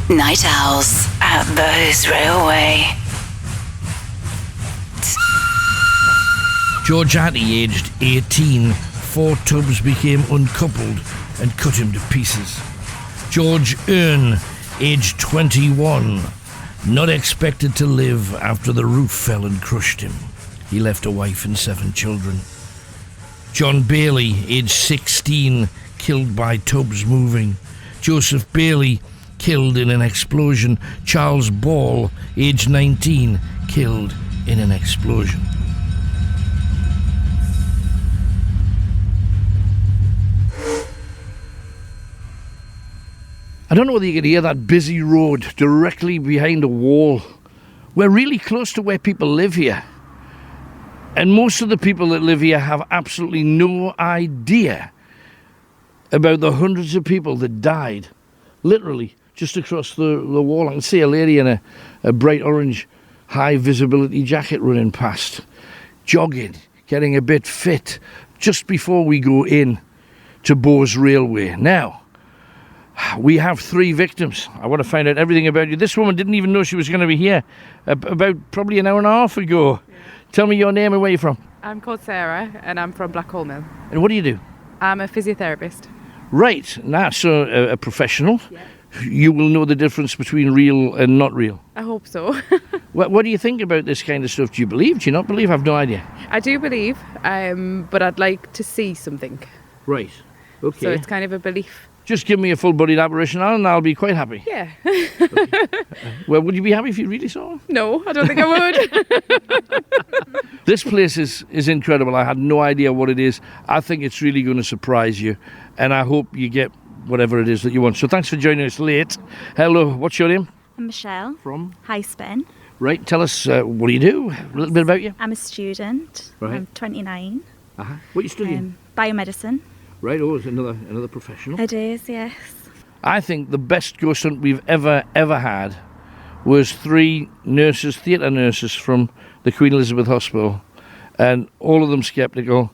Night Owls at Bowes Railway. George Atty, aged 18, 4 tubs became uncoupled and cut him to pieces. George Earn, aged 21, not expected to live after the roof fell and crushed him. He left a wife and 7 children. John Bailey, aged 16, killed by tubs moving. Joseph Bailey, killed in an explosion. Charles Ball, aged 19, killed in an explosion. I don't know whether you can hear that busy road directly behind a wall. We're really close to where people live here. And most of the people that live here have absolutely no idea about the hundreds of people that died, literally, just across the wall. I can see a lady in a bright orange high visibility jacket running past, jogging, getting a bit fit, just before we go in to Bowes Railway. Now, we have 3 victims. I want to find out everything about you. This woman didn't even know she was going to be here about probably an hour and a half ago. Yeah. Tell me your name and where you're from. I'm called Sarah and I'm from Blackhall Mill. And what do you do? I'm a physiotherapist. Right. Now, so a professional. Yeah. You will know the difference between real and not real. I hope so. What do you think about this kind of stuff? Do you believe? Do you not believe? I've no idea. I do believe, but I'd like to see something. Right. Okay. So it's kind of a belief. Just give me a full-bodied apparition and I'll be quite happy. Yeah. Okay. Well, would you be happy if you really saw him? No, I don't think I would. This place is incredible. I had no idea what it is. I think it's really going to surprise you. And I hope you get whatever it is that you want. So thanks for joining us late. Hello, what's your name? I'm Michelle. From? High Spin. Right, tell us, what do you do? A little bit about you. I'm a student. Right. I'm 29. Uh-huh. What are you studying? Biomedicine. Right, it's another professional. It is, yes. I think the best ghost hunt we've ever had was 3 nurses, theatre nurses from the Queen Elizabeth Hospital, and all of them sceptical.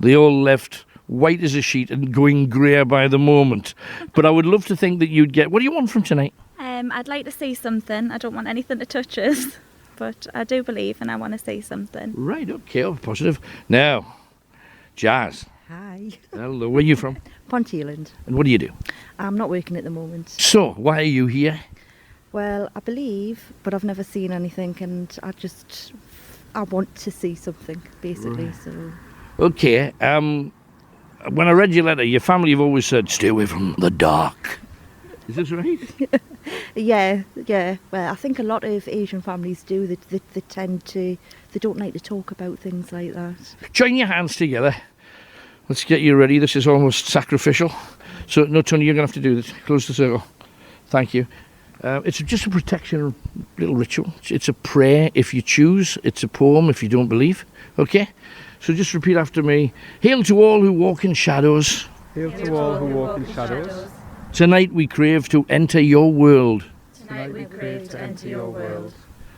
They all left white as a sheet and going grey by the moment. But I would love to think that you'd get... What do you want from tonight? I'd like to see something. I don't want anything to touch us, but I do believe and I want to see something. Right, okay, positive. Now, Jazz. Hi. Hello, where are you from? Ponteland. And what do you do? I'm not working at the moment. So, why are you here? Well, I believe, but I've never seen anything, and I want to see something, basically. Right. So. Okay. When I read your letter, your family have always said, "Stay away from the dark." Is this right? Yeah. Well, I think a lot of Asian families do. They tend to. They don't like to talk about things like that. Join your hands together. Let's get you ready. This is almost sacrificial. So, no, Tony, you're going to have to do this. Close the circle. Thank you. It's just a protection little ritual. It's a prayer if you choose. It's a poem if you don't believe. Okay? So just repeat after me. Hail to all who walk in shadows. Hail to all who walk in shadows. Tonight we crave to enter your world. Tonight we crave to enter your world.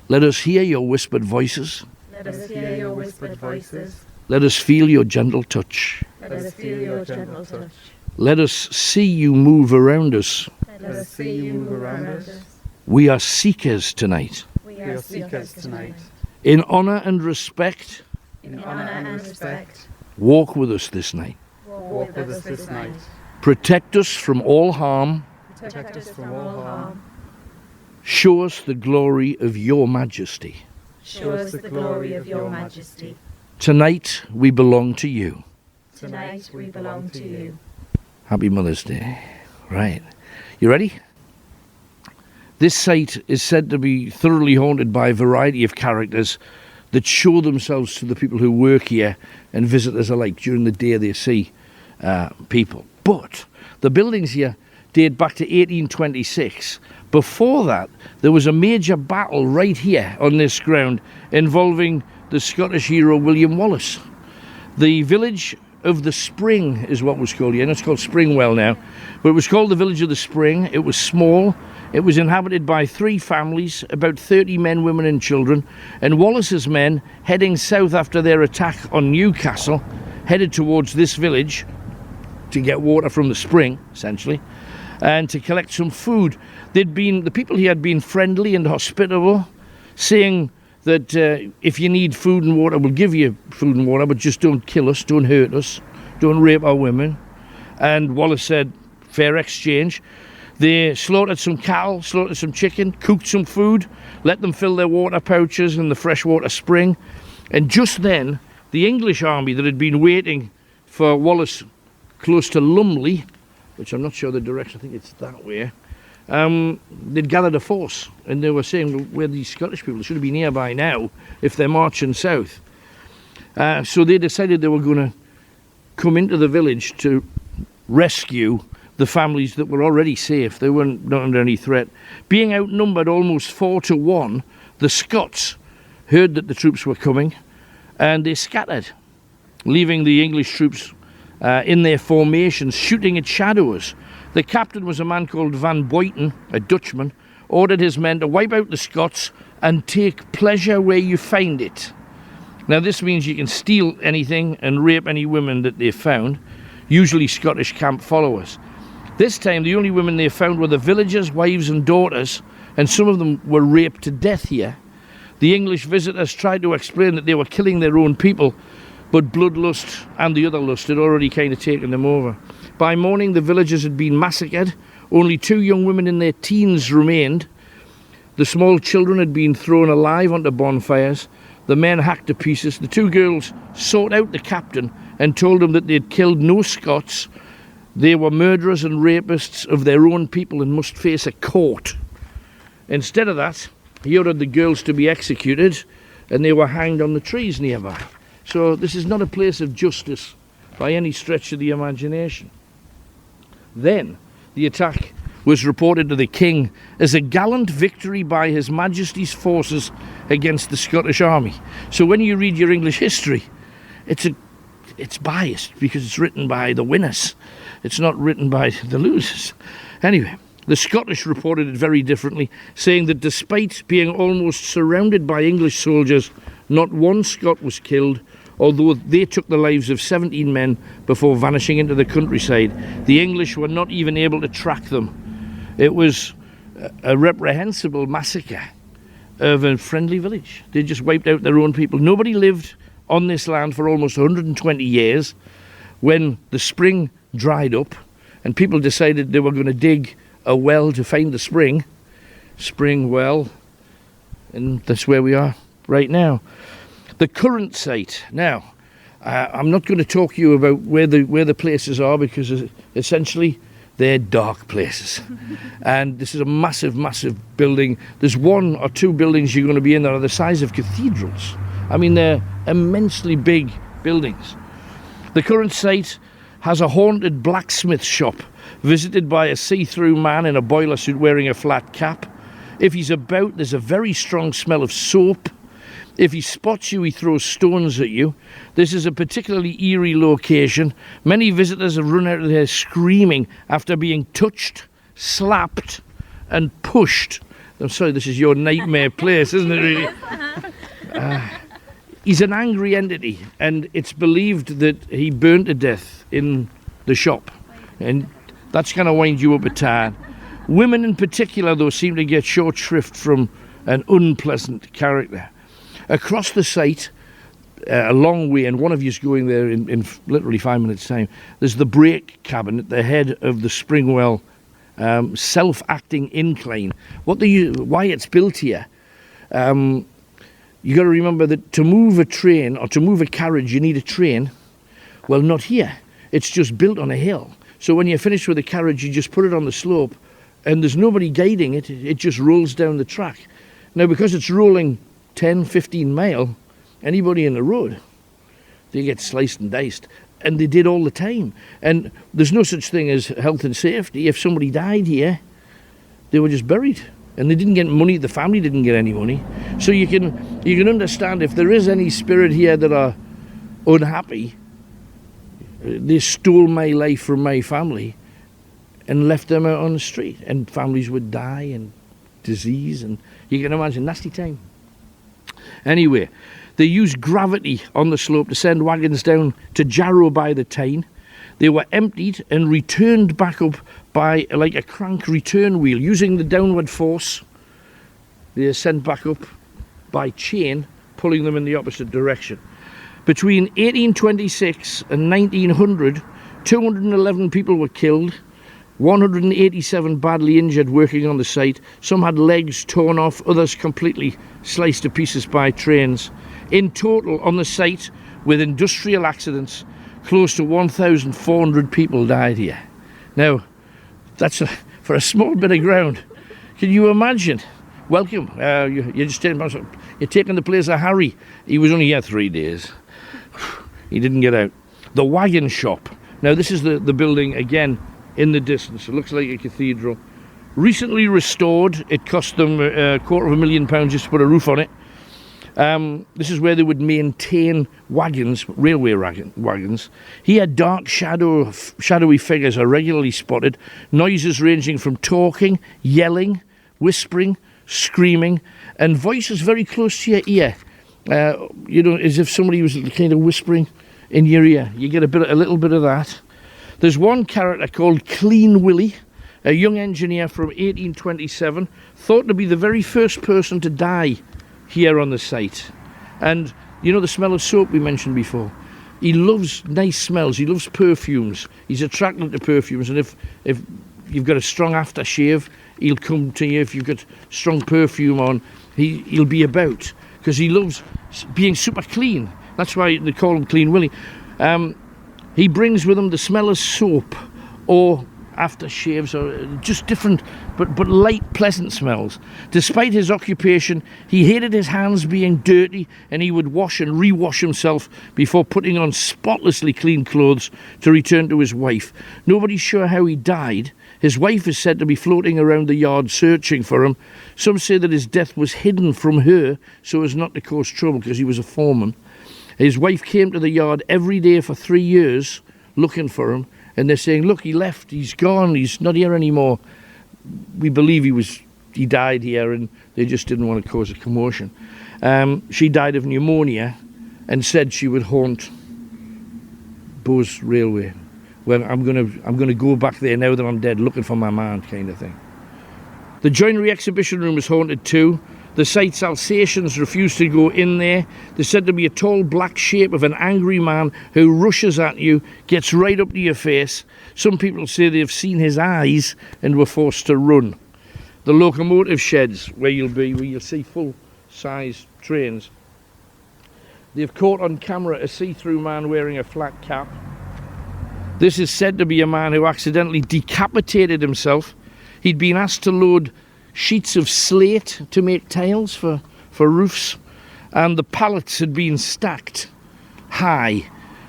Let us hear your whispered voices. Let us hear your whispered voices. Let us feel your gentle touch. Let us feel your gentle touch. Let us see you move around us. Let us see you move around us. We are seekers tonight. We are seekers tonight. In honour and respect. In honour and respect. Walk with us this night. Walk with us this night. Protect us from all harm. Protect us from all harm. Show us the glory of your majesty. Show us the glory of your majesty. Tonight we belong to you. Tonight we belong to you. Happy Mother's Day. Right. You ready? This site is said to be thoroughly haunted by a variety of characters that show themselves to the people who work here and visitors alike. During the day they see people. But the buildings here date back to 1826. Before that, there was a major battle right here on this ground involving the Scottish hero William Wallace. The village of the Spring is what was called here, and it's called Springwell now, but it was called the village of the Spring. It was small. It was inhabited by 3 families, about 30 men, women and children, and Wallace's men, heading south after their attack on Newcastle, headed towards this village to get water from the spring, essentially, and to collect some food. The people here had been friendly and hospitable, saying that if you need food and water, we'll give you food and water, but just don't kill us, don't hurt us, don't rape our women. And Wallace said, fair exchange. They slaughtered some cattle, slaughtered some chicken, cooked some food, let them fill their water pouches in the freshwater spring. And just then, the English army that had been waiting for Wallace close to Lumley, which I'm not sure the direction, I think it's that way, they'd gathered a force, and they were saying, well, where are these Scottish people? They should have been here by now if they're marching south. So they decided they were going to come into the village to rescue the families that were already safe. They weren't not under any threat. Being outnumbered almost 4-1, the Scots heard that the troops were coming, and they scattered, leaving the English troops in their formations, shooting at shadows. The captain was a man called Van Boyton, a Dutchman, ordered his men to wipe out the Scots and take pleasure where you find it. Now this means you can steal anything and rape any women that they found, usually Scottish camp followers. This time the only women they found were the villagers' wives and daughters, and some of them were raped to death here. The English visitors tried to explain that they were killing their own people, but bloodlust and the other lust had already kind of taken them over. By morning, the villagers had been massacred. Only 2 young women in their teens remained. The small children had been thrown alive onto bonfires. The men hacked to pieces. The 2 girls sought out the captain and told him that they had killed no Scots. They were murderers and rapists of their own people and must face a court. Instead of that, he ordered the girls to be executed, and they were hanged on the trees nearby. So this is not a place of justice by any stretch of the imagination. Then the attack was reported to the king as a gallant victory by His Majesty's forces against the Scottish army. So when you read your English history, it's biased because it's written by the winners. It's not written by the losers. Anyway, the Scottish reported it very differently, saying that despite being almost surrounded by English soldiers, not one Scot was killed, although they took the lives of 17 men before vanishing into the countryside. The English were not even able to track them. It was a reprehensible massacre of a friendly village. They just wiped out their own people. Nobody lived on this land for almost 120 years. When the spring dried up and people decided they were going to dig a well to find the spring well, and that's where we are right now. The current site. Now, I'm not going to talk to you about where the places are, because essentially they're dark places. And this is a massive, massive building. There's 1 or 2 buildings you're going to be in that are the size of cathedrals. I mean, they're immensely big buildings. The current site has a haunted blacksmith shop visited by a see-through man in a boiler suit wearing a flat cap. If he's about, there's a very strong smell of soap. If he spots you, he throws stones at you. This is a particularly eerie location. Many visitors have run out of there screaming after being touched, slapped and pushed. I'm sorry, this is your nightmare place, isn't it, really? He's an angry entity, and it's believed that he burned to death in the shop. And that's going to wind you up a tad. Women in particular, though, seem to get short shrift from an unpleasant character. Across the site, a long way, and one of you's going there in literally 5 minutes' time, there's the brake cabin at the head of the Springwell self-acting incline. Why it's built here, you got to remember that to move a train or to move a carriage, you need a train. Well, not here. It's just built on a hill. So when you're finished with the carriage, you just put it on the slope, and there's nobody guiding it. It just rolls down the track. Now, because it's rolling 10, 15 mile, anybody in the road, they get sliced and diced. And they did all the time. And there's no such thing as health and safety. If somebody died here, they were just buried. And they didn't get money, the family didn't get any money. So you can understand if there is any spirit here that are unhappy, they stole my life from my family and left them out on the street. And families would die and disease, and you can imagine, nasty time. Anyway, They used gravity on the slope to send wagons down to Jarrow by the Tyne. They were emptied and returned back up by like a crank return wheel. Using the downward force, they are sent back up by chain, pulling them in the opposite direction. Between 1826 and 1900, 211 people were killed, 187 badly injured working on the site. Some had legs torn off, others completely sliced to pieces by trains. In total, on the site, with industrial accidents, close to 1,400 people died here. Now, that's for a small bit of ground. Can you imagine? Welcome. You're taking the place of Harry. He was only here 3 days. He didn't get out. The wagon shop. Now, this is the building again in the distance. It looks like a cathedral. Recently restored. It cost them £250,000 just to put a roof on it. This is where they would maintain wagons, railway wagons. Here, dark shadowy figures are regularly spotted. Noises ranging from talking, yelling, whispering, screaming, and voices very close to your ear. As if somebody was kind of whispering in your ear. You get a little bit of that. There's one character called Clean Willie, a young engineer from 1827, thought to be the very first person to die here on the site. And you know the smell of soap we mentioned before? He loves nice smells. He loves perfumes. He's attracted to perfumes, and if you've got a strong aftershave, he'll come to you. If you've got strong perfume on, he'll be about, because he loves being super clean. That's why they call him Clean Willie. He brings with him the smell of soap or aftershaves, or just different but light, pleasant smells. Despite his occupation, he hated his hands being dirty, and he would wash and rewash himself before putting on spotlessly clean clothes to return to his wife. Nobody's sure how he died. His wife is said to be floating around the yard searching for him. Some say that his death was hidden from her so as not to cause trouble, because he was a foreman. His wife came to the yard every day for 3 years looking for him, and they're saying, look, he left, he's gone, he's not here anymore. We believe he died here, and they just didn't want to cause a commotion. She died of pneumonia and said she would haunt Bowes Railway. Well, I'm gonna go back there now that I'm dead, looking for my man, kind of thing. The joinery exhibition room is haunted too. The site's Alsatians refuse to go in there. There's said to be a tall black shape of an angry man who rushes at you, gets right up to your face. Some people say they've seen his eyes and were forced to run. The locomotive sheds, where you'll see full-size trains. They've caught on camera a see-through man wearing a flat cap. This is said to be a man who accidentally decapitated himself. He'd been asked to load sheets of slate to make tiles for roofs, and the pallets had been stacked high,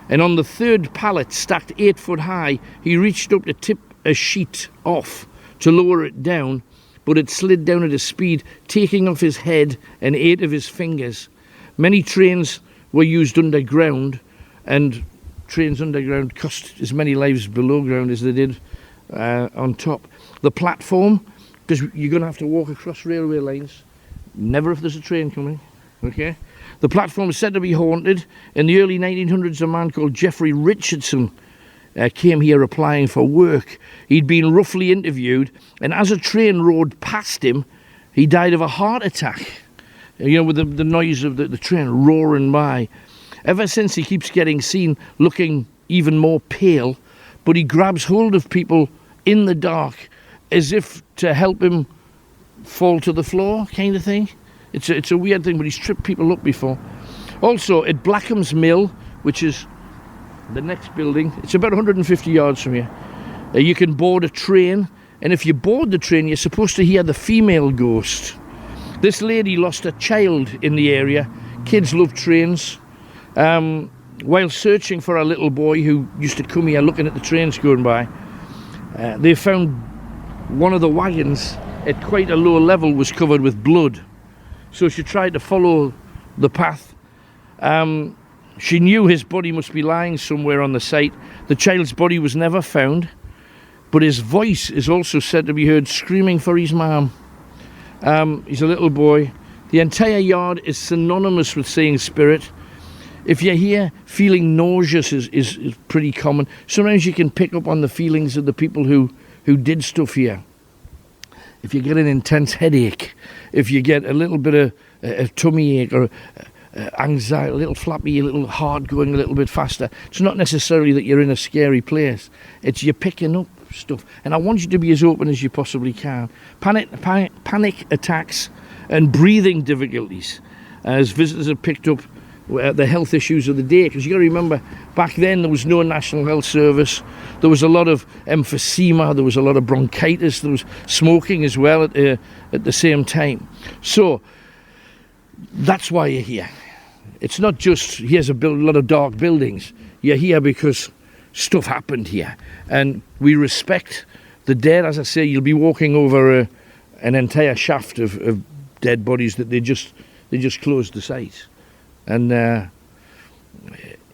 and on the third pallet, stacked 8 foot high, he reached up to tip a sheet off to lower it down, but it slid down at a speed, taking off his head and 8 of his fingers. Many trains were used underground, and trains underground cost as many lives below ground as they did on top. The platform, because you're going to have to walk across railway lines, never if there's a train coming, okay? The platform is said to be haunted. In the early 1900s, a man called Geoffrey Richardson came here applying for work. He'd been roughly interviewed, and as a train rode past him, he died of a heart attack, with the noise of the train roaring by. Ever since, he keeps getting seen looking even more pale, but he grabs hold of people in the dark as if to help him fall to the floor, kind of thing. It's a weird thing, but he's tripped people up before. Also, at Blackham's Mill, which is the next building, it's about 150 yards from here, you can board a train, and if you board the train, you're supposed to hear the female ghost. This lady lost a child in the area. Kids love trains. While searching for a little boy who used to come here looking at the trains going by, they found one of the wagons at quite a low level was covered with blood. So she tried to follow the path. She knew his body must be lying somewhere on the site. The child's body was never found, but his voice is also said to be heard screaming for his mom. He's a little boy. The entire yard is synonymous with seeing spirit. If you're here, feeling nauseous is pretty common. Sometimes you can pick up on the feelings of the people who did stuff here. If you get an intense headache, if you get a little bit of a tummy ache or anxiety, a little flappy, a little heart going a little bit faster, it's not necessarily that you're in a scary place. It's you're picking up stuff. And I want you to be as open as you possibly can. Panic attacks and breathing difficulties, as visitors have picked up the health issues of the day. Because you've got to remember, back then there was no National Health Service. There was a lot of emphysema, there was a lot of bronchitis, there was smoking as well at the same time. So that's why you're here. It's not just here's a lot of dark buildings. You're here because stuff happened here, and we respect the dead. As I say, you'll be walking over an entire shaft of dead bodies that they just closed the site. And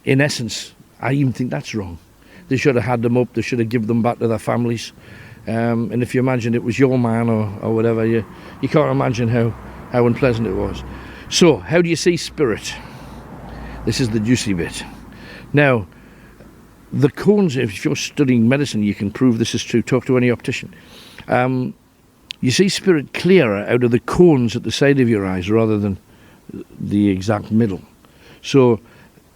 in essence, I even think that's wrong. They should have had them up. They should have given them back to their families. And if you imagine it was your man or whatever, you can't imagine how unpleasant it was. So, how do you see spirit? This is the juicy bit. Now, the cones, if you're studying medicine, you can prove this is true. Talk to any optician. You see spirit clearer out of the cones at the side of your eyes rather than the exact middle. So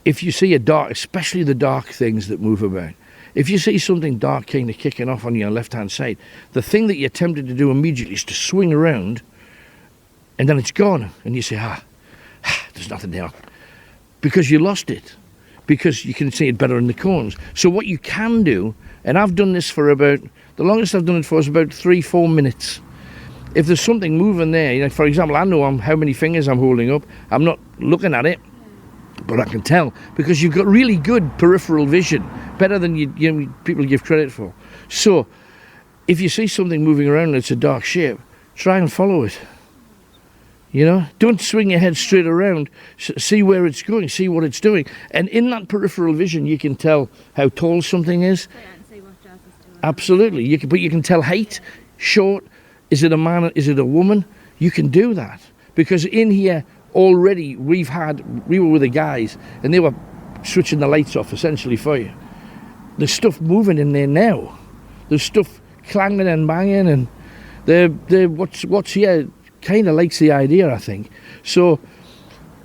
if you see a dark, especially the dark things that move about, if you see something dark kind of kicking off on your left hand side, the thing that you're tempted to do immediately is to swing around, and then it's gone, and you say, there's nothing there, because you lost it, because you can see it better in the cones. So what you can do, and I've done this for the longest I've done it for is about 3-4 minutes. If there's something moving there, for example, I know how many fingers I'm holding up. I'm not looking at it, but I can tell, because you've got really good peripheral vision, better than people give credit for. So if you see something moving around and it's a dark shape, try and follow it. Don't swing your head straight around. See where it's going, see what it's doing. And in that peripheral vision, you can tell how tall something is. Absolutely. But you can tell height, short. Is it a man? Is it a woman? You can do that. Because in here already we were with the guys and they were switching the lights off essentially for you. There's stuff moving in there now. There's stuff clanging and banging, and what's here kind of likes the idea, I think. So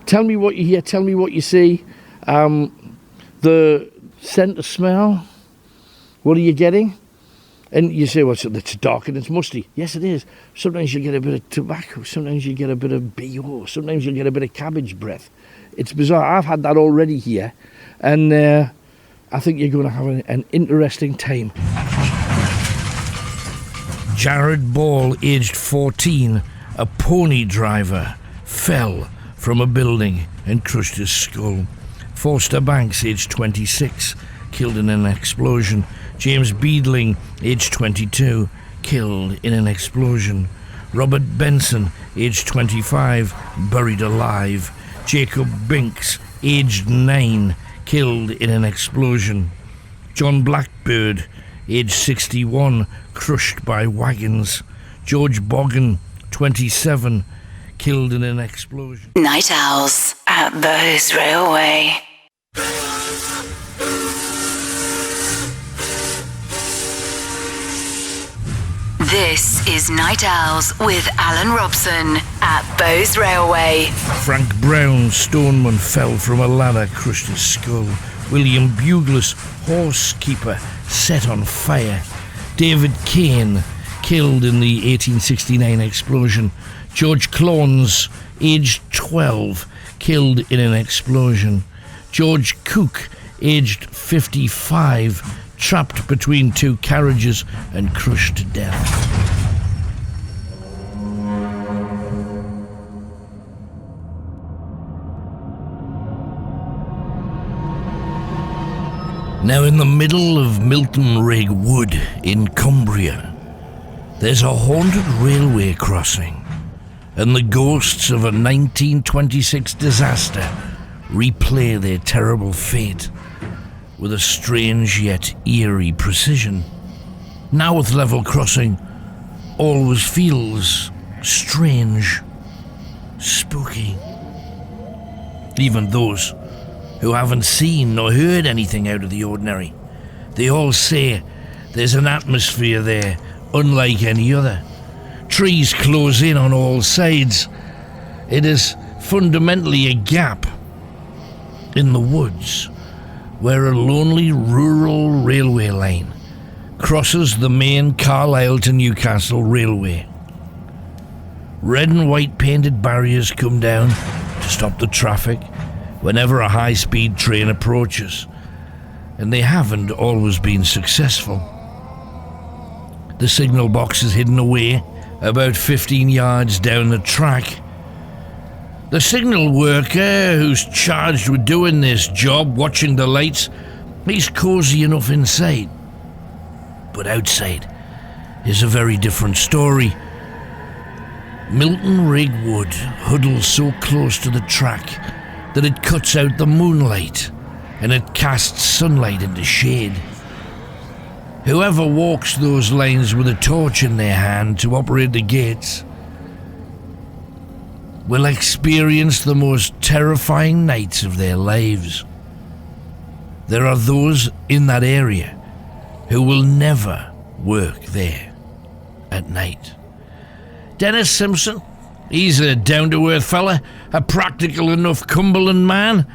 tell me what you hear, tell me what you see. The scent, the smell, what are you getting? And you say, well, it's dark and it's musty. Yes, it is. Sometimes you get a bit of tobacco. Sometimes you get a bit of BO. Sometimes you get a bit of cabbage breath. It's bizarre. I've had that already here. And I think you're going to have an interesting time. Jared Ball, aged 14, a pony driver, fell from a building and crushed his skull. Forster Banks, aged 26, killed in an explosion. James Beadling, aged 22, killed in an explosion. Robert Benson, aged 25, buried alive. Jacob Binks, aged 9, killed in an explosion. John Blackbird, aged 61, crushed by wagons. George Bogan, 27, killed in an explosion. Night Owls at Bowes Railway. This is Night Owls with Alan Robson at Bowes Railway. Frank Brown, stoneman, fell from a ladder, crushed his skull. William Buglas, horsekeeper, set on fire. David Kane, killed in the 1869 explosion. George Clones, aged 12, killed in an explosion. George Cook, aged 55, trapped between two carriages and crushed to death. Now, in the middle of Milton Rigg Wood in Cumbria, there's a haunted railway crossing, and the ghosts of a 1926 disaster replay their terrible fate with a strange yet eerie precision. Now with level crossing, always feels strange. spooky. Even those who haven't seen nor heard anything out of the ordinary, they all say there's an atmosphere there unlike any other. Trees close in on all sides. It is fundamentally a gap in the woods where a lonely rural railway line crosses the main Carlisle to Newcastle railway. Red and white painted barriers come down to stop the traffic whenever a high-speed train approaches, and they haven't always been successful. The signal box is hidden away about 15 yards down the track. The signal worker who's charged with doing this job, watching the lights, he's cosy enough inside. But outside is a very different story. Milton Rigg wood huddles so close to the track that it cuts out the moonlight and it casts sunlight into shade. Whoever walks those lines with a torch in their hand to operate the gates will experience the most terrifying nights of their lives. There are those in that area who will never work there at night. Dennis Simpson, he's a down-to-earth fella, a practical enough Cumberland man,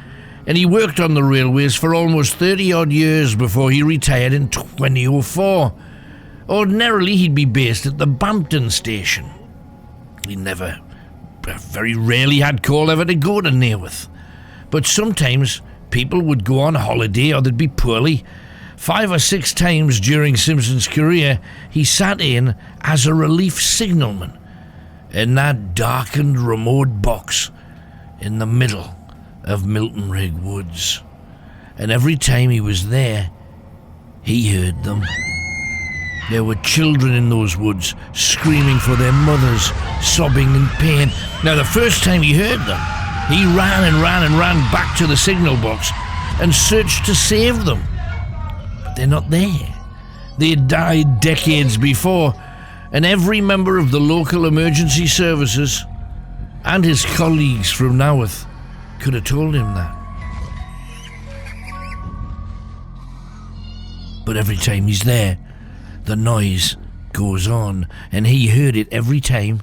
and he worked on the railways for almost 30-odd years before he retired in 2004. Ordinarily, he'd be based at the Bampton station. He very rarely had call ever to go to Naworth. But sometimes people would go on holiday or they'd be poorly. 5 or 6 times during Simpson's career, he sat in as a relief signalman in that darkened remote box in the middle of Milton Rigg Woods. And every time he was there, he heard them. There were children in those woods screaming for their mothers, sobbing in pain. Now, the first time he heard them, he ran and ran and ran back to the signal box and searched to save them. But they're not there. They had died decades before, and every member of the local emergency services and his colleagues from Naworth could have told him that. But every time he's there, the noise goes on, and he heard it every time.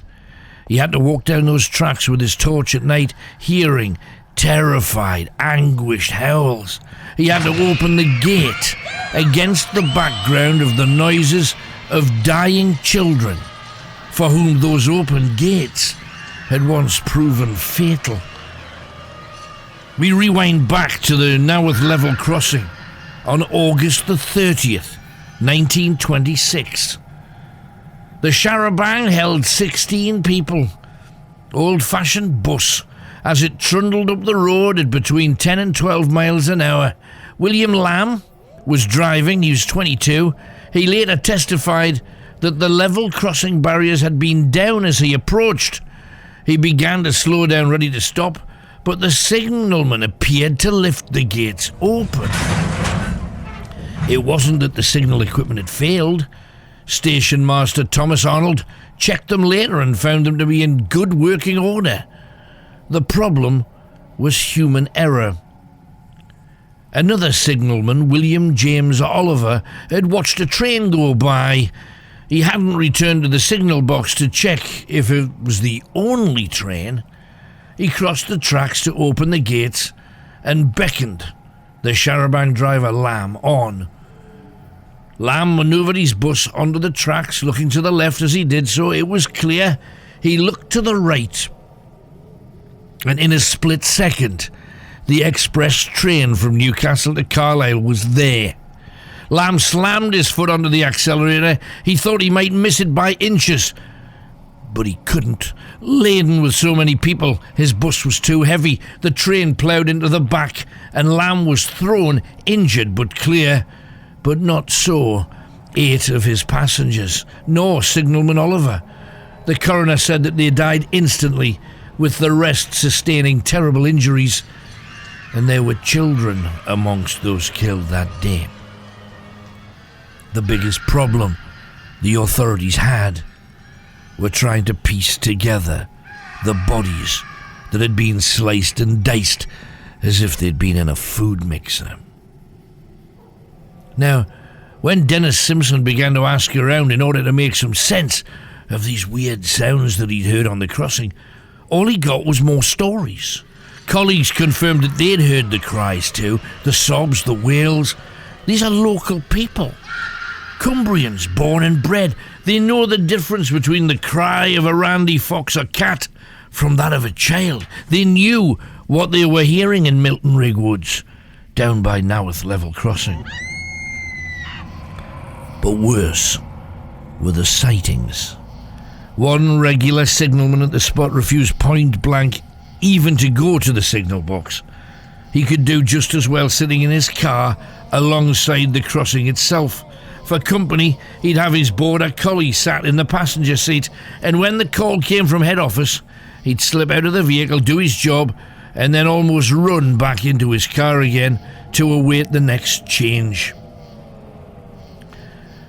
He had to walk down those tracks with his torch at night, hearing terrified, anguished howls. He had to open the gate against the background of the noises of dying children, for whom those open gates had once proven fatal. We rewind back to the Naworth level crossing on August the 30th, 1926. The Charabanc held 16 people. Old-fashioned bus, as it trundled up the road at between 10 and 12 miles an hour. William Lamb was driving. He was 22. He later testified that the level crossing barriers had been down as he approached. He began to slow down, ready to stop, but the signalman appeared to lift the gates open. It wasn't that the signal equipment had failed. Station Master Thomas Arnold checked them later and found them to be in good working order. The problem was human error. Another signalman, William James Oliver, had watched a train go by. He hadn't returned to the signal box to check if it was the only train. He crossed the tracks to open the gates and beckoned the Charabanc driver Lamb on. Lamb manoeuvred his bus onto the tracks, looking to the left as he did so. It was clear. He looked to the right, and in a split second, the express train from Newcastle to Carlisle was there. Lamb slammed his foot onto the accelerator. He thought he might miss it by inches, but he couldn't. Laden with so many people, his bus was too heavy. The train ploughed into the back, and Lamb was thrown, injured but clear. But not so 8 of his passengers, nor signalman Oliver. The coroner said that they died instantly, with the rest sustaining terrible injuries, and there were children amongst those killed that day. The biggest problem the authorities had were trying to piece together the bodies that had been sliced and diced as if they'd been in a food mixer. Now, when Dennis Simpson began to ask around in order to make some sense of these weird sounds that he'd heard on the crossing, all he got was more stories. Colleagues confirmed that they'd heard the cries too, the sobs, the wails. These are local people. Cumbrians, born and bred. They know the difference between the cry of a randy fox or cat from that of a child. They knew what they were hearing in Milton Rigg Woods, down by Naworth Level Crossing. But worse were the sightings. One regular signalman at the spot refused point blank even to go to the signal box. He could do just as well sitting in his car alongside the crossing itself. For company, he'd have his border collie sat in the passenger seat, and when the call came from head office, he'd slip out of the vehicle, do his job, and then almost run back into his car again to await the next change.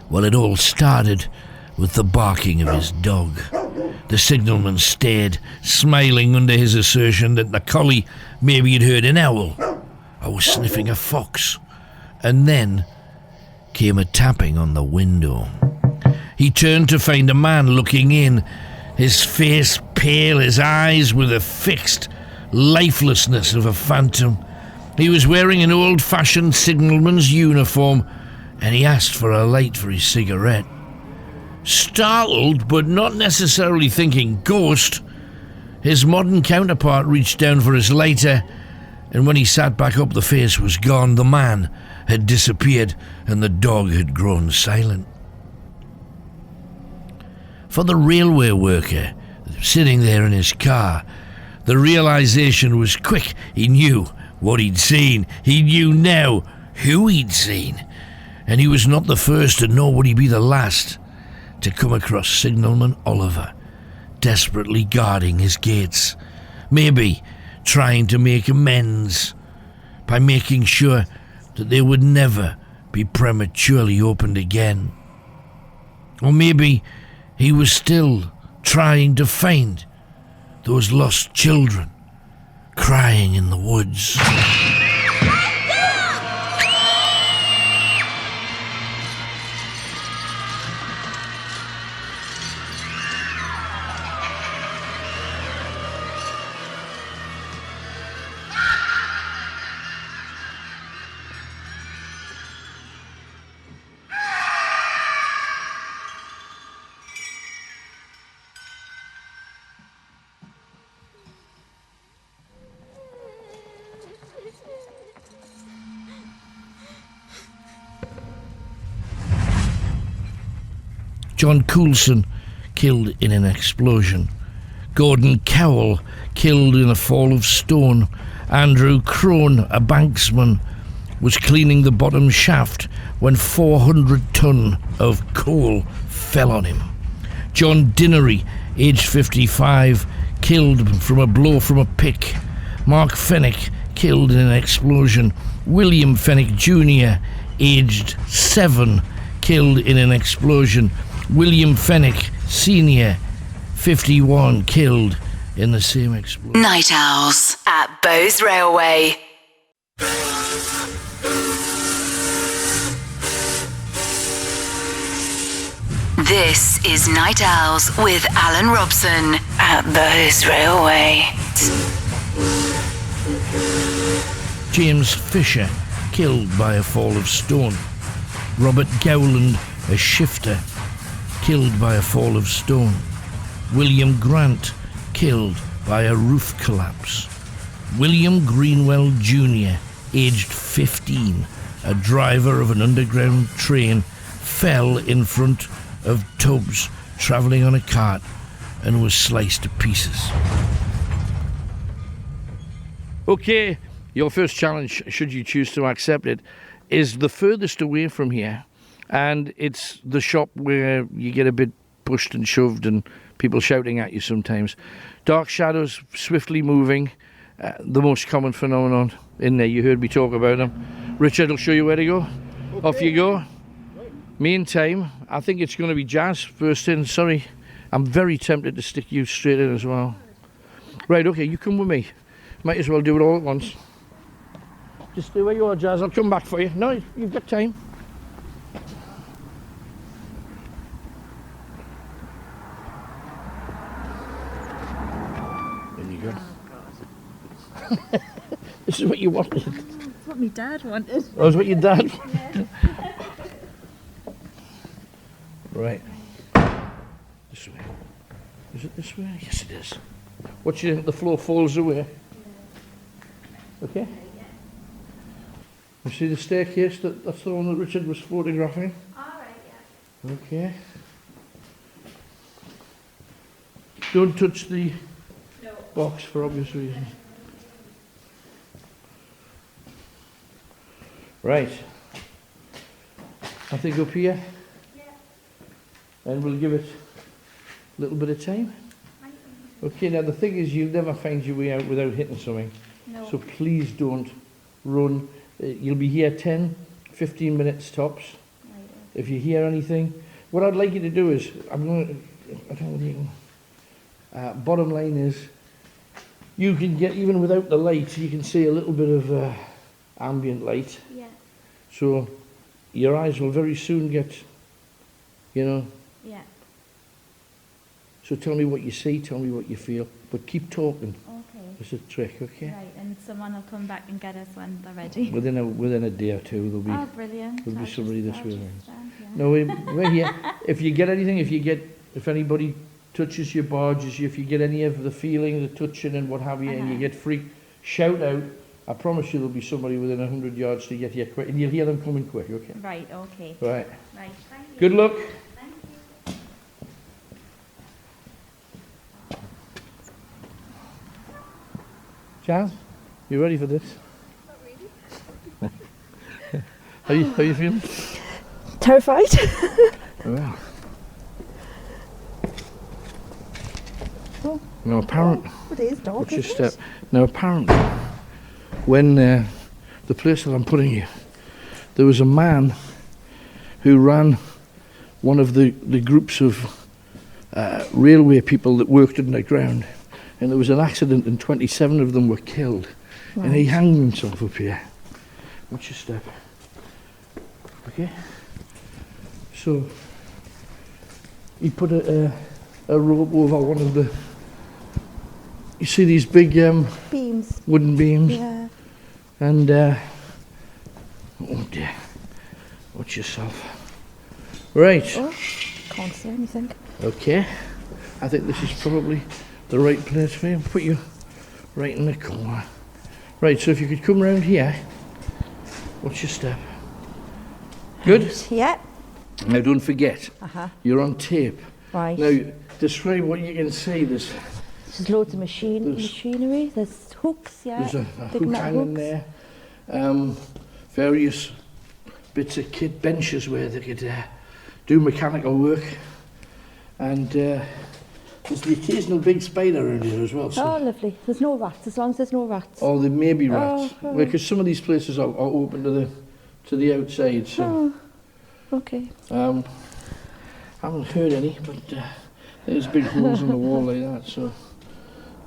Well, it all started with the barking of his dog. The signalman stared, smiling under his assertion that the collie maybe had heard an owl or was sniffing a fox. And then came a tapping on the window. He turned to find a man looking in, his face pale, his eyes with the fixed lifelessness of a phantom. He was wearing an old-fashioned signalman's uniform, and he asked for a light for his cigarette. Startled, but not necessarily thinking ghost, his modern counterpart reached down for his lighter, and when he sat back up, the face was gone. The man had disappeared, and the dog had grown silent. For the railway worker sitting there in his car, the realization was quick. He knew what he'd seen. He knew now who he'd seen. And he was not the first, and nor would he be the last, to come across Signalman Oliver, desperately guarding his gates, maybe trying to make amends by making sure that they would never be prematurely opened again. Or maybe he was still trying to find those lost children crying in the woods. John Coulson killed in an explosion. Gordon Cowell killed in a fall of stone. Andrew Crone, a banksman, was cleaning the bottom shaft when 400 ton of coal fell on him. John Dinnery, aged 55, killed from a blow from a pick. Mark Fennick killed in an explosion. William Fennick Jr., aged 7, killed in an explosion. William Fennick Sr., 51, killed in the same explosion. Night Owls at Bowes Railway. This is Night Owls with Alan Robson at Bowes Railway. James Fisher, killed by a fall of stone. Robert Gowland, a shifter, killed by a fall of stone. William Grant, killed by a roof collapse. William Greenwell Jr., aged 15, a driver of an underground train, fell in front of Tubbs travelling on a cart and was sliced to pieces. Okay, your first challenge, should you choose to accept it, is the furthest away from here, and it's the shop where you get a bit pushed and shoved and people shouting at you sometimes. Dark shadows swiftly moving, the most common phenomenon in there. You heard me talk about them. Richard will show you where to go. Okay. Off you go. Meantime, I think it's going to be Jazz first in. Sorry, I'm very tempted to stick you straight in as well. Right, okay, you come with me. Might as well do it all at once. Just stay where you are, Jazz. I'll come back for you. No, you've got time. There you go. This is what you wanted. That's what my dad wanted. That was what your dad wanted. Right. This way. Is it this way? Yes, it is. Watch it, the floor falls away. Okay? You see the staircase? That's the one that Richard was photographing? Alright, yeah. Okay. Don't touch the box for obvious reasons. Right. I think up here. And we'll give it a little bit of time. Okay, now the thing is, you'll never find your way out without hitting something. No. So please don't run. You'll be here 10, 15 minutes tops. Right, If you hear anything, what I'd like you to do is, I don't know what you can, bottom line is, you can get, even without the light, you can see a little bit of ambient light. yeah. So your eyes will very soon get, you know. Yeah. So tell me what you see, tell me what you feel, but keep talking. Okay. It's a trick, okay? Right, and someone will come back and get us when they're ready. Within a day or two, there'll be. Oh, brilliant. there'll be I'll somebody just- this I'll way just, yeah. No, we're here. If you get anything, if anybody touches you, barges you, if you get any of the feeling, the touching and what have you, and you get freaked, shout out. I promise you there'll be somebody within 100 yards to get here quick, and you'll hear them coming quick, okay? Right, okay. Right. Right, thank you. Good luck. Thank you. Jazz, you ready for this? Not really. How you feeling? Terrified. Well. Now apparently, It is dark. what's your isn't step? it? Now apparently, when the place that I'm putting you, there was a man who ran one of the groups of railway people that worked underground, and there was an accident and 27 of them were killed, and he hanged himself up here. Watch your step. Okay? So, he put a rope over one of the, you see these big Beams. wooden beams? Yeah. And, oh dear, watch yourself. Right, Oh, can't see anything. okay. I think this is probably the right place for you. Put you right in the corner. Right, so if you could come round here, watch your step. Good? Yeah. Now don't forget, you're on tape. Right. Now, describe what you can see. There's There's loads of machinery. There's hooks, yeah. a Big hook metal hanging hooks. there. Various bits of kit benches where they could do mechanical work. And there's the occasional big spider around here as well. So. Oh, lovely. There's no rats, as long as there's no rats. Or there may be rats. Oh. Because some of these places are open to the outside. So Okay. I haven't heard any, but there's big holes in the wall like that. So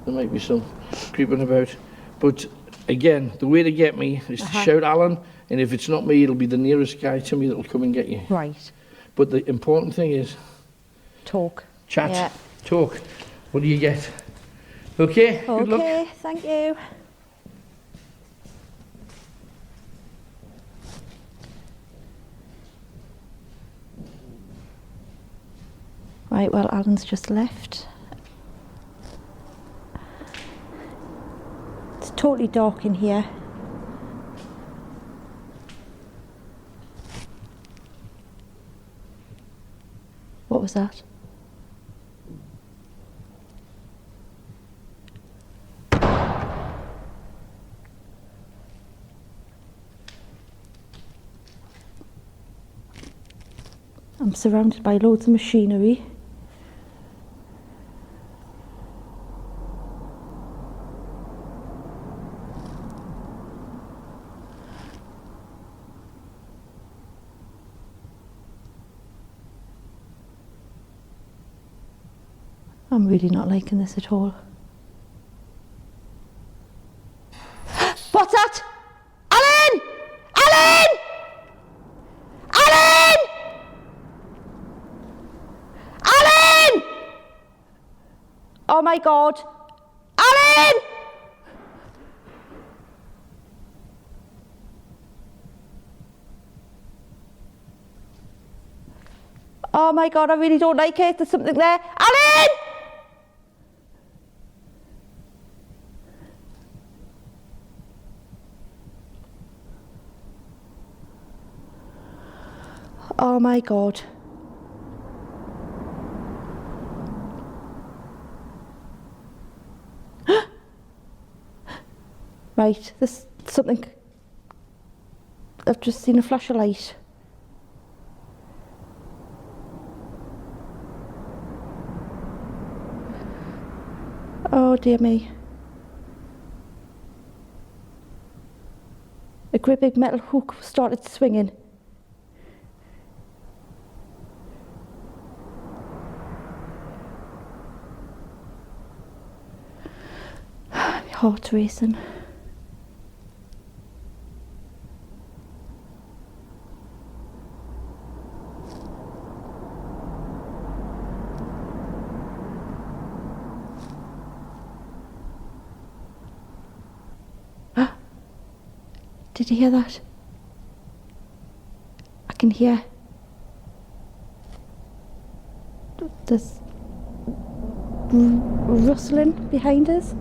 there might be some creeping about. But again, the way to get me is to shout Alan, and if it's not me, it'll be the nearest guy to me that'll come and get you. Right. But the important thing is Talk. chat, Yeah. talk. What do you get? Okay, good luck. Okay, thank you. Right, well, Alan's just left. It's totally dark in here. What was that? I'm surrounded by loads of machinery. I'm really not liking this at all. Oh my God. Alan! Oh my God, I really don't like it. There's something there. Alan! Oh my God. Right, there's something. I've just seen a flash of light. Oh dear me. A great big metal hook started swinging. My heart's racing. Did you hear that? I can hear. There's rustling behind us.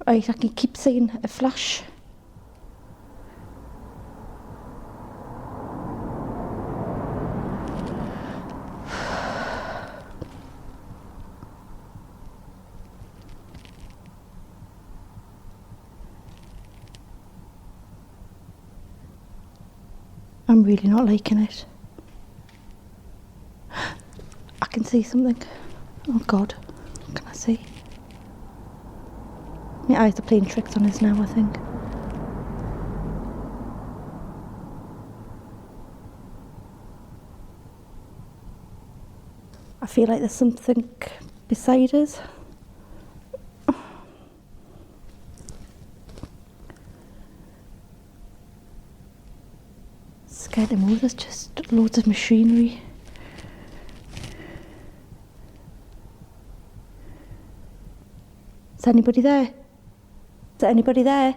Right, I can keep seeing a flash. I'm really not liking it. I can see something. Oh God, what can I see? My eyes are playing tricks on us now, I think. I feel like there's something beside us. Scared to move, there's just loads of machinery. Is anybody there? Is there anybody there?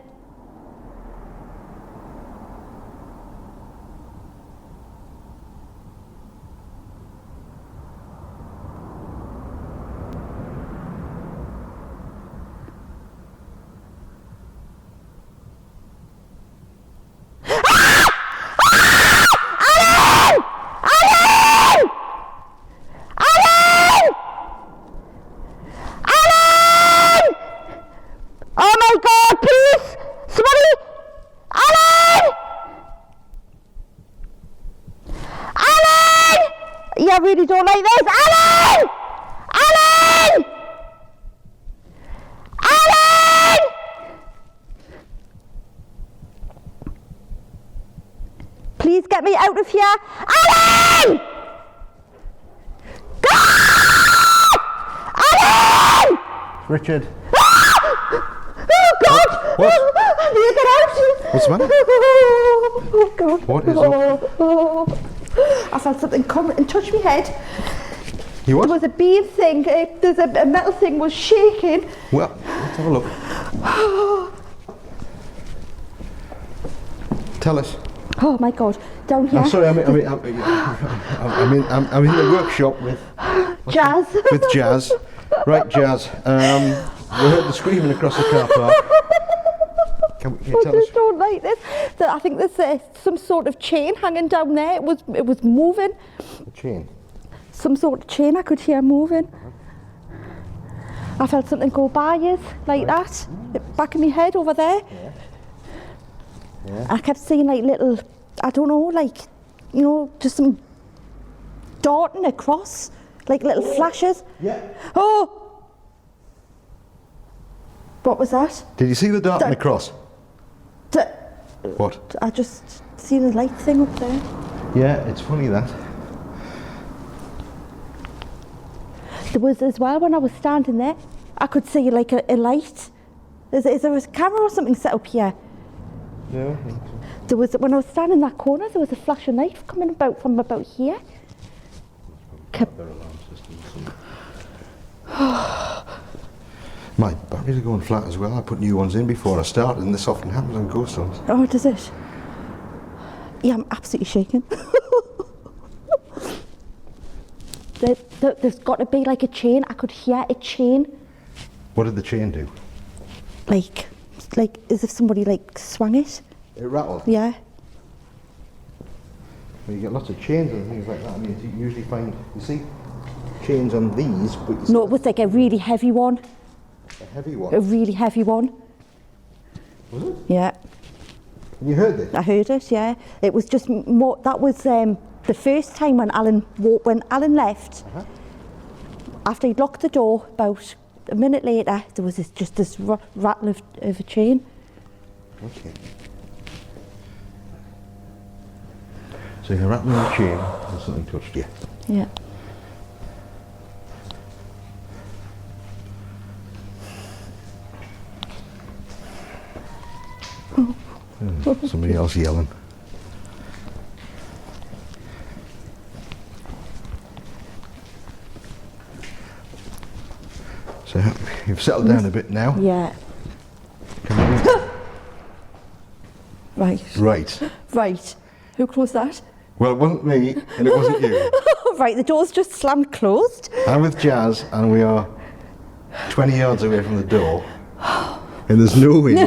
I really don't like this. Alan! Alan! Alan! Please get me out of here. Alan! Alan! Richard. Oh God! What? I need to get out. What's the matter? Oh God! What is it? I felt something come and touch my head. You what? There was a beam thing. There's a metal thing was shaking. Well, let's have a look. Tell us. Oh my God! Down here. I'm sorry. I'm in the workshop with Jazz. With Jazz. Right, Jazz. We heard the screaming across the car park. Can you tell us? I just don't like this. I think there's some sort of chain hanging down there. It was moving. A chain. Some sort of chain I could hear moving. I felt something go by us like that. Back of my head over there. Yeah. Yeah. I kept seeing like little, I don't know, like, you know, just some darting across, like little flashes. Yeah. Oh! What was that? Did you see the darting across? What? I just seen a light thing up there. Yeah, it's funny that. There was as well when I was standing there, I could see like a light Is there a camera or something set up here? No. There was, when I was standing in that corner, there was a flash of light coming about from about here. Their alarm system or something. My batteries are going flat as well. I put new ones in before I started, and this often happens on ghost hunts. Oh, does it? Yeah, I'm absolutely shaking. There's got to be like a chain. I could hear a chain. What did the chain do? Like as if somebody like swung it. It rattled. Yeah. Well, you get lots of chains and things like that. I mean, you usually find, you see, chains on these, but you No, it was like a really heavy one. a heavy one. A really heavy one. Was it? Yeah. You heard this? I heard it. Yeah. It was just more. That was the first time when Alan left. After he'd locked the door, about a minute later, there was this rattle of a chain. Okay. So you're rattling on the chain and something touched you. Yeah. Somebody else yelling. So you've settled down a bit now. Yeah. Right. Right. Who closed that? Well, it wasn't me and it wasn't you. Right, the door's just slammed closed. I'm with Jazz and we are 20 yards away from the door. And there's no wind.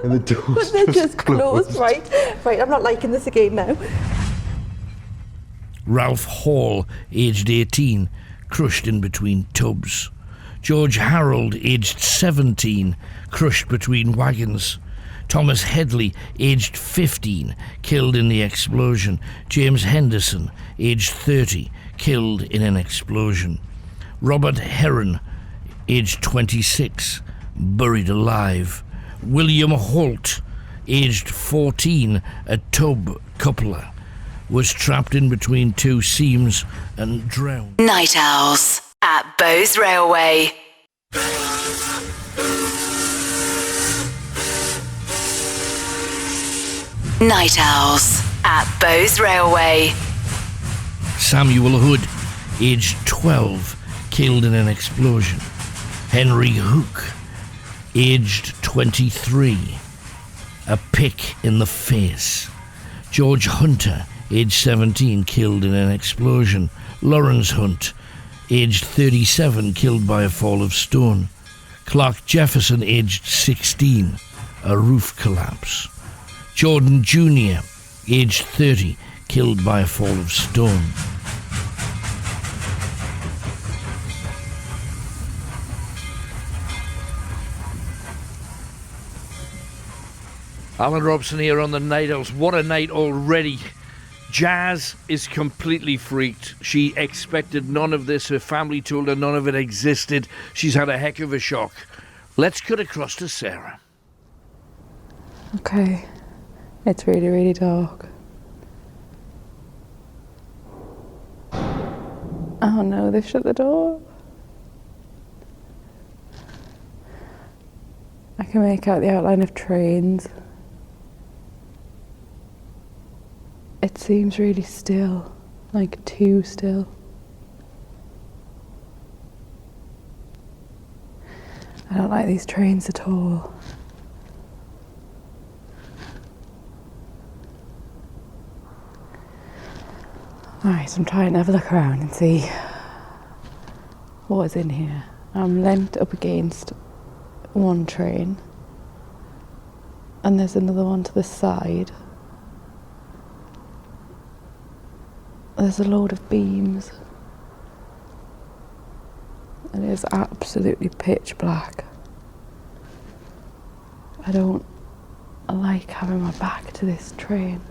And the door's They're just closed. Right, I'm not liking this again now. Ralph Hall, aged 18, crushed in between tubs. George Harold, aged 17, crushed between wagons. Thomas Headley, aged 15, killed in the explosion. James Henderson, aged 30, killed in an explosion. Robert Heron, aged 26, buried alive. William Holt, aged 14, a tub coupler, was trapped in between two seams and drowned. Night Owls at Bowes Railway. Night Owls at Bowes Railway. Samuel Hood, aged 12, killed in an explosion. Henry Hook, aged 23, a pick in the face. George Hunter, aged 17, killed in an explosion. Lawrence Hunt, aged 37, killed by a fall of stone. Clark Jefferson, aged 16, a roof collapse. Jordan Jr., aged 30, killed by a fall of stone. Alan Robson here on the Night Owls. What a night already. Jazz is completely freaked. She expected none of this. Her family told her none of it existed. She's had a heck of a shock. Let's cut across to Sarah. Okay. It's really, really dark. Oh no, they've shut the door. I can make out the outline of trains. It seems really still, like too still. I don't like these trains at all. Alright, I'm trying to have a look around and see what is in here. I'm leant up against one train and there's another one to the side. There's a load of beams and it is absolutely pitch black. I don't like having my back to this train.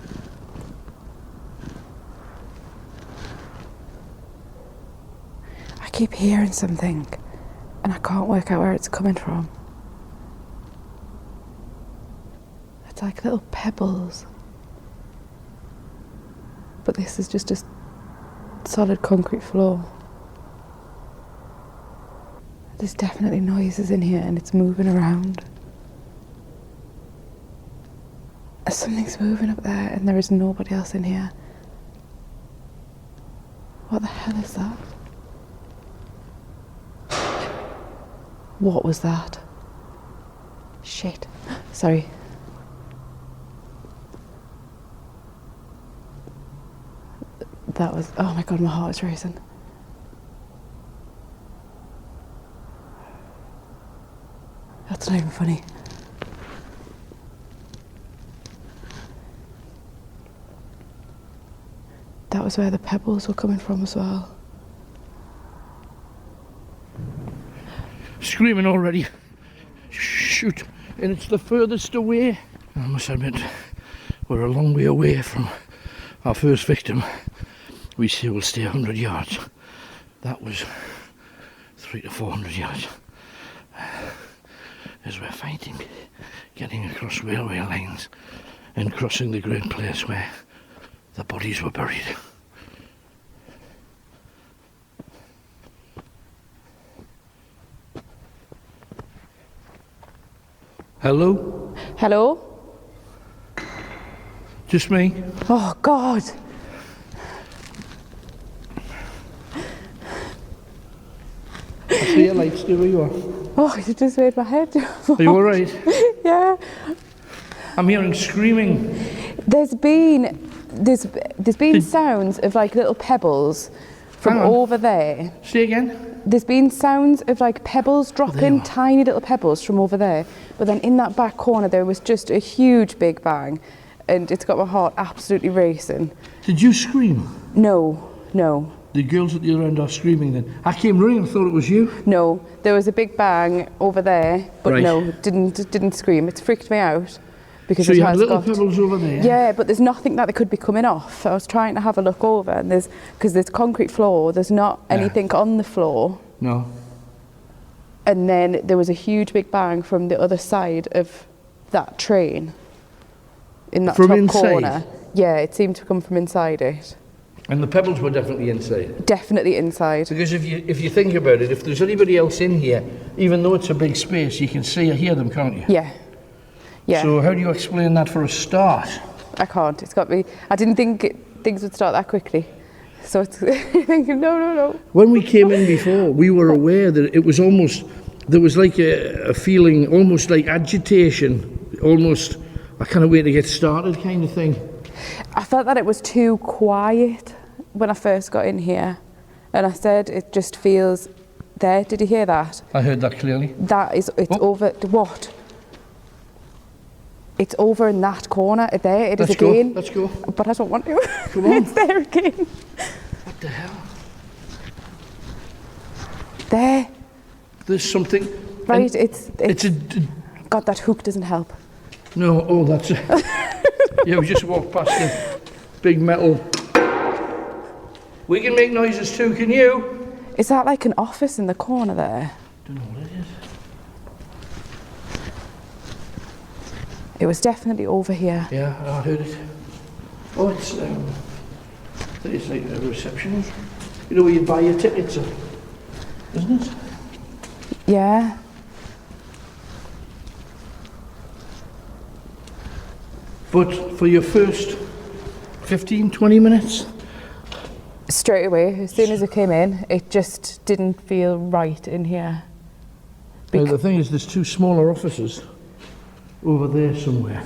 I keep hearing something and I can't work out where it's coming from. It's like little pebbles. But this is just a solid concrete floor. There's definitely noises in here and it's moving around. Something's moving up there and there is nobody else in here. What the hell is that? What was that? Shit. Sorry. That was, oh my god, my heart is racing. That's not even funny. That was where the pebbles were coming from as well. Screaming already. Shoot. And it's the furthest away. I must admit, we're a long way away from our first victim. We say we'll stay 100 yards. That was 300 to 400 yards. As we're fighting, getting across railway lines and crossing the great place where the bodies were buried. Hello? Hello? Just me? Oh god. I see your lights, do you are? Oh, you just made my head. Are you alright? Yeah. I'm hearing screaming. There's been sounds of like little pebbles from Hang on. over there. Say again? There's been sounds of like pebbles they dropping, are. tiny little pebbles from over there. But then in that back corner there was just a huge big bang and it's got my heart absolutely racing. Did you scream? No. The girls at the other end are screaming then. I came running and thought it was you. No, there was a big bang over there, but Right. no, didn't scream. It's freaked me out because So it you had has little got pebbles over there? Yeah, but there's nothing that they could be coming off. I was trying to have a look over, and because there's concrete floor, there's not anything on the floor. No. And then there was a huge big bang from the other side of that train, in that From top inside? corner. Yeah, it seemed to come from inside it. And the pebbles were definitely inside. Definitely inside. Because if you think about it, if there's anybody else in here, even though it's a big space, you can see or hear them, can't you? Yeah. Yeah. So how do you explain that for a start? I can't. It's got me. I didn't think things would start that quickly. So it's thinking, no. When we came in before, we were aware that it was almost, there was like a feeling, almost like agitation, almost, I can't wait to get started kind of thing. I felt that it was too quiet when I first got in here. And I said, it just feels there. Did you hear that? I heard that clearly. It's Oh. over. What? It's over in that corner. There it is Let's go, again. let's go. But I don't want to. Come on. It's there again. What the hell? There. There's something. Right, and it's a, God, that hook doesn't help. no, oh, that's it. Yeah, we just walked past the big metal. We can make noises too, can you? Is that like an office in the corner there? Don't know what it is. It was definitely over here. Yeah, I heard it. Oh, it's like a reception. You know where you buy your tickets, isn't it? Yeah. But for your first 15, 20 minutes? Straight away, as soon as it came in, it just didn't feel right in here. Now, the thing is, there's two smaller offices over there somewhere.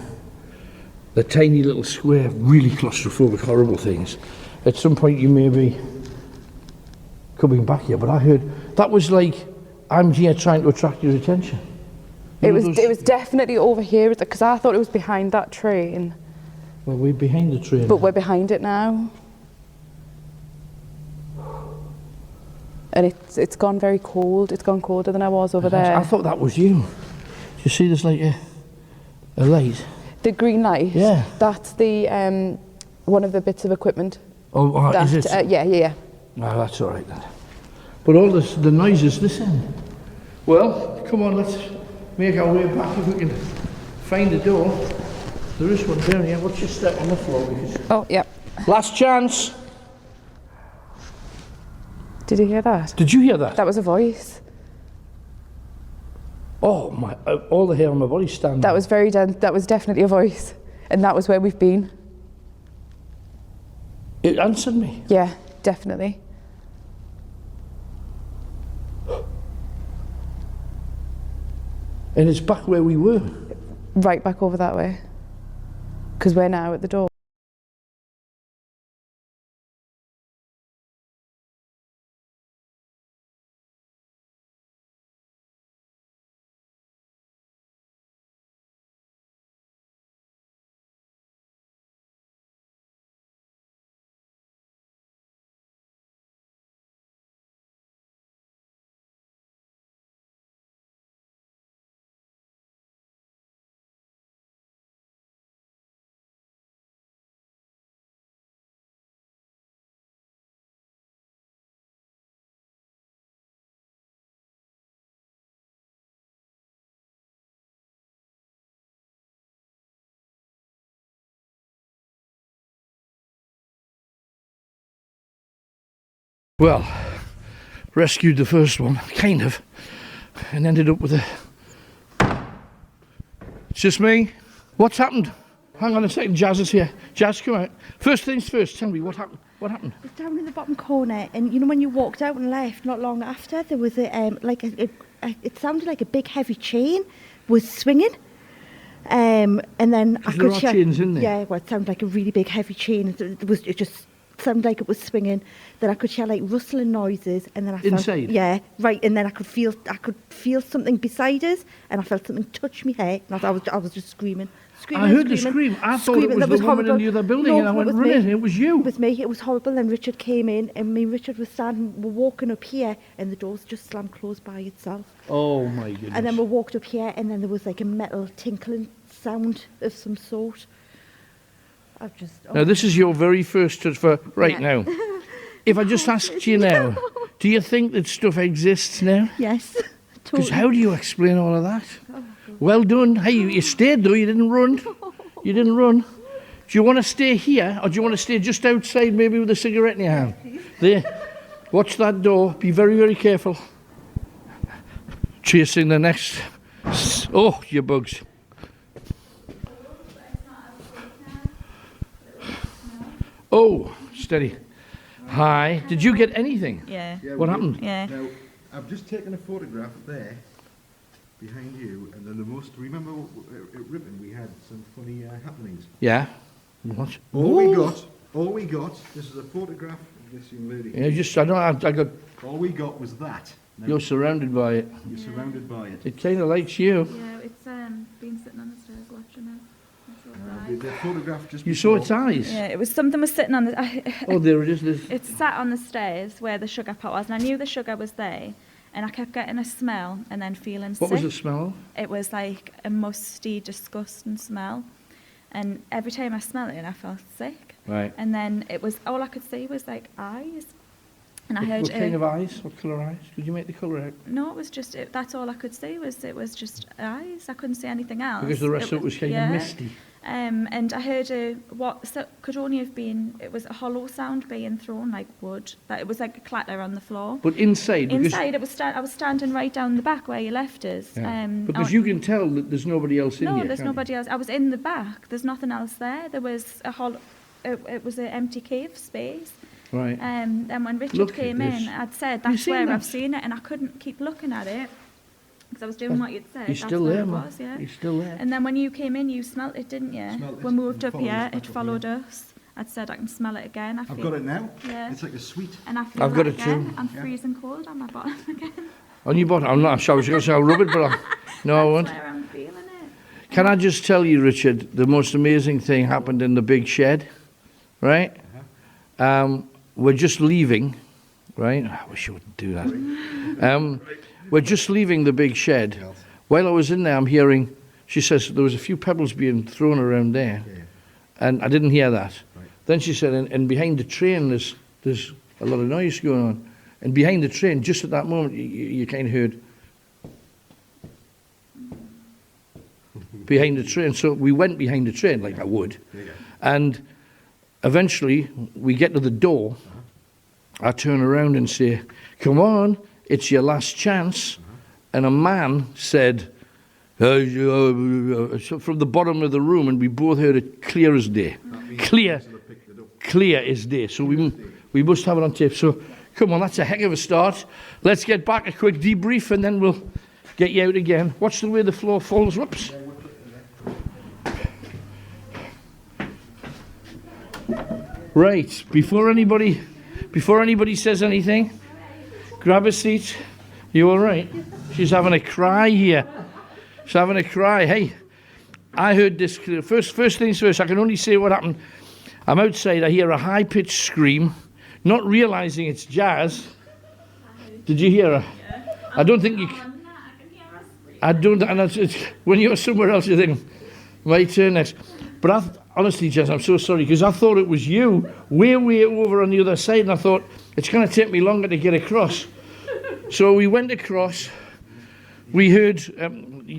The tiny little square, really claustrophobic, horrible things. At some point you may be coming back here, but I heard that was like, I'm here trying to attract your attention. It was definitely over here because I thought it was behind that train, Well, we're behind the train. but we're behind it now. And it's gone very cold. It's gone colder than I was over there. I thought that was you. Do you see there's like a light? The green light. Yeah. That's the one of the bits of equipment. Oh, That, is it? yeah. No, that's all right then. But all the noises this end. Well, come on, let's make our way back if we can find the door. There is one down here. Watch your step on the floor. Because Oh, yeah. last chance. Did you hear that? Did you hear that? That was a voice. Oh my! All the hair on my body standing. That was very dense. That was definitely a voice, and that was where we've been. It answered me. Yeah, definitely. And it's back where we were. Right back over that way, because we're now at the door. Well, rescued the first one, kind of, and ended up with a... It's just me. What's happened? Hang on a second, Jazz is here. Jazz, come out. First things first, tell me what happened. What happened? It was down in the bottom corner, and you know when you walked out and left, not long after, there was it sounded like a big heavy chain was swinging. And then I could hear chains in there. Yeah, well, it sounded like a really big heavy chain. It just sounded like it was swinging. Then I could hear like rustling noises, and then I felt, inside. yeah, right. And then I could feel something beside us, and I felt something touch my hair, and I was just screaming. I heard the scream. I thought it was the woman in the other building, and I went running. It was you. It was me. It was horrible. Then Richard came in, and me and Richard was standing. We're walking up here, and the doors just slammed closed by itself. Oh my goodness! And then we walked up here, and then there was like a metal tinkling sound of some sort. I've just. Now this is your very first touch for right now. If I just asked you now, do you think that stuff exists now? Yes. Because how do you explain all of that? Well done. Hey, you stayed though. You didn't run. You didn't run. Do you want to stay here, or do you want to stay just outside, maybe with a cigarette in your hand? There. Watch that door. Be very, very careful. Chasing the next. Oh, you bugs. Oh, steady. Hi. Did you get anything? Yeah. What happened? Yeah. Now, I've just taken a photograph there, behind you, and then remember at Ripon we had some funny happenings. Yeah. What? All we got, this is a photograph of this young lady. Yeah, I got... All we got was that. Now, You're surrounded by it. you're surrounded by it. It kind of likes you. Yeah, it's been sitting on the stairs watching us. The photograph just You saw before. its eyes. Yeah, it was something was sitting on the. Oh, there it is. It sat on the stairs where the sugar pot was, and I knew the sugar was there, and I kept getting a smell and then feeling sick. What was the smell? It was like a musty, disgusting smell, and every time I smelled it, I felt sick. Right. And then it was all I could see was like eyes, and I heard. What kind of eyes? What colour eyes? Could you make the colour out? No, it was just that's all I could see was just eyes. I couldn't see anything else. Because the rest of it was kind of misty. And I heard could only have been, it was a hollow sound being thrown like wood. That it was like a clatter on the floor. But inside, Inside, it was I was standing right down the back where you left us. Yeah. Because you can tell that there's nobody else in here. No, there's nobody else. I was in the back. There's nothing else there. There was a hollow. It was an empty cave space. Right. Then when Richard Look came at in, this. I'd said You that's seen where that? I've seen it, and I couldn't keep looking at it because I was doing what you'd said. He's That's still where there, it man. was, yeah. He's still there. And then when you came in, you smelt it, didn't you? Smelt it We moved and up followed here, us back it up followed us. I'd said I can smell it again. I've got it now. Yeah. It's like a sweet. And I feel I've got that it too. again. I'm Yeah. freezing cold on my bottom again. On your bottom? I'm not. I was going to say I'll rub it, but no, I won't. That's where I'm feeling it. Can I just tell you, Richard, the most amazing thing happened in the big shed, right? We're just leaving, right? I wish you wouldn't do that. We're just leaving the big shed. While I was in there, I'm hearing, she says, there was a few pebbles being thrown around there. Yeah. And I didn't hear that. Right. Then she said, and behind the train, there's a lot of noise going on. And behind the train, just at that moment, you kind of heard behind the train. So we went behind the train, like I would. There you go. And eventually, we get to the door. I turn around and say, come on, it's your last chance. and a man said, from the bottom of the room, and we both heard it clear as day. Clear as day. So we must have it on tape. So come on, that's a heck of a start. Let's get back, a quick debrief, and then we'll get you out again. Watch the way the floor falls. Whoops. Right, before anybody says anything, grab a seat. You all right? She's having a cry here. She's having a cry. Hey, I heard this. First things first, I can only say what happened. I'm outside, I hear a high-pitched scream, not realising it's Jazz. Did you hear her? I don't think you... I don't... And when you're somewhere else, you think, my turn next. But honestly, Jazz, I'm so sorry, because I thought it was you way over on the other side, and I thought, it's going to take me longer to get across. So we went across. We heard...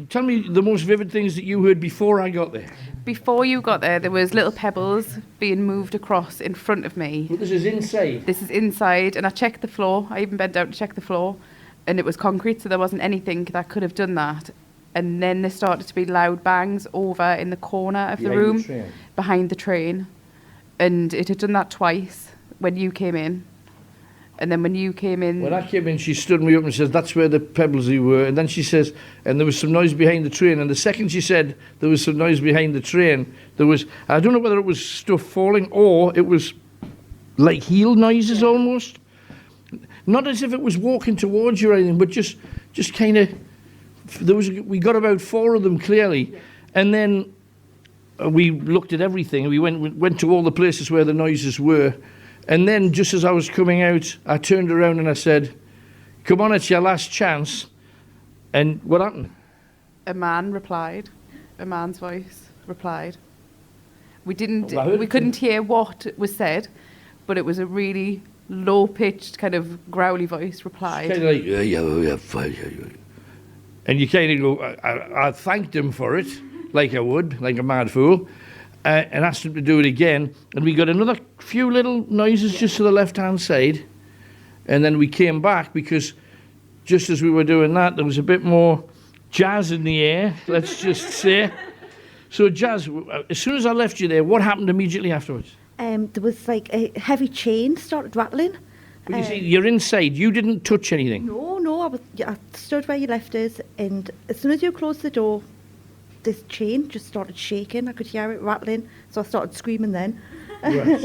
tell me the most vivid things that you heard before I got there. Before you got there was little pebbles being moved across in front of me. Well, this is inside? This is inside, and I checked the floor. I even bent down to check the floor, and it was concrete, so there wasn't anything that could have done that. And then there started to be loud bangs over in the corner of the room, behind the train. And it had done that twice when you came in. And then when you came in... When I came in, she stood me up and says, that's where the pebbles were. And then she says, and there was some noise behind the train. And the second she said there was some noise behind the train, there was... I don't know whether it was stuff falling or it was like heel noises almost. Not as if it was walking towards you or anything, but just kind of... We got about 4 of them clearly. And then we looked at everything. We went to all the places where the noises were. And then, just as I was coming out, I turned around and I said, come on, it's your last chance. And what happened? A man replied. A man's voice replied. We couldn't hear what was said, but it was a really low-pitched, kind of growly voice replied. Kind of like, yeah. And you kind of go, I thanked him for it, like I would, like a mad fool. And asked him to do it again, and we got another few little noises just to the left-hand side, and then we came back because just as we were doing that, there was a bit more jazz in the air, let's just say. So, Jazz, as soon as I left you there, what happened immediately afterwards? There was like a heavy chain started rattling. But you see, you're inside, you didn't touch anything. No, I stood where you left us, and as soon as you closed the door, this chain just started shaking. I could hear it rattling, so I started screaming then. Right.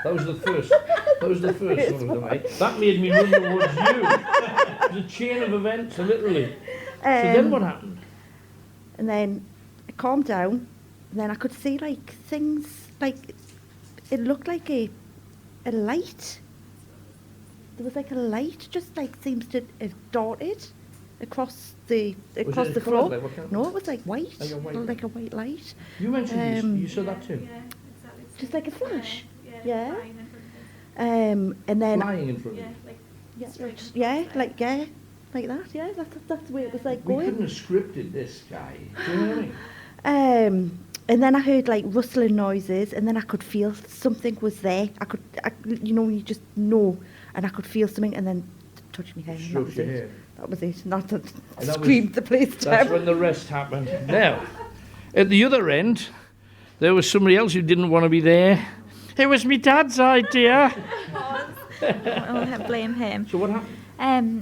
That was the first one of them, eh? That made me run towards you. It was a chain of events, literally. So then what happened? And then it calmed down, and then I could see like things, like it looked like a light. There was like a light, just like seems to have darted across the floor. Like No, it was like white, like a white light. You mentioned you saw that too. Yeah, exactly. Just like a flash. Yeah. And then flying in front of you. like that. Yeah, that's the way it was like We going. couldn't have scripted this guy. Do you know what I mean? And then I heard like rustling noises, and then I could feel something was there. You just know, and I could feel something, and then touch me hair. And that was Stroke your it. hair. That was it. Not that And that screamed the place down. That's when the rest happened. Now, at the other end, there was somebody else who didn't want to be there. It was my dad's idea. I'll blame him. So what happened?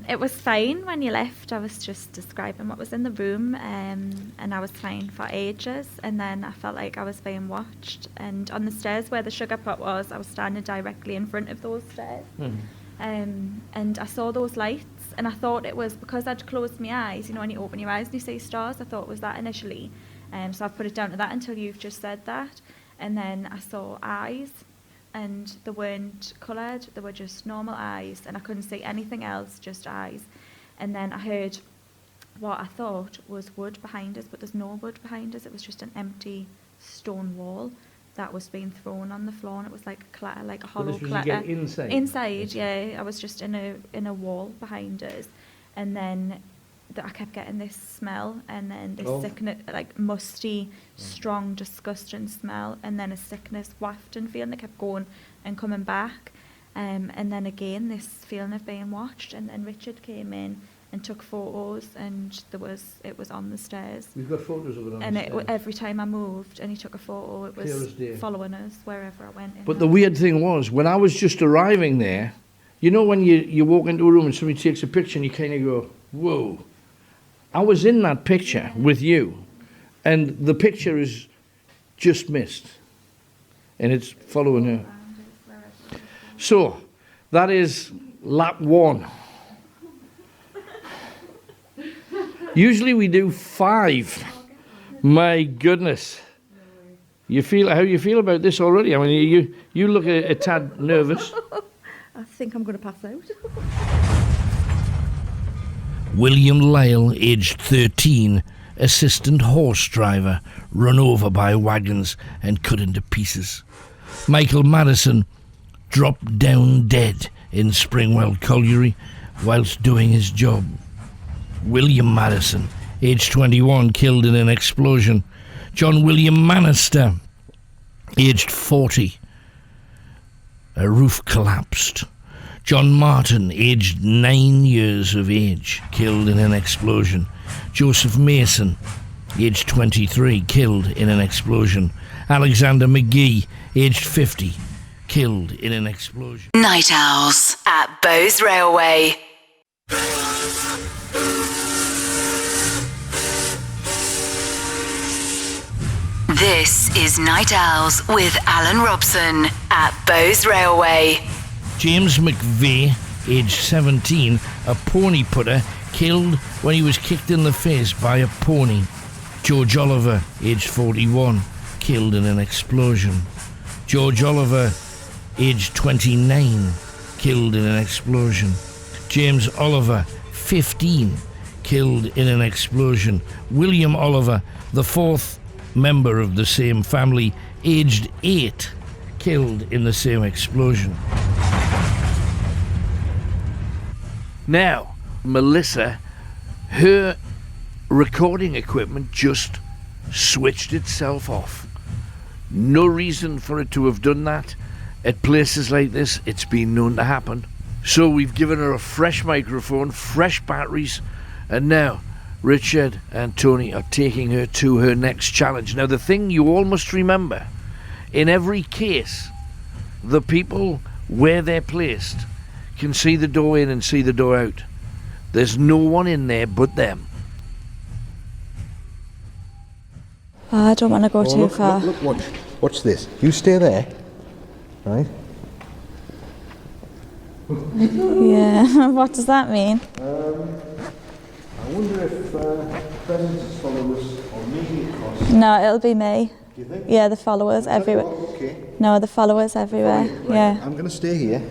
It was fine when you left. I was just describing what was in the room, and I was fine for ages. And then I felt like I was being watched. And on the stairs where the sugar pot was, I was standing directly in front of those stairs. And I saw those lights, and I thought it was because I'd closed my eyes. You know, when you open your eyes and you see stars, I thought it was that initially. So I've put it down to that until you've just said that. And then I saw eyes, and they weren't coloured, they were just normal eyes, and I couldn't see anything else, just eyes. And then I heard what I thought was wood behind us, but there's no wood behind us. It was just an empty stone wall that was being thrown on the floor, and it was like a clatter, like a hollow clatter. Inside, yeah. I was just in a wall behind us, and then I kept getting this smell, and then this sickness, like musty, strong, disgusting smell, and then a sickness wafting feeling that kept going and coming back, and then again this feeling of being watched. And then Richard came in, and took photos, and it was on the stairs. We've got photos of it on And the stairs. every time I moved and he took a photo, it Clear as day. was following us wherever I went. But the weird thing was, when I was just arriving there, you know when you walk into a room and somebody takes a picture and you kind of go, whoa. I was in that picture with you, and the picture is just missed. And it's following her. So, that is lap 1. Usually we do 5. My goodness. How you feel about this already? I mean, you look a tad nervous. I think I'm going to pass out. William Lyle, aged 13, assistant horse driver, run over by wagons and cut into pieces. Michael Madison dropped down dead in Springwell Colliery whilst doing his job. William Madison, aged 21, killed in an explosion. John William Manister, aged 40, a roof collapsed. John Martin, aged 9 years of age, killed in an explosion. Joseph Mason, aged 23, killed in an explosion. Alexander McGee, aged 50, killed in an explosion. Night Owls at Bowes Railway. This is Night Owls with Alan Robson at Bowes Railway. James McVeigh, aged 17, a pony putter, killed when he was kicked in the face by a pony. George Oliver, aged 41, killed in an explosion. George Oliver, aged 29, killed in an explosion. James Oliver, 15, killed in an explosion. William Oliver, the 4th member of the same family, aged 8, killed in the same explosion. Now, Melissa, her recording equipment just switched itself off. No reason for it to have done that. At places like this, it's been known to happen. So we've given her a fresh microphone, fresh batteries, and now Richard and Tony are taking her to her next challenge. Now, the thing you all must remember, in every case, the people where they're placed can see the door in and see the door out. There's no one in there but them. I don't want to go too far. Look, watch this. You stay there, right? Yeah, what does that mean? I wonder if presence followers or media costs. No, it'll be me. Do you think? Yeah, the followers everywhere. Okay. No, the followers everywhere. Right. Yeah. I'm going to stay here.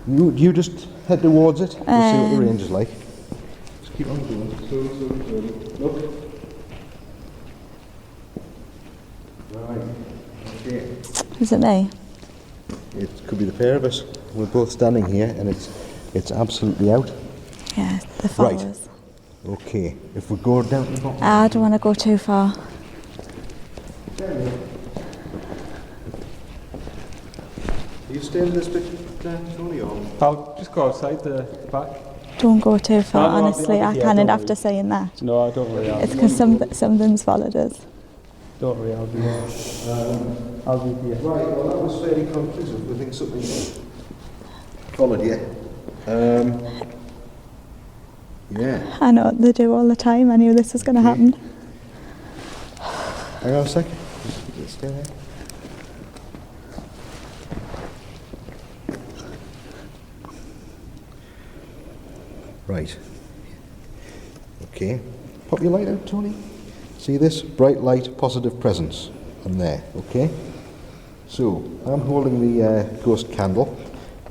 You just head towards it. We'll see what the range is like. Just keep on going. Slowly. Look. Right. Okay. Is it me? It could be the pair of us. We're both standing here, and it's absolutely out. Yeah, the followers. Right. Okay. If we go down to the bottom. I don't want to go too far. Are you staying this bit, Tony, or? I'll just go outside the back. Don't go too far, No, I'll be honestly. I here, can't don't after worry. saying that. No, I don't worry. It's because something's followed us. Don't worry, I'll be here. I'll be here. Right, well that was fairly conclusive. I think something followed you. Yeah. I know what they do all the time. I knew this was going to happen. Hang on a sec. Just stay there. Right. Okay. Pop your light out, Tony. See this? Bright light, positive presence. And there, okay? So, I'm holding the ghost candle,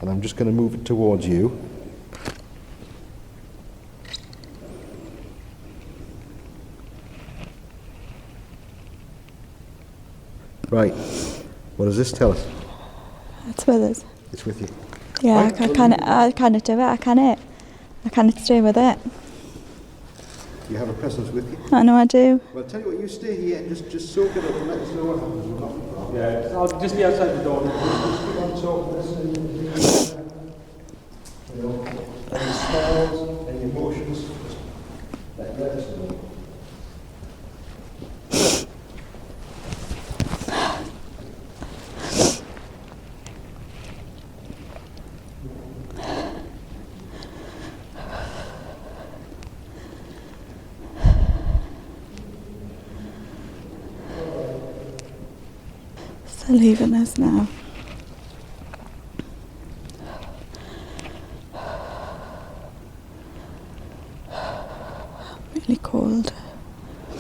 and I'm just going to move it towards you. Right. What does this tell us? It's with us. It's with you. Yeah, Right, I can't do it. I can't stay with it. You have a presence with you. I know I do. Well, I'll tell you what, you stay here and just soak it up and let us know what happens. We're not far. Yeah, I'll just be outside the door. Just keep on talking, listen, you know, any smells, any any emotions, just let us know. They're leaving us now. Really cold. I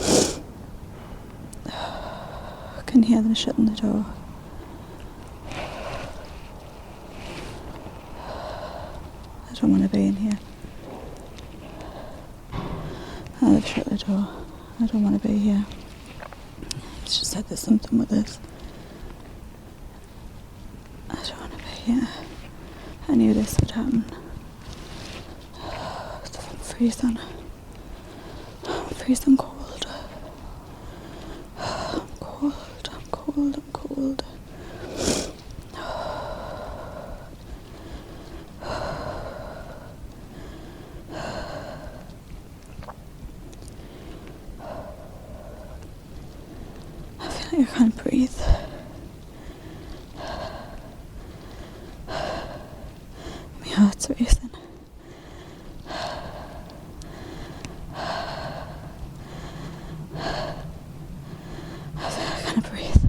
can hear them shutting the door. I don't want to be in here. Oh, they've shut the door. I don't want to be here. It's just that there's something with this. I don't want to be here. I knew this would happen. I'm freezing. I'm freezing cold. I'm cold, I'm cold, I'm cold. I feel like I can't breathe. My heart's racing. I feel like I can't breathe.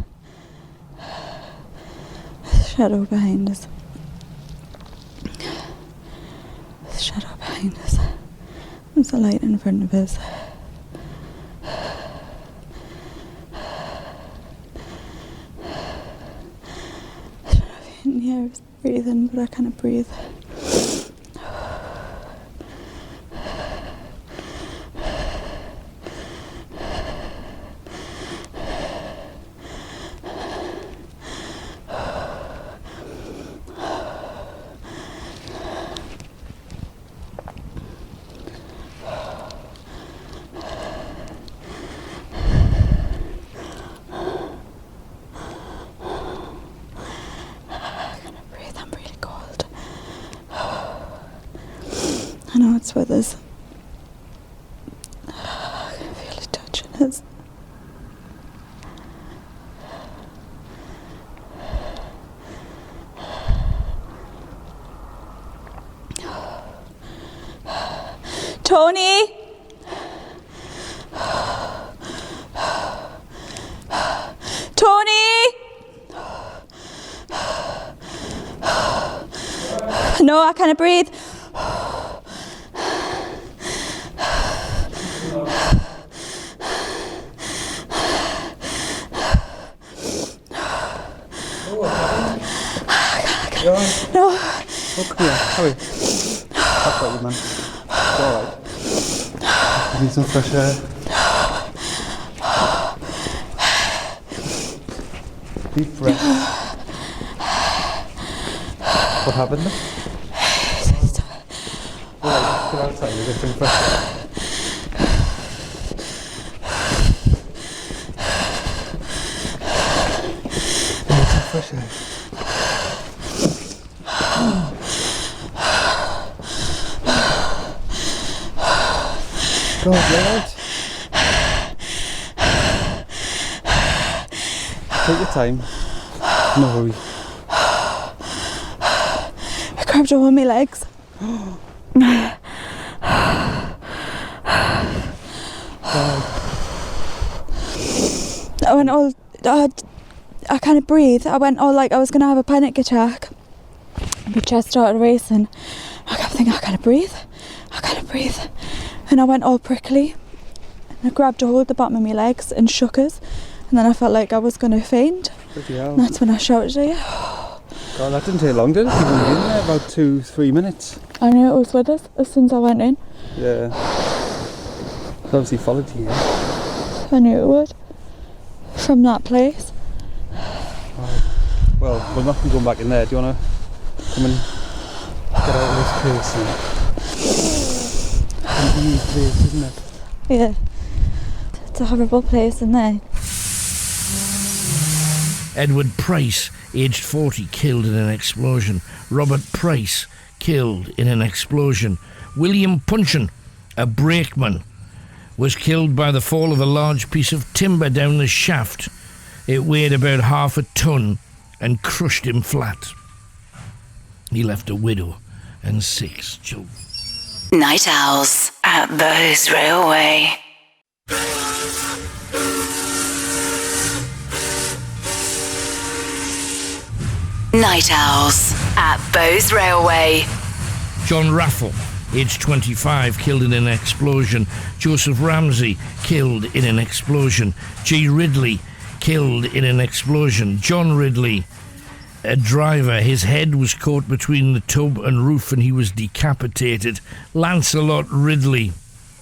There's a shadow behind us. There's a shadow behind us. There's a light in front of us. I don't know if you can hear us breathing, but I can't breathe. I'm really cold. I know it's with us. I can feel it touching us. Tony! Tony! No, I can't breathe. No. Oh, come here, hurry. I've got you, man. It's alright. You need some fresh air. Deep breath. What happened then? Alright, get outside, you get some fresh air. You need some fresh air. Go on, get out. Take your time. No worry. I grabbed all my legs. I went all... I can't breathe. I went all like I was going to have a panic attack. My chest started racing. I kept thinking, I can't breathe. I can't breathe. And I went all prickly. And I grabbed a hold of the bottom of my legs and shook us. And then I felt like I was going to faint. Bloody hell. And that's when I shouted at you. God, that didn't take long, did it? You were in there about 2-3 minutes. I knew it was with us as soon as I went in. Yeah. It obviously followed you. Yeah? I knew it would. From that place. Right. Well, we're not going back in there. Do you want to come and get out of this place? An evil place, isn't it? Yeah. It's a horrible place in there. Edward Price, aged 40, killed in an explosion. Robert Price, killed in an explosion. William Punchin, a brakeman, was killed by the fall of a large piece of timber down the shaft. It weighed about half a ton and crushed him flat. He left a widow and 6 children. Night Owls at Bowes Railway. Night Owls at Bowes Railway. John Raffle, aged 25, killed in an explosion. Joseph Ramsey, killed in an explosion. G. Ridley, killed in an explosion. John Ridley, a driver, his head was caught between the tub and roof and he was decapitated. Lancelot Ridley,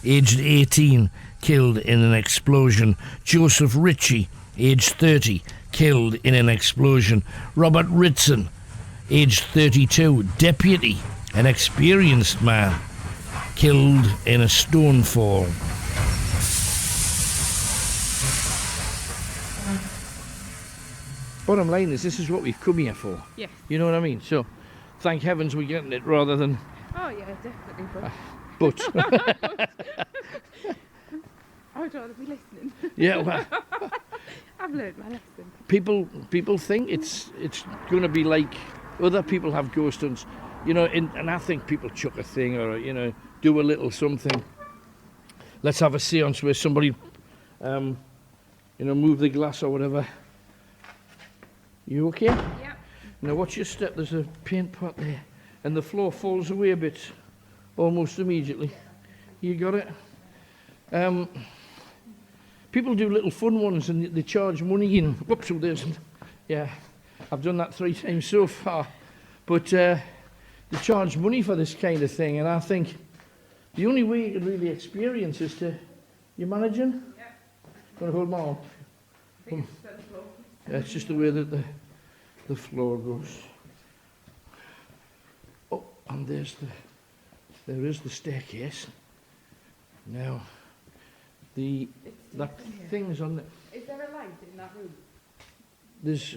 aged 18, killed in an explosion. Joseph Ritchie, aged 30, killed in an explosion. Robert Ritson, aged 32, deputy, an experienced man, killed in a stone fall. Bottom line is, this is what we've come here for. Yes. You know what I mean? So, thank heavens we're getting it rather than... Oh yeah, definitely. But... I'd rather be listening. Yeah, well... I've learned my lesson. People think it's going to be like other people have ghost hunts, you know, and I think people chuck a thing or, you know, do a little something. Let's have a seance where somebody, you know, move the glass or whatever. You okay? Yeah. Now watch your step, there's a paint pot there and the floor falls away a bit almost immediately. You got it? People do little fun ones and they charge money in. Whoops, oh, there's... Yeah, I've done that 3 times so far. But they charge money for this kind of thing, and I think the only way you can really experience is to... You managing? Yeah. Want to hold my arm? Yeah, it's just the way that the floor goes. Oh, and there is the staircase. Now... That thing's on the... Is there a light in that room? There's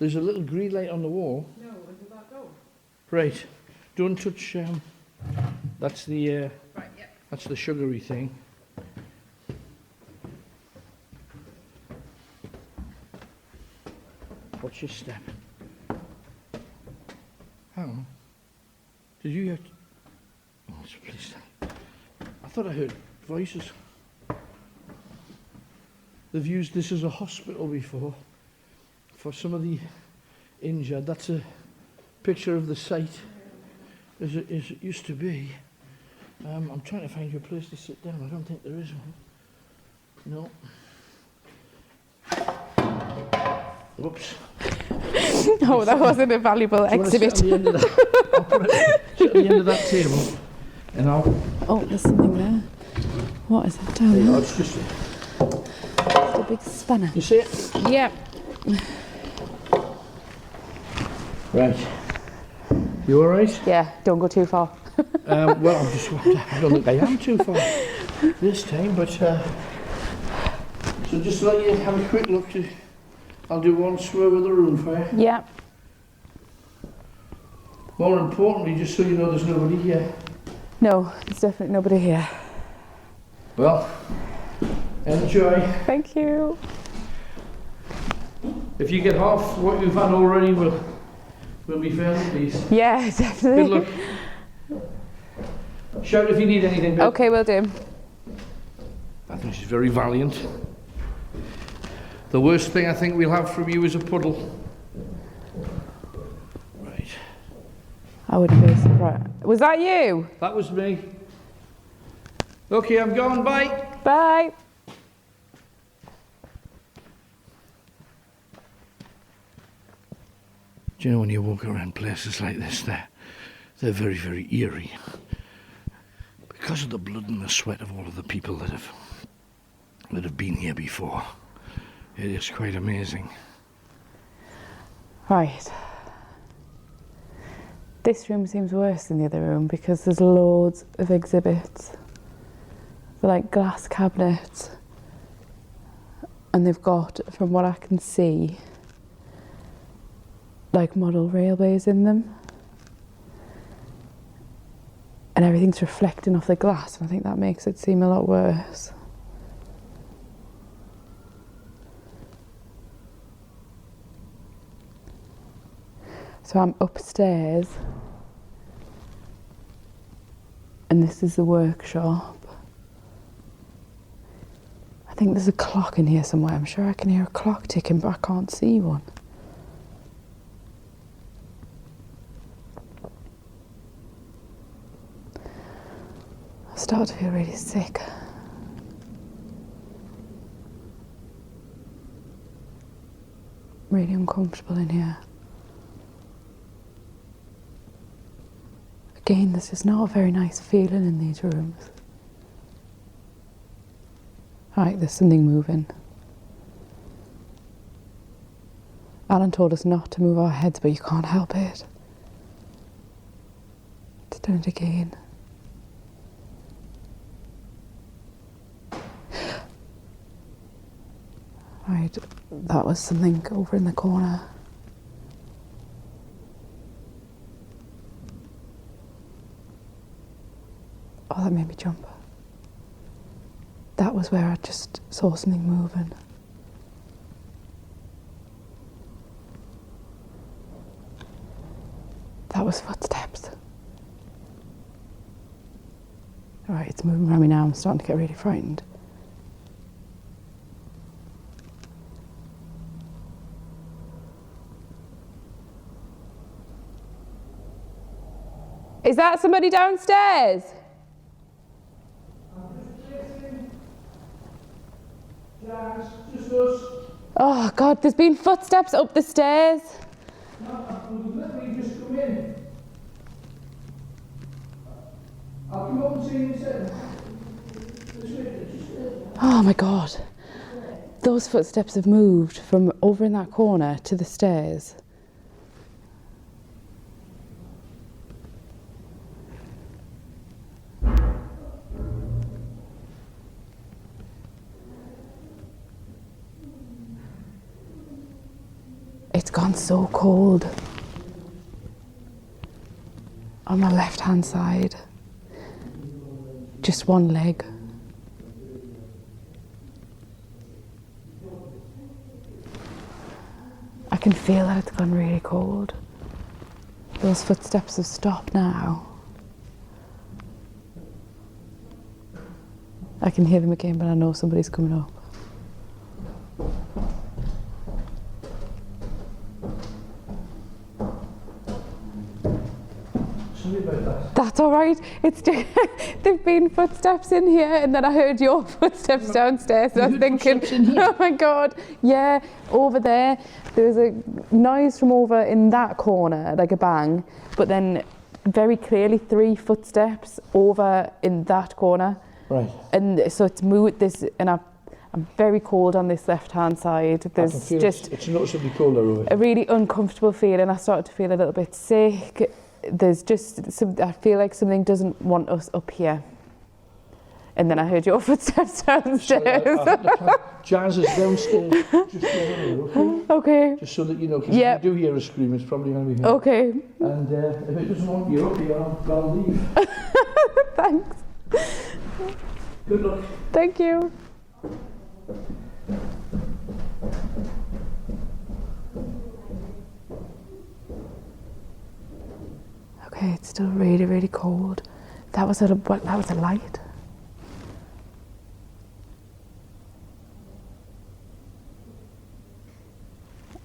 a little green light on the wall. No, under that door. Right. Don't touch... that's the... Right, yeah. That's the sugary thing. Watch your step. Hang on. Did you hear... Oh, please. I thought I heard... voices. They've used this as a hospital before for some of the injured. That's a picture of the site as it used to be. I'm trying to find you a place to sit down. I don't think there is one. No. Whoops. No, that wasn't a valuable exhibit. Sit at the end of that? I'll put it sit at the end of that table and I'll... Oh, there's something there. What is that down there? It's just a big spanner. You see it? Yeah. Right. You all right? Yeah, don't go too far. Well, I don't think I am too far this time, but so just to let you have a quick look. I'll do one swerve of the room for you. Yeah. More importantly, just so you know, there's nobody here. No, there's definitely nobody here. Well, enjoy. Thank you. If you get half what you've had already, we'll be fairly pleased. Yeah, definitely. Good luck. Shout if you need anything. Babe. Okay, will do. I think she's very valiant. The worst thing I think we'll have from you is a puddle. Right. I wouldn't be surprised. Was that you? That was me. Okay, I'm gone. Bye. Bye. Do you know when you walk around places like this, they're very, very eerie. Because of the blood and the sweat of all of the people that have been here before. It is quite amazing. Right. This room seems worse than the other room because there's loads of exhibits. They're like glass cabinets. And they've got, from what I can see, like model railways in them. and everything's reflecting off the glass, and I think that makes it seem a lot worse. So I'm upstairs, and this is the workshop. I think there's a clock in here somewhere. I'm sure I can hear a clock ticking, but I can't see one. I start to feel really sick. Really uncomfortable in here. Again, there's just not a very nice feeling in these rooms. Right, there's something moving. Alan told us not to move our heads, but you can't help it. It's done it again. Right, that was something over in the corner. Oh, that made me jump. That was where I just saw something moving. That was footsteps. Alright, it's moving around me now. I'm starting to get really frightened. Is that somebody downstairs? Just us. Oh God, there's been footsteps up the stairs. No, we've literally just come in. I'll come up and see you in a second. Oh my God. Those footsteps have moved from over in that corner to the stairs. It's gone so cold on my left hand side. Just one leg. I can feel that it's gone really cold. Those footsteps have stopped now. I can hear them again, but I know somebody's coming up. That's all right. It's just, there've been footsteps in here, and then I heard your footsteps downstairs. So I was thinking, oh my God, yeah, over there. There was a noise from over in that corner, like a bang, but then very clearly 3 footsteps over in that corner. Right. And so it's moved this, and I'm very cold on this left-hand side. There's just it's noticeably colder over a really uncomfortable feeling. I started to feel a little bit sick. There's just some, I feel like something doesn't want us up here. And then I heard your footsteps downstairs. Jazz is downstairs. Just okay? Okay. Just so that you know, because if you do hear a scream, it's probably going to be here. Okay. And if it doesn't want you up here, I'll leave. Thanks. Good luck. Thank you. Okay, it's still really, really cold. That was a light.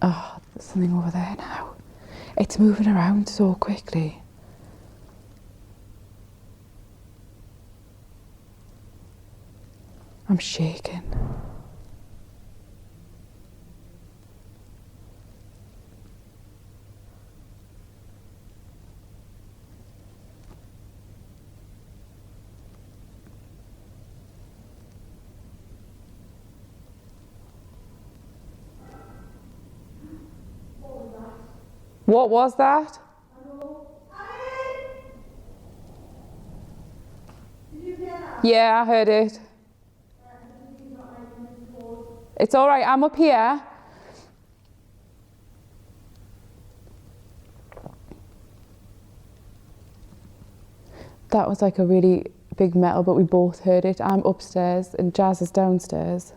Oh, there's something over there now. It's moving around so quickly. I'm shaking. What was that? Yeah, I heard it. It's all right, I'm up here. That was like a really big metal, but we both heard it. I'm upstairs and Jazz is downstairs.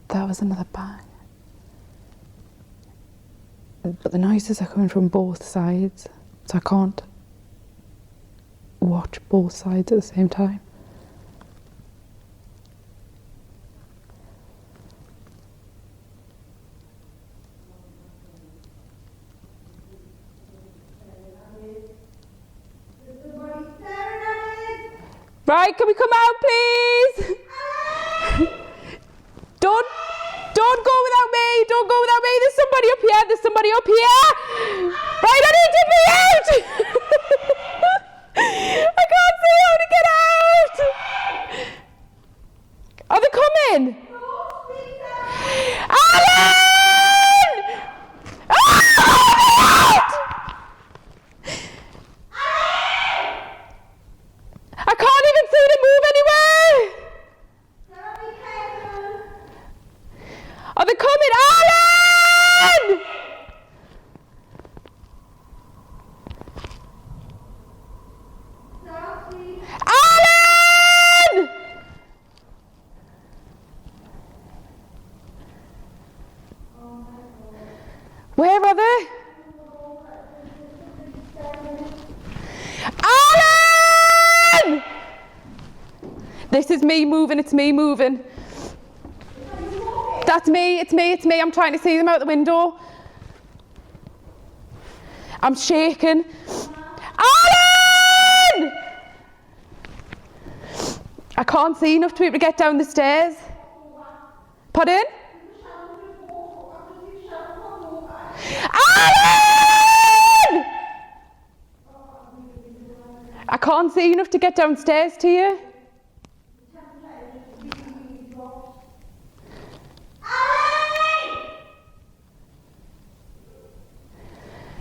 That was another bang. But the noises are coming from both sides, so I can't watch both sides at the same time. Right, can we come out, please? Don't go without me. Don't go without me. There's somebody up here. There's somebody up here. Right, I need to be out. I can't see how to get out. Are they coming? Alan! Ah! I can't even see them move anywhere. Are they coming? Alan! Alan! Where are they? Alan! This is me moving, it's me moving. That's me, it's me, it's me. I'm trying to see them out the window. I'm shaking. Alan! I can't see enough to be able to get down the stairs. Pardon? Alan! I can't see enough to get downstairs to you.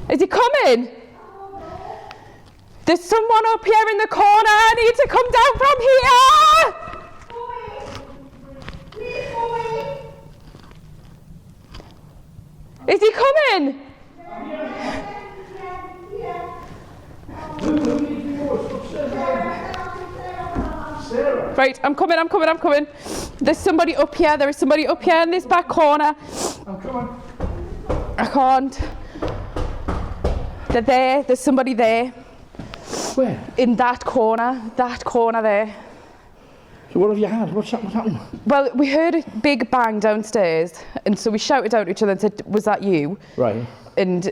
Is he coming? There's someone up here in the corner. I need to come down from here. Is he coming? Right, I'm coming. There's somebody up here. There is somebody up here in this back corner. I'm coming. I can't. They're there. There's somebody there. Where? In that corner there. So what have you had? What's happened? Well, we heard a big bang downstairs, and so we shouted out at each other and said, "Was that you?" Right. And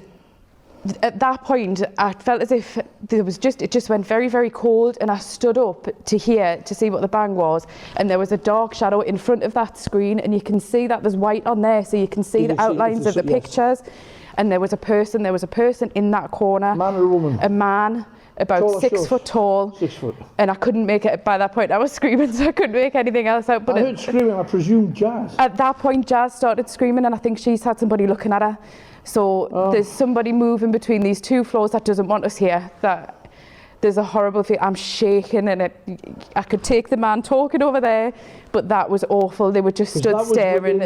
at that point, I felt as if it just went very, very cold, and I stood up to see what the bang was, and there was a dark shadow in front of that screen, and you can see that there's white on there, so you can see the outlines of the pictures. And there was a person in that corner. Man or a woman? A man, about 6 foot tall. 6 foot. And I couldn't make it, by that point I was screaming, so I couldn't make anything else out. But I heard screaming, I presume Jazz. At that point Jazz started screaming, and I think she's had somebody looking at her. So there's somebody moving between these two floors that doesn't want us here. That there's a horrible feel. I'm shaking, and I could take the man talking over there, but that was awful. They were just stood staring.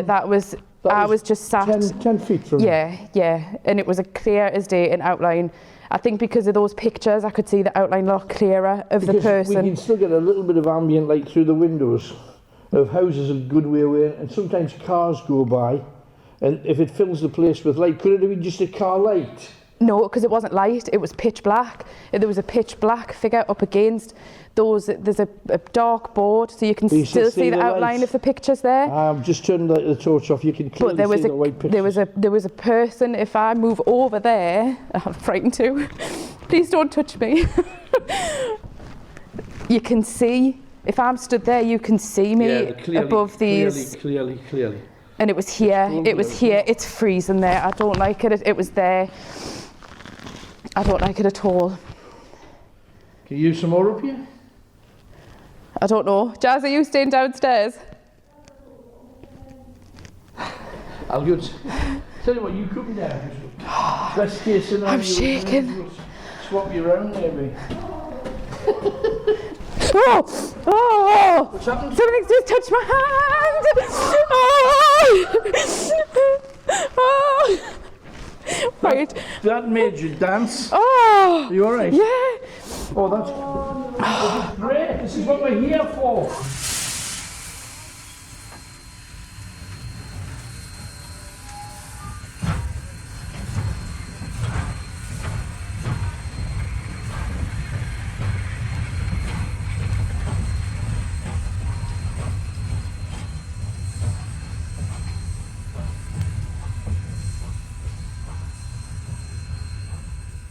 I was just sat 10 feet from yeah, and it was a clear as day in outline. I think because of those pictures, I could see the outline a lot clearer of the person. We can still get a little bit of ambient light through the windows of houses a good way away, and sometimes cars go by, and if it fills the place with light, could it have been just a car light? No, because it wasn't light, it was pitch black. There was a pitch black figure up against those. There's a dark board, so you can still see the outline of the pictures there. I've just turned the torch off, you can clearly see the white pictures. There was a person. If I move over there, I'm frightened too. Please don't touch me. You can see, if I'm stood there, you can see me above these. Clearly. And it was here, it's freezing there. I don't like it, it was there. I don't like it at all. Can you use some more up here? I don't know. Jazz, are you staying downstairs? I'll go. Tell you what, you come down. Best case scenario. I'm shaking. Swap you around, maybe. Oh! What's happened? Something's just touched my hand! Oh! Right. That made you dance. Oh! Are you alright? Yeah! Oh, that's great. This is what we're here for.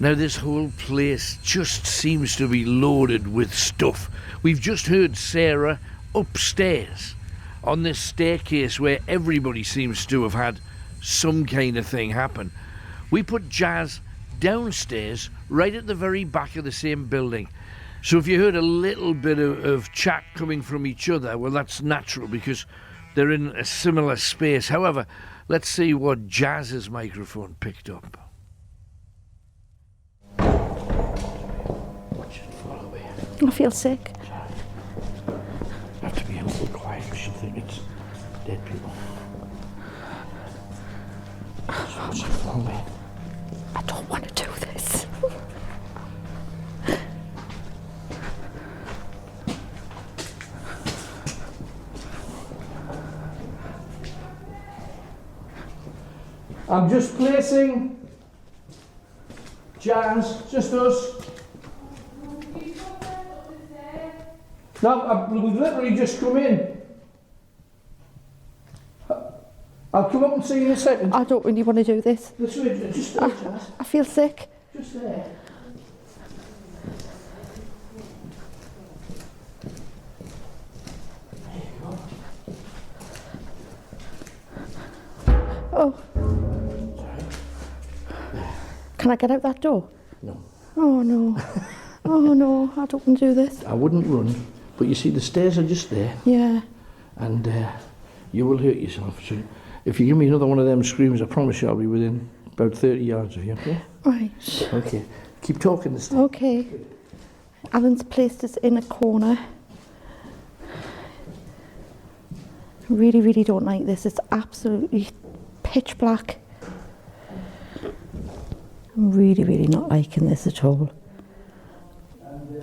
Now this whole place just seems to be loaded with stuff. We've just heard Sarah upstairs on this staircase where everybody seems to have had some kind of thing happen. We put Jazz downstairs right at the very back of the same building. So if you heard a little bit of chat coming from each other, well, that's natural because they're in a similar space. However, let's see what Jazz's microphone picked up. I feel sick. I have to be a little quiet because you think it's dead people. What's it for me? I don't want to do this. I'm just placing Jazz, just us. No, we've literally just come in. I'll come up and see you in a second. I don't really want to do this. This way, just there, Jazz. I feel sick. Just there. There you go. Oh. Can I get out that door? No. Oh no. Oh no, I don't want to do this. I wouldn't run, but you see the stairs are just there. Yeah. And you will hurt yourself. So if you give me another one of them screams, I promise you I'll be within about 30 yards of you, okay? Right. Okay. Keep talking this time. Okay. Alan's placed us in a corner. Really, really don't like this. It's absolutely pitch black. I'm really, really not liking this at all.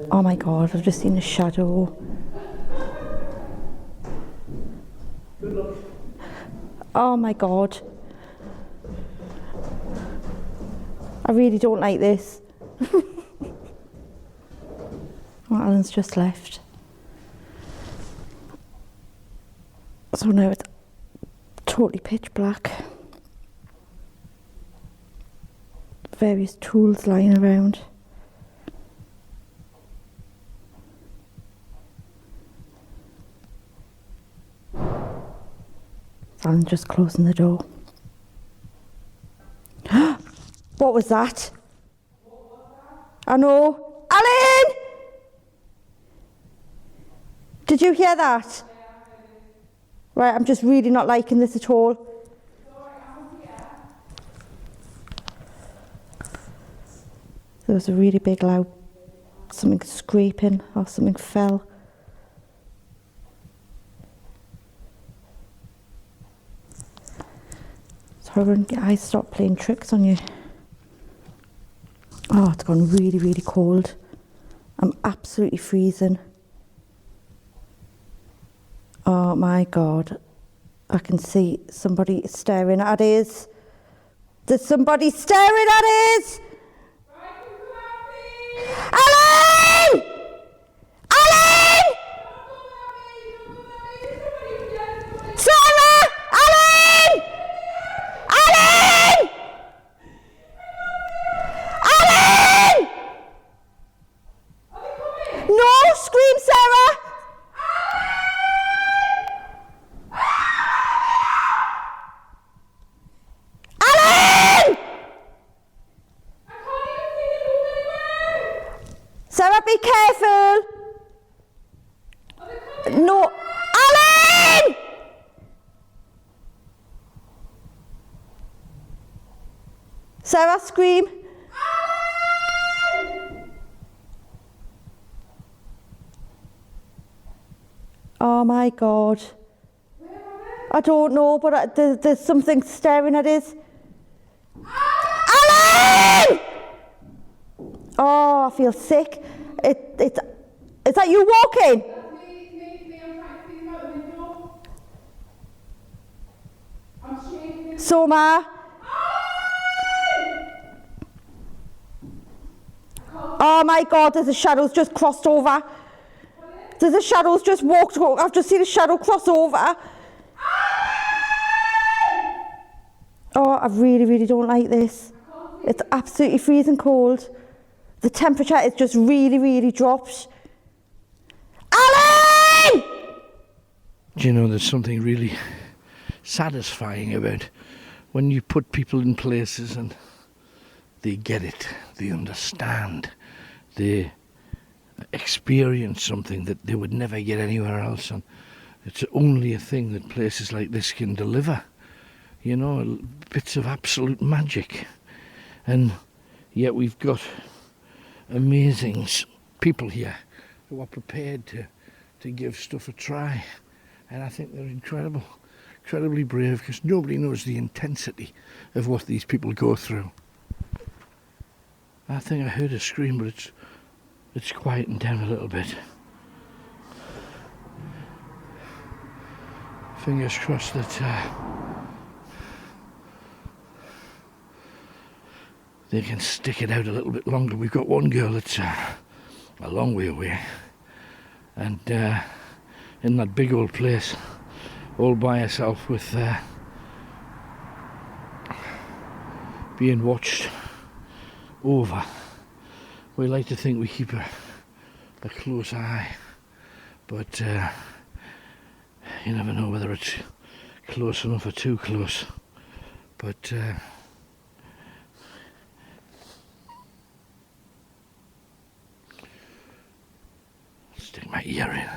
Oh my God, I've just seen a shadow. Good luck. Oh my God. I really don't like this. Well, Alan's just left. So now it's totally pitch black. Various tools lying around. Alan just closing the door. What was that? I know. Alan! Did you hear that? Right, I'm just really not liking this at all. There was a really big loud, something scraping or something fell. So when I stop playing tricks on you. Oh, it's gone really, really cold. I'm absolutely freezing. Oh my God. I can see somebody staring at us. There's somebody staring at us! Alan! Alan! Sarah! Alan! Alan! Alan! No, scream, Sarah! Alan! Sarah, scream. Oh my God. I don't know, but there's something staring at us. Alan! Oh, I feel sick. Is that you walking? That's me. I'm trying to see him out the window. I'm shaking. So am I. Oh my God, there's a shadow's just crossed over. There's a shadow's just walked over. I've just seen a shadow cross over. Oh, I really, really don't like this. It's absolutely freezing cold. The temperature is just really, really dropped. Alan! Do you know, there's something really satisfying about when you put people in places and they get it, they understand, they experience something that they would never get anywhere else, and it's only a thing that places like this can deliver. You know, bits of absolute magic. And yet we've got amazing people here who are prepared to give stuff a try. And I think they're incredibly brave, because nobody knows the intensity of what these people go through. I think I heard a scream, but it's quieting down a little bit. Fingers crossed that they can stick it out a little bit longer. We've got one girl that's a long way away, and in that big old place, all by herself, with being watched over. We like to think we keep a close eye, but you never know whether it's close enough or too close. But stick my ear in.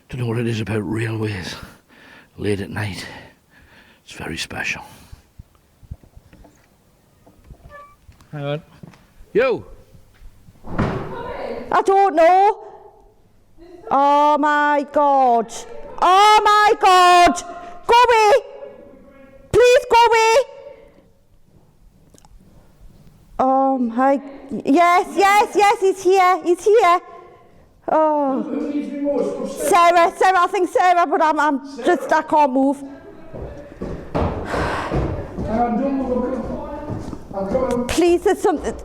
Don't know what it is about railways late at night. It's very special. Hang on. Yo! I don't know. Oh my God. Oh my God. Go away. Please go away. Oh my. Yes, he's here. Oh. Sarah, I think Sarah, but I can't move. Please, there's something.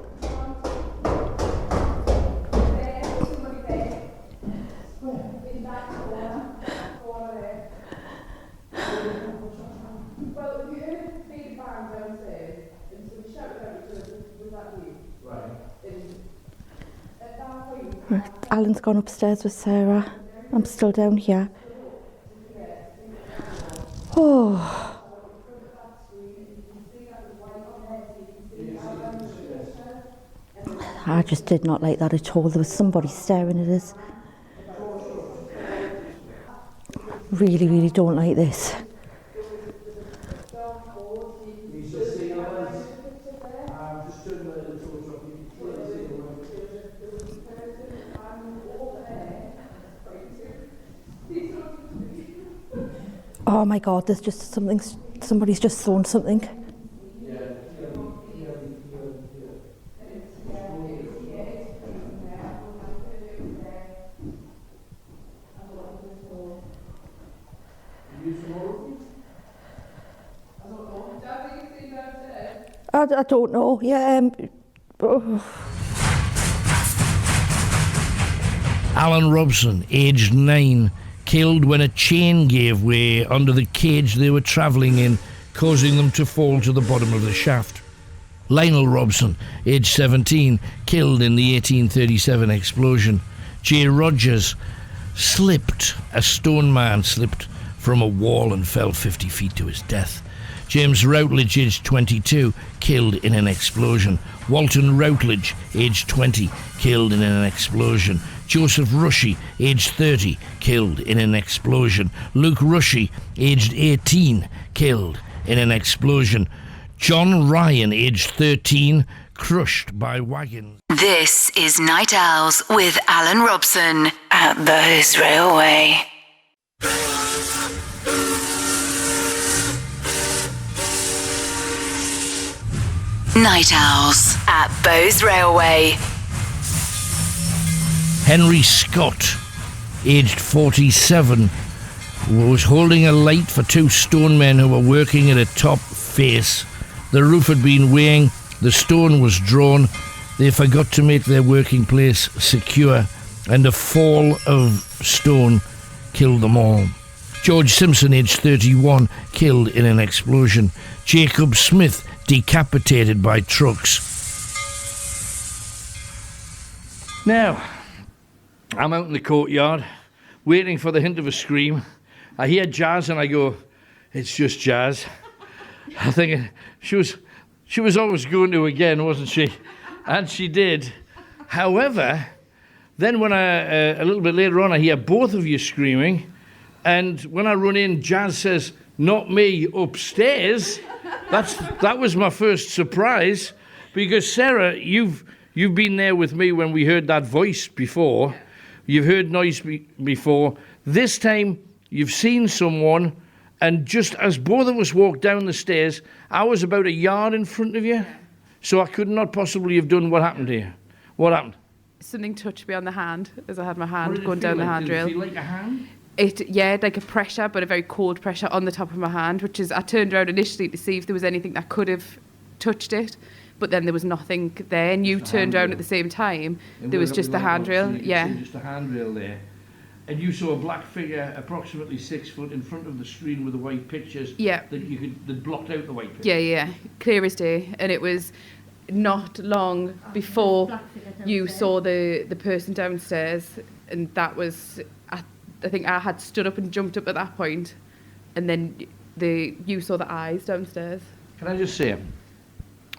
Alan's gone upstairs with Sarah. I'm still down here. Oh. I just did not like that at all. There was somebody staring at us. Really, really don't like this. Oh my God, there's just something, somebody's just thrown something. I don't know. Yeah. Alan Robson, aged 9, killed when a chain gave way under the cage they were travelling in, causing them to fall to the bottom of the shaft. Lionel Robson, aged 17, killed in the 1837 explosion. J. Rogers slipped. A stone man slipped from a wall and fell 50 feet to his death. James Routledge, aged 22, killed in an explosion. Walton Routledge, aged 20, killed in an explosion. Joseph Rushy, aged 30, killed in an explosion. Luke Rushy, aged 18, killed in an explosion. John Ryan, aged 13, crushed by wagons. This is Night Owls with Alan Robson at the Hurst Railway. Night Owls at Bowes Railway. Henry Scott, aged 47, was holding a light for two stone men who were working at a top face. The roof had been weighing, the stone was drawn, they forgot to make their working place secure, and a fall of stone killed them all. George Simpson, aged 31, killed in an explosion. Jacob Smith, decapitated by trucks. Now, I'm out in the courtyard, waiting for the hint of a scream. I hear jazz and I go, it's just jazz. I think she was always going to again, wasn't she? And she did. However, then when a little bit later on, I hear both of you screaming, and when I run in, Jazz says, not me, upstairs. That was my first surprise, because Sarah, you've been there with me when we heard that voice before. You've heard noise before. This time, you've seen someone, and just as both of us walked down the stairs, I was about a yard in front of you, so I could not possibly have done what happened here. What happened? Something touched me on the hand as I had my hand going down the handrail. Did it feel like a hand? Like a pressure, but a very cold pressure on the top of my hand, which is, I turned around initially to see if there was anything that could have touched it, but then there was nothing there, and you turned around at the same time. There was just the handrail, yeah. Just a handrail there. And you saw a black figure, approximately 6 foot, in front of the screen with the white pictures. Yeah. That blocked out the white pictures. Yeah, clear as day. And it was not long before you saw the person downstairs, and that was, I think I had stood up and jumped up at that point, and then you saw the eyes downstairs. Can I just say,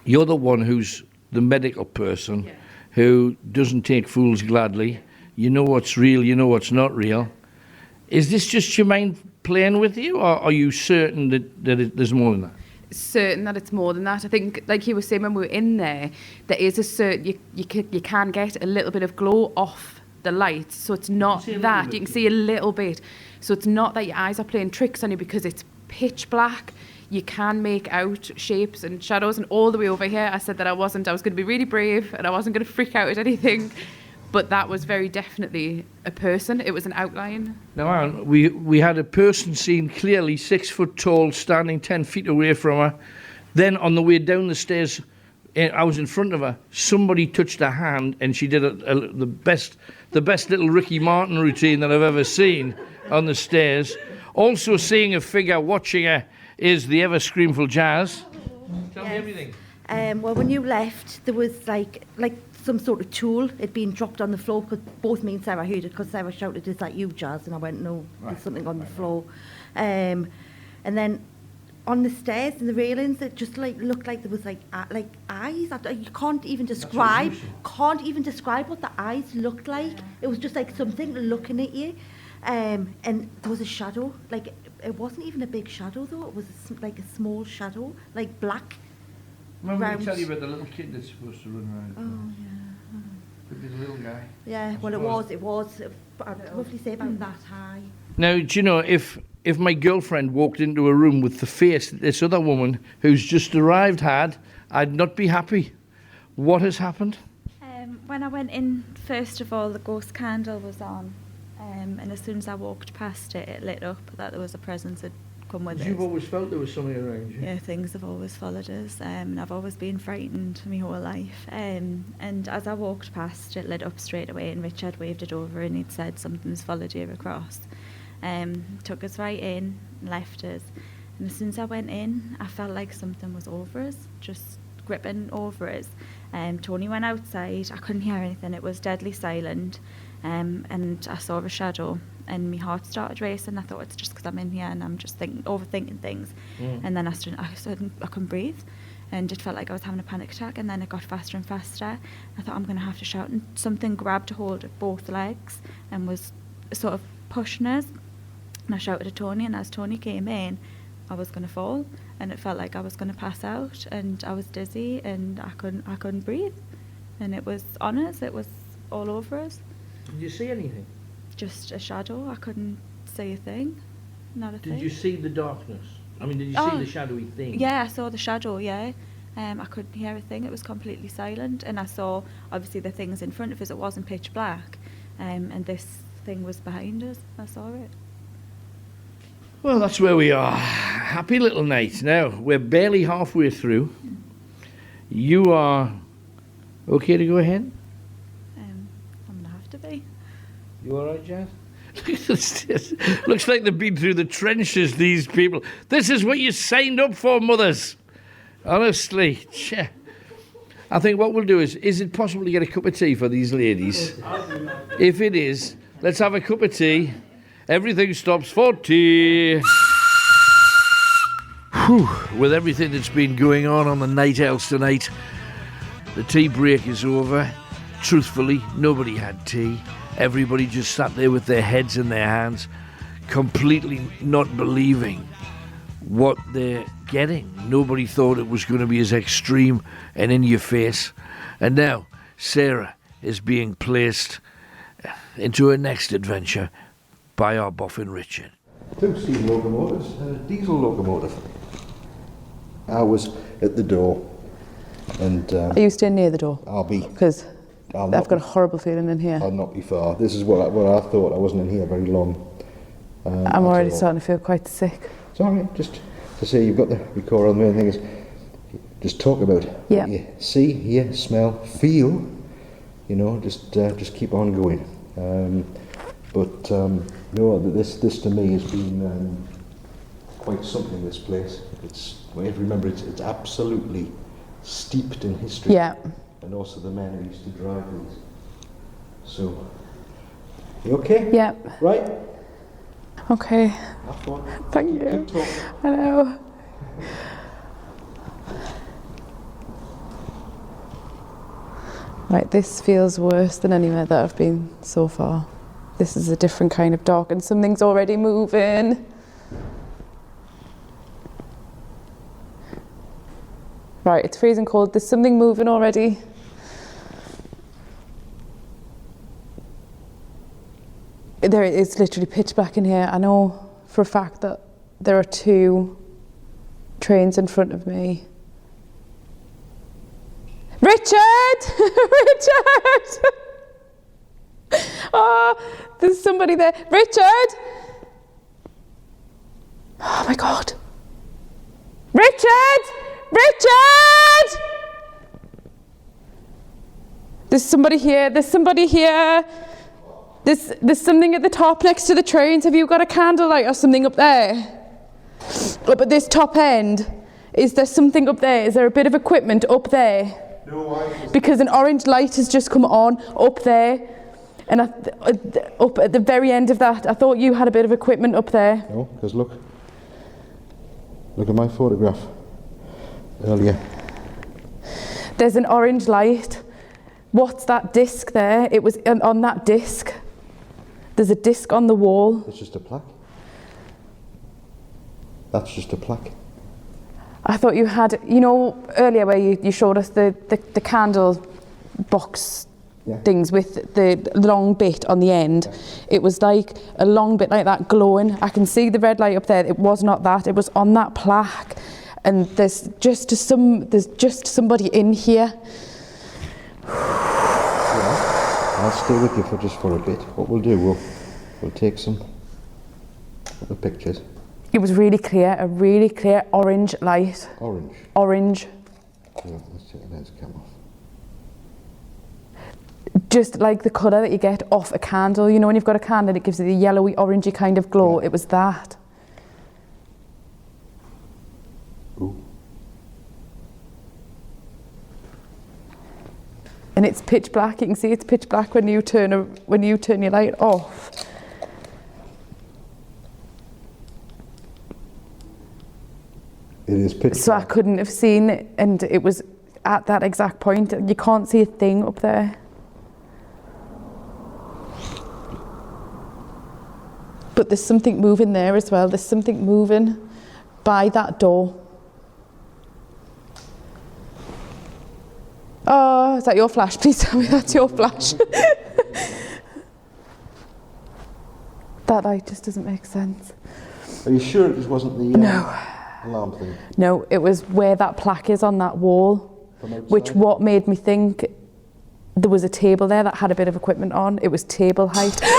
you're the one who's the medical person who doesn't take fools gladly. You know what's real, you know what's not real. Is this just your mind playing with you, or are you certain that there's more than that? Certain that it's more than that. I think, like you were saying when we were in there is a certain, you can get a little bit of glow off the light, so it's not that. You can see a little bit. So it's not that your eyes are playing tricks on you, because it's pitch black. You can make out shapes and shadows, and all the way over here I said that I was going to be really brave and I wasn't going to freak out at anything. But that was very definitely a person. It was an outline. Now, Aaron, we had a person seen clearly, 6 foot tall, standing 10 feet away from her. Then on the way down the stairs, I was in front of her. Somebody touched her hand, and she did the best little Ricky Martin routine that I've ever seen on the stairs. Also seeing a figure watching her is the ever screamful Jazz. Tell me everything. Well, when you left, there was like some sort of tool had been dropped on the floor, because both me and Sarah heard it, because Sarah shouted, "Is that you, Jazz?" And I went, "No, there's something on the floor." And then on the stairs and the railings, it just looked like there was like eyes. You can't even describe what the eyes looked like. It was just like something looking at you, and there was a shadow. Like, it wasn't even a big shadow though. It was like a small shadow, like black. Remember I tell you about the little kid that's supposed to run around? Oh, yeah. Could be the little guy. Yeah, well, it was. I'd roughly say about that high. Now, do you know, if my girlfriend walked into a room with the face that this other woman who's just arrived had, I'd not be happy. What has happened? When I went in, first of all, the ghost candle was on, and as soon as I walked past it, it lit up that there was a presence had come with us. You've always felt there was something around you? Yeah, things have always followed us, and I've always been frightened my whole life. And as I walked past, it lit up straight away, and Richard waved it over, and he'd said, "Something's followed you across." Took us right in, left us, and as soon as I went in, I felt like something was over us, just gripping over us. Tony went outside. I couldn't hear anything. It was deadly silent, and I saw a shadow, and my heart started racing. I thought, it's just because I'm in here and I'm just overthinking things. And then I couldn't breathe, and it felt like I was having a panic attack, and then it got faster and faster. I thought, I'm going to have to shout, and something grabbed hold of both legs and was sort of pushing us. And I shouted at Tony, and as Tony came in, I was going to fall, and it felt like I was going to pass out, and I was dizzy, and I couldn't breathe, and it was on us. It was all over us. Did you see anything? Just a shadow. I couldn't see a thing. Not a thing. Did you see the darkness? I mean, did you see the shadowy thing? Yeah, I saw the shadow, yeah. I couldn't hear a thing. It was completely silent. And I saw, obviously, the things in front of us. It wasn't pitch black. And this thing was behind us. I saw it. Well, that's where we are. Happy little night. Now, we're barely halfway through. You are okay to go ahead? I'm going to have to be. You all right, Jazz? Looks like they've been through the trenches, these people. This is what you signed up for, mothers. Honestly. Tch. I think what we'll do is it possible to get a cup of tea for these ladies? If it is, let's have a cup of tea. Everything stops for tea. Whew. With everything that's been going on the Night Owls tonight, the tea break is over. Truthfully, nobody had tea. Everybody just sat there with their heads in their hands, completely not believing what they're getting. Nobody thought it was going to be as extreme and in your face. And now, Sarah is being placed into her next adventure by our boffin Richard. 2 steam locomotives and a diesel locomotive. I was at the door, and Are you staying near the door? I'll be. Because I've got a horrible feeling in here. I'll not be far. This is what I thought. I wasn't in here very long. I'm already starting to feel quite sick. It's all right. Just to say, you've got the recorder. The main thing is just talk about what you see, hear, smell, feel. You know, just keep on going. No, this to me has been quite something. This place. Remember, it's absolutely steeped in history. Yeah. And also the men who used to drive these. So, you okay? Yeah. Right? Okay. Have fun. Thank you. Keep talking. I know. Right, this feels worse than anywhere that I've been so far. This is a different kind of dark, and something's already moving. Right, it's freezing cold. There's something moving already. It's literally pitch black in here. I know for a fact that there are 2 trains in front of me. Richard! Richard! Oh, there's somebody there. Richard! Oh my God. Richard! Richard! There's somebody here. There's somebody here. There's something at the top next to the trains. Have you got a candlelight or something up there? Up at this top end. Is there something up there? Is there a bit of equipment up there? No, because an orange light has just come on up there. And up at the very end of that, I thought you had a bit of equipment up there. No, because look at my photograph earlier. There's an orange light. What's that disc there? It was on that disc. There's a disc on the wall. It's just a plaque. That's just a plaque. I thought you had, you know, earlier where you showed us the candle box things with the long bit on the end. It was like a long bit like that glowing. I can see the red light up there. It was not that. It was on that plaque. And there's just somebody in here. I'll stay with you for a bit. What we'll do, we'll take some of the pictures. It was really clear, a really clear orange light. Orange? Orange. Yeah, let's take the lens cam off. Just like the colour that you get off a candle. You know when you've got a candle, it gives it a yellowy, orangey kind of glow. Yeah. It was that. Ooh. And it's pitch black. You can see it's pitch black when you turn your light off. It is pitch so black. I couldn't have seen it, and it was at that exact point. You can't see a thing up there. But there's something moving there as well. There's something moving by that door. Oh, is that your flash? Please tell me that's your flash. That light just doesn't make sense. Are you sure it just wasn't the No. alarm thing? No, it was where that plaque is on that wall, which what made me think there was a table there that had a bit of equipment on. It was table height. Richard,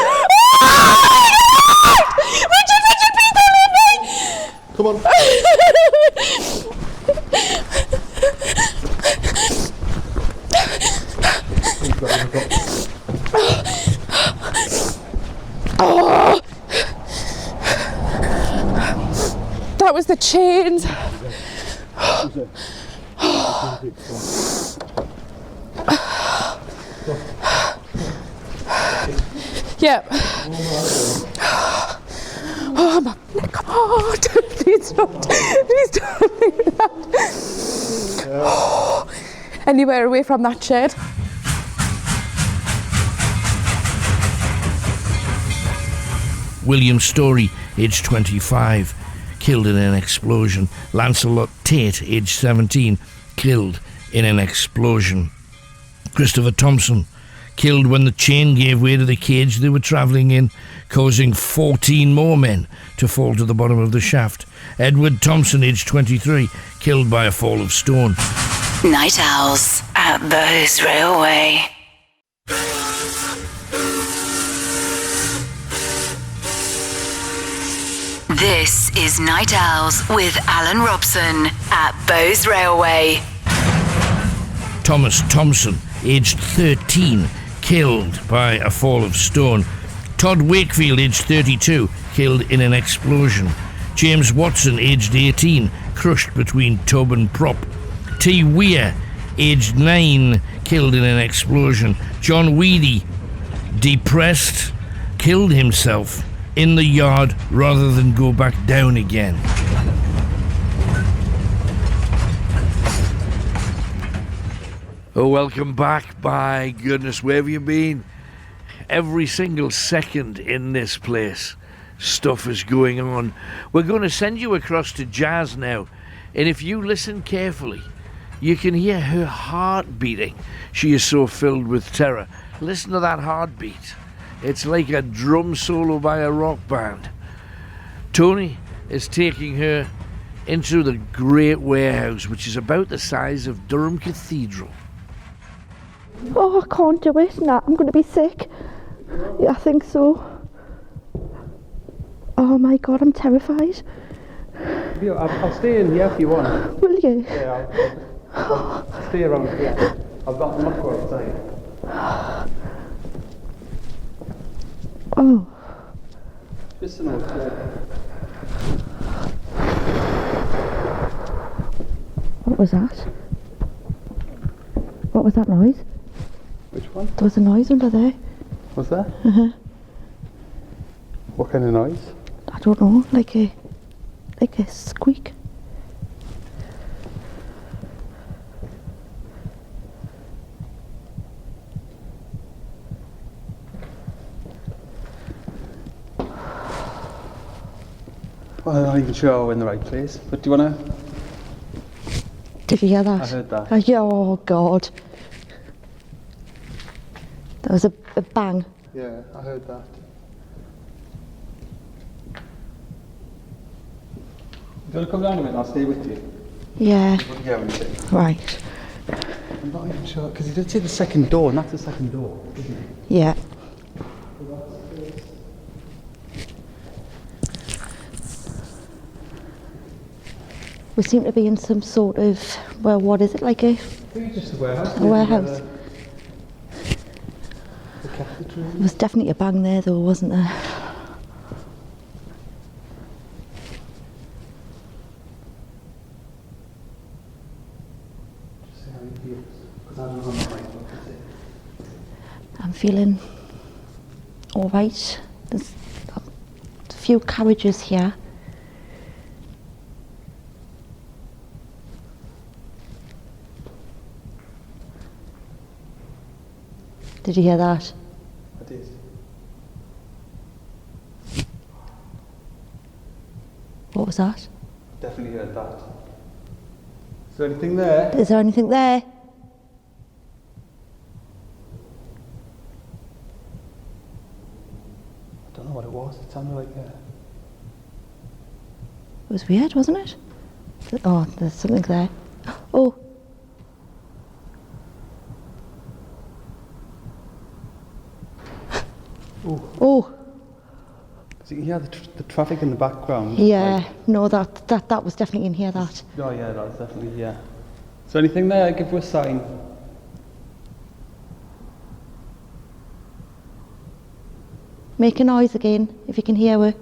please don't leave me! Come on. Oh! That was the chains. Yep. Oh my neck, come on. Please don't do that. Anywhere away from that shed. William Story, aged 25, killed in an explosion. Lancelot Tate, aged 17, killed in an explosion. Christopher Thompson, killed when the chain gave way to the cage they were travelling in, causing 14 more men to fall to the bottom of the shaft. Edward Thompson, aged 23, killed by a fall of stone. Night Owls at the Hurst Railway. This is Night Owls with Alan Robson at Bowes Railway. Thomas Thompson, aged 13, killed by a fall of stone. Todd Wakefield, aged 32, killed in an explosion. James Watson, aged 18, crushed between tub and prop. Tyne Wear, aged 9, killed in an explosion. John Weedy, depressed, killed himself in the yard rather than go back down again. Oh, welcome back. By goodness, where have you been? Every single second in this place, stuff is going on. We're going to send you across to Jazz now, and if you listen carefully, you can hear her heart beating. She is so filled with terror. Listen to that heartbeat. It's like a drum solo by a rock band. Tony is taking her into the great warehouse, which is about the size of Durham Cathedral. Oh, I can't do it. Nah, I'm going to be sick. Yeah, I think so. Oh my God, I'm terrified. I'll stay in here if you want. Will you? Yeah, I'll stay around here. I'm not going outside. Oh. Just a note. What was that? What was that noise? Which one? There was a noise under there. Was there? What kind of noise? I don't know, like a squeak. Well, I'm not even sure we're in the right place, but do you want to? Did you hear that? I heard that. Oh God. There was a bang. Yeah, I heard that. Do you want to come down a minute? I'll stay with you. Yeah. What do you have anything? Right. I'm not even sure, because he did say the second door, and that's the second door, isn't it? Yeah. We seem to be in some sort of, well, what is it, like a I think it's just a warehouse. A warehouse. The cafeteria. There was definitely a bang there though, wasn't there? Just see how he feels, because I don't know my right foot, is it? I'm feeling all right. There's a few carriages here. Did you hear that? I did. What was that? Definitely heard that. Is there anything there? Is there anything there? I don't know what it was. It sounded like It was weird, wasn't it? Oh, there's something there. Oh. Oh. So you can hear the traffic in the background. Yeah, like, no, that was definitely in here, that. Oh yeah, that's definitely, yeah. Is there anything there? Give us a sign. Make a noise again, if you can hear her.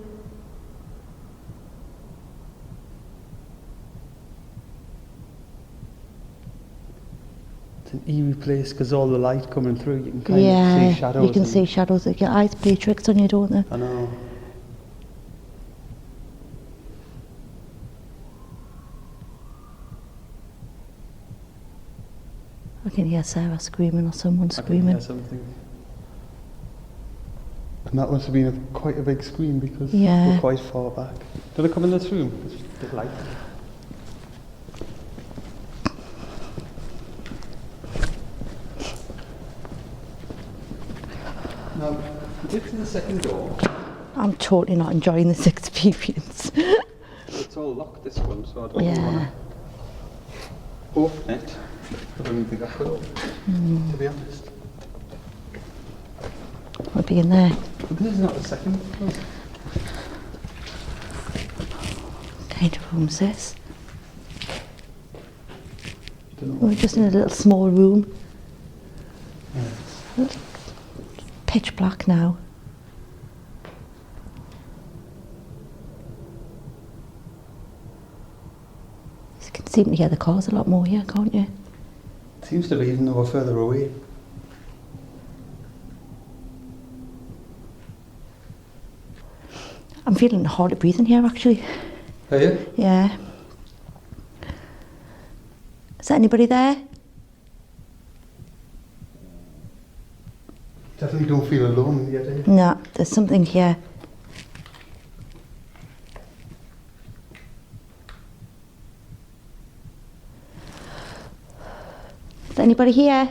It's an eerie place because all the light coming through, you can kind of see shadows. You can see shadows. Your eyes play tricks on you, don't they? I know. I can hear Sarah screaming or someone I can screaming. hear something. And that must have been quite a big screen because Yeah. we're quite far back. Did I come in this room? It's a bit light. Now, get to the second door. I'm totally not enjoying this experience. It's all locked, this one, so I don't Yeah. want to open it. I don't even think I could open it, to be honest. I'll be in there. But this is not the second one. What kind of room's this? Don't know We're just in a little small room. Pitch black now. You can seem to hear the cars a lot more here, can't you? It seems to be, even though we're further away. I'm feeling hard to breathe in here, actually. Are you? Yeah. Is there anybody there? Definitely don't feel alone yet, do you? No, there's something here. Is there anybody here?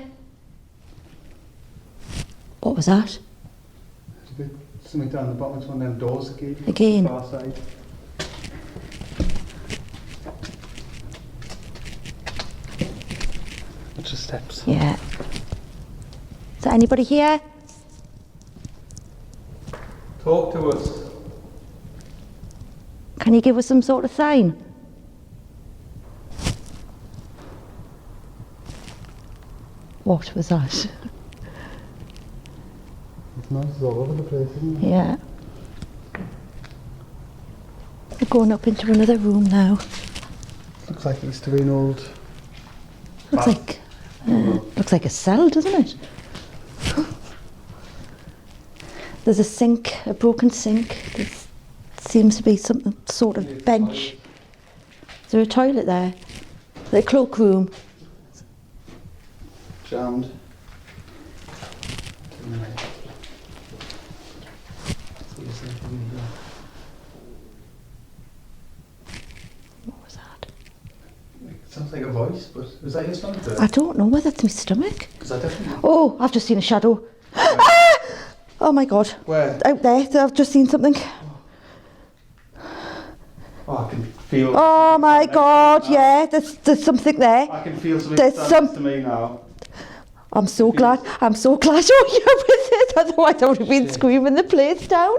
What was that? There's a bit something down the bottom. It's one of them doors again. Again? Far side. It's just steps. Yeah. Is there anybody here? Talk to us. Can you give us some sort of sign? What was that? It's noises all over the place, isn't it? Yeah. We're going up into another room now. Looks like it used to be an old Looks like looks like a cell, doesn't it? There's a sink, a broken sink. There seems to be some sort of bench. Is there a toilet there? The cloakroom. jammed. What was that? It sounds like a voice, but is that your stomach there? I don't know whether it's my stomach. Because I definitely... Oh, I've just seen a shadow. Oh my God. Where? Out there, I've just seen something. Oh, I can feel... Oh my God, yeah, there's something there. I can feel something There's standing some- to me now. I'm so glad you're with it, otherwise I would have been screaming the place down.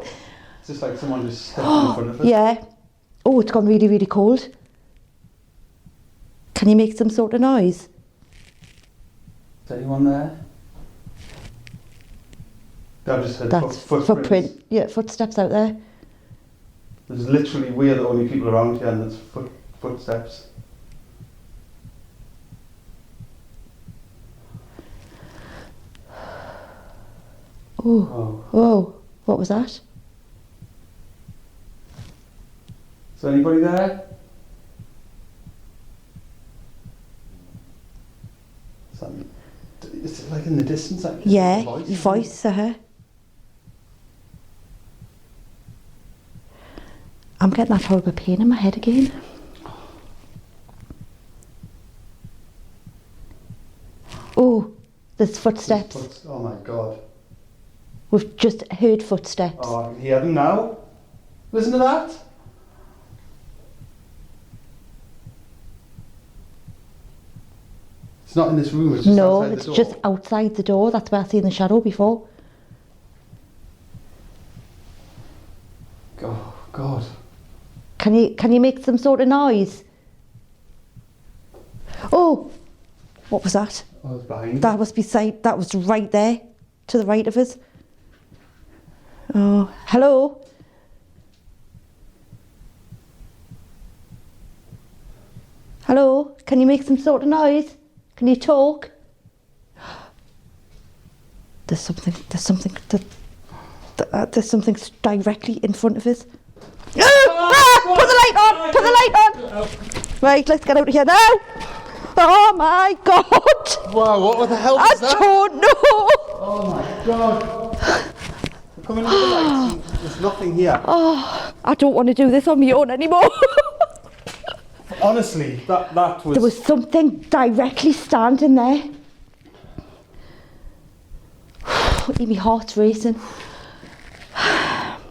It's just like someone just stepped in front of us. Yeah. Oh, it's gone really, really cold. Can you make some sort of noise? Is anyone there? I just heard That's footprints. footprint. Yeah, footsteps out there. There's literally, we're the only people around here and there's footsteps. Oh, what was that? Is there anybody there? Is it like in the distance? Like, Yeah, voice? voice, I'm getting that horrible pain in my head again. There's footsteps. Oh my God. We've just heard footsteps. Oh, I can hear them now. Listen to that. It's not in this room, it's just No, outside it's the door. just outside the door. That's where I seen the shadow before. Oh, God. Can you make some sort of noise? Oh, what was that? Oh, it's behind. That was that was right there, to the right of us. Oh, hello? Hello? Can you make some sort of noise? Can you talk? There's something directly in front of us. Put the light on! Put the light on! Right, let's get out of here now! Oh my God! Wow, what the hell was that? I don't know! Oh my God. We're coming into the lights and there's nothing here. Oh, I don't want to do this on my own anymore. Honestly, that was... There was something directly standing there. My heart's racing.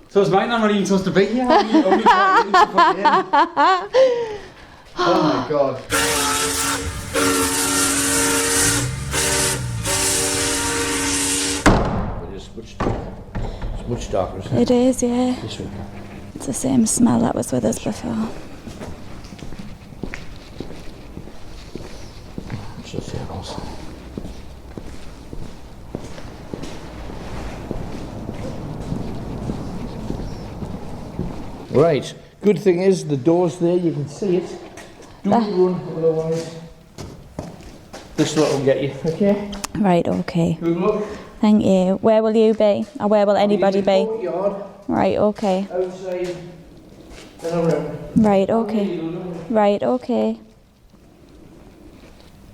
So is mine not even supposed to be here? Only 5 minutes to put it in. Oh my God. It's much darker, isn't It is, yeah. This way. It's the same smell that was with us before. Just circles. Right. Good thing is the door's there. You can see it. Don't run, otherwise this lot will get you. Okay. Right, okay. Good luck. Thank you. Where will you be? Or where will anybody be? Courtyard, Right, okay. outside, then around. Right, okay. Right, okay.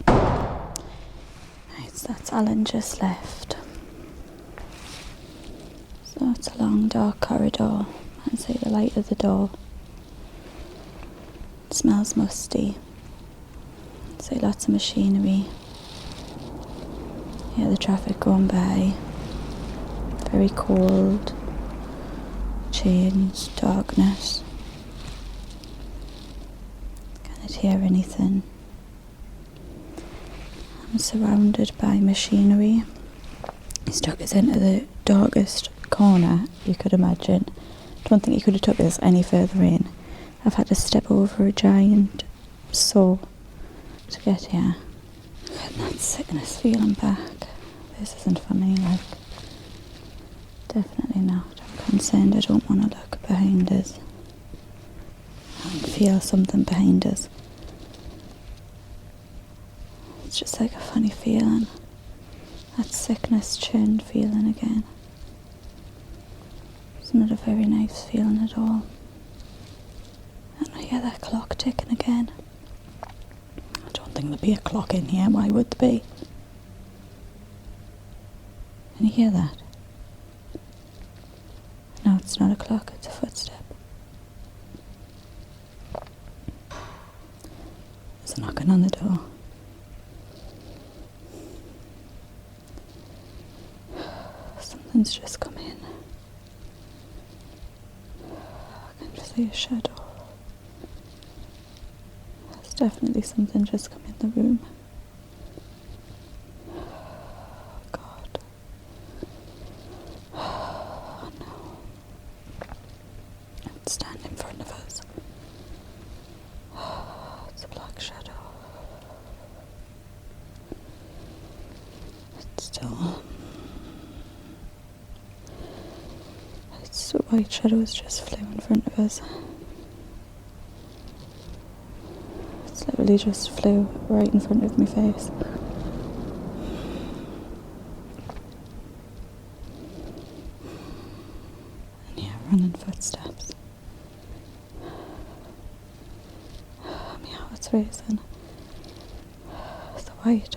Right, so that's Alan just left. So it's a long dark corridor. I see the light of the door. It smells musty. See lots of machinery. Yeah, the traffic going by. Very cold. Change, darkness. Can't hear anything. I'm surrounded by machinery. He's took us into the darkest corner you could imagine. Don't think he could have took us any further in. I've had to step over a giant saw to get here. Getting that sickness feeling back. This isn't funny, like. Definitely not. I'm concerned. I don't want to look behind us. I can feel something behind us. It's just like a funny feeling. That sickness churned feeling again. It's not a very nice feeling at all. And I hear that clock ticking again. I don't think there'd be a clock in here. Why would there be? Can you hear that? No, it's not a clock, it's a footstep. There's a knocking on the door. Something's just come in. I can just see a shadow. There's definitely something just come in the room. God. Oh no. It's standing in front of us. It's a black shadow. It's still... It's a white shadow has just flew in front of us. It's literally just flew right in front of my face. And yeah, running footsteps. My heart's racing. The white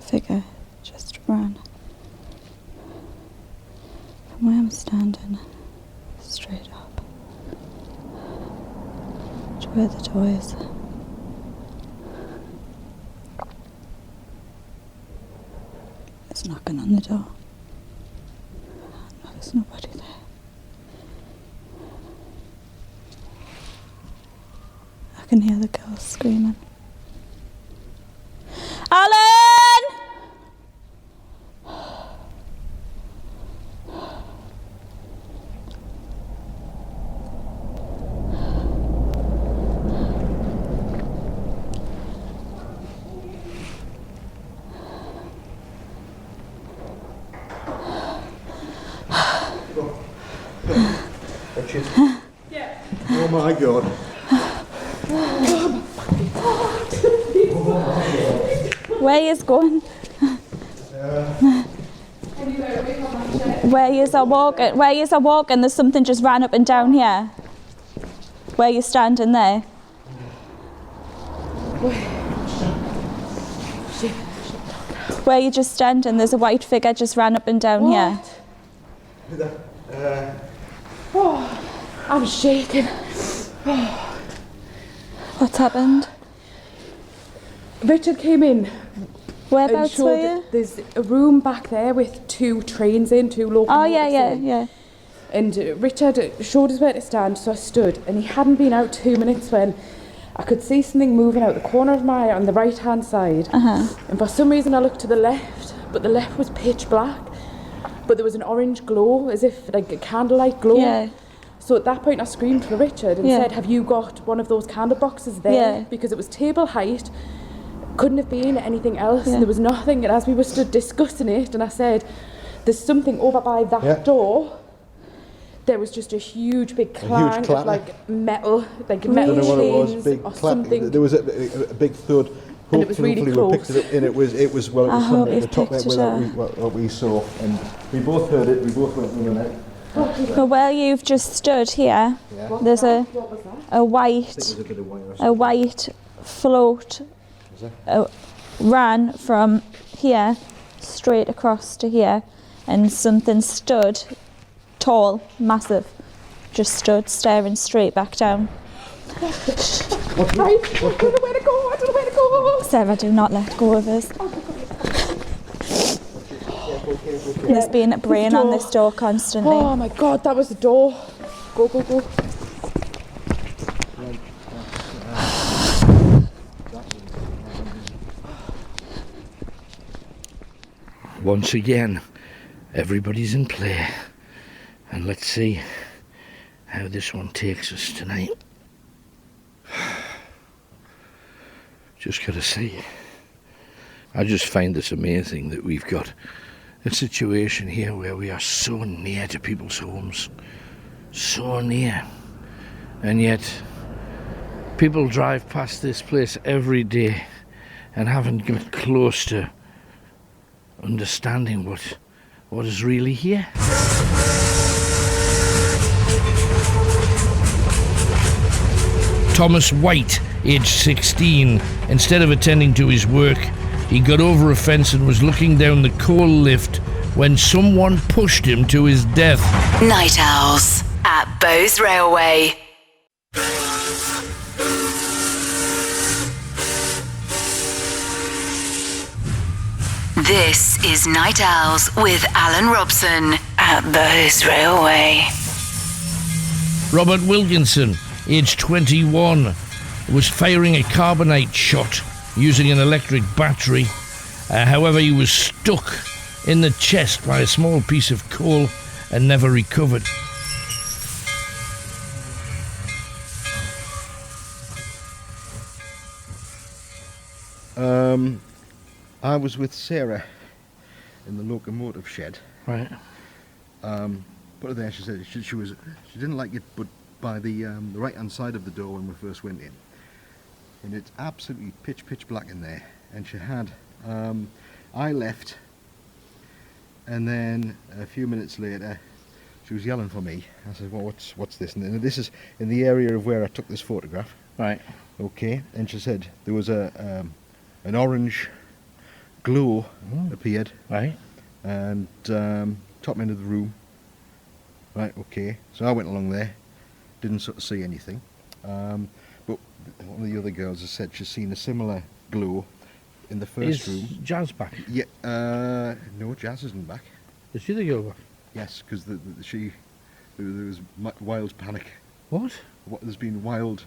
figure just ran from where I'm standing straight up to where the door is. There's Someone's knocking on the door. No, there's nobody there. I can hear the girls screaming. Alan! Oh my God. Where is going? Where is a walking? Where is a walking? There's something just ran up and down here. Where you standing there? Where you just standing? There's a white figure just ran up and down here. Oh, I'm shaking. What's happened? Richard came in. Whereabouts were you? There's a room back there with 2 trains in, 2 locomotives. Oh yeah. And Richard showed us where to stand, so I stood, and he hadn't been out 2 minutes when I could see something moving out the corner of my eye on the right hand side. And for some reason I looked to the left, but the left was pitch black, but there was an orange glow, as if like a candlelight glow. Yeah. So at that point I screamed for Richard and said, have you got one of those candle boxes there? Yeah. Because it was table height, couldn't have been anything else. There was nothing, and as we were stood discussing it, and I said, there's something over by that door. There was just a huge big clang of like metal, like metal chains or something. There was a big thud. And it was really close. We picked it up, and it was well, it was something at the top there what we saw, and we both heard it. We both went running out. Well, where you've just stood here, there's a white float ran from here straight across to here, and something stood tall, massive, just stood staring straight back down. I don't know where to go. Sarah, do not let go of us. There's been a brain on this door constantly. Oh my God, that was the door. Go. Once again, everybody's in play. And let's see how this one takes us tonight. Just gotta say, I just find this amazing that we've got a situation here where we are so near to people's homes. So near. And yet, people drive past this place every day and haven't got close to understanding what is really here. Thomas White, aged 16, instead of attending to his work, he got over a fence and was looking down the coal lift when someone pushed him to his death. Night Owls at Bowes Railway. This is Night Owls with Alan Robson at Bowes Railway. Robert Wilkinson, aged 21, was firing a carbonite shot using an electric battery. However, he was stuck in the chest by a small piece of coal and never recovered. I was with Sarah in the locomotive shed. Right. Put her there. She said she didn't like it, but by the right hand side of the door when we first went in, and it's absolutely pitch black in there. And she had I left, and then a few minutes later she was yelling for me. I said, well, what's this? And this is in the area of where I took this photograph. Right. Okay. And she said there was an orange glow appeared. Right. And top end of the room. Right. Okay. So I went along there. Didn't sort of see anything. But one of the other girls has said she's seen a similar glow in the first Is room. Jazz back? Yeah, no, Jazz isn't back. Is she the girl back? Yes, because there was wild panic. What? There's been wild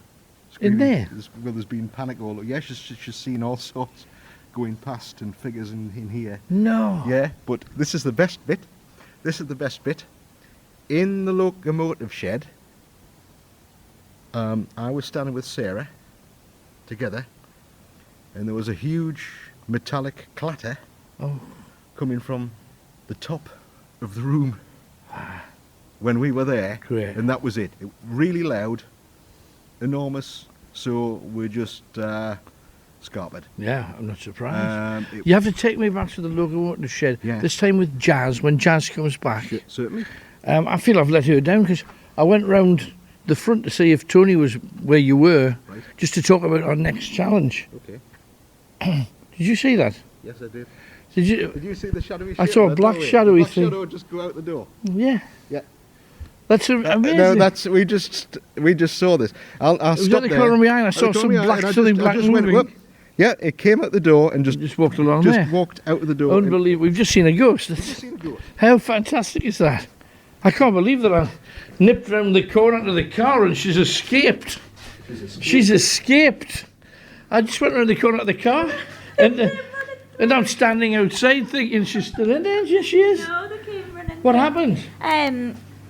In there? There's been panic all over. Yeah, she's seen all sorts going past and figures in here. No. Yeah, but this is the best bit. This is the best bit. In the locomotive shed, I was standing with Sarah together, and there was a huge metallic clatter coming from the top of the room when we were there. Great. And that was it. Really loud, enormous, so we're just scarpered. Yeah, I'm not surprised. It- You have to take me back to the locomotive shed. Yeah. This time with Jazz, when Jazz comes back. Yeah, certainly. I feel I've let her down because I went round the front to see if Tony was where you were, Right. just to talk about our next challenge. Okay. Did you see that? Yes, I did. Did you see the shadowy I shape saw a of that black doorway? shadowy The black thing. shadow just go out the door. Yeah. Yeah. That's amazing. No, we just saw this. I'll It was stop at the there. corner of my eye and I At the saw corner some of my eye, black, and I something just- I black just went, moving. whoop. Yeah, it came out the door and just walked along there. walked out of the door. Unbelievable. We've just seen a ghost. Have you seen a ghost? How fantastic is that? I can't believe that I nipped round the corner to the car and she's escaped. She's escaped. I just went round the corner of the car and I'm standing outside thinking she's still in there. Yes, she is. No, they came running. What happened?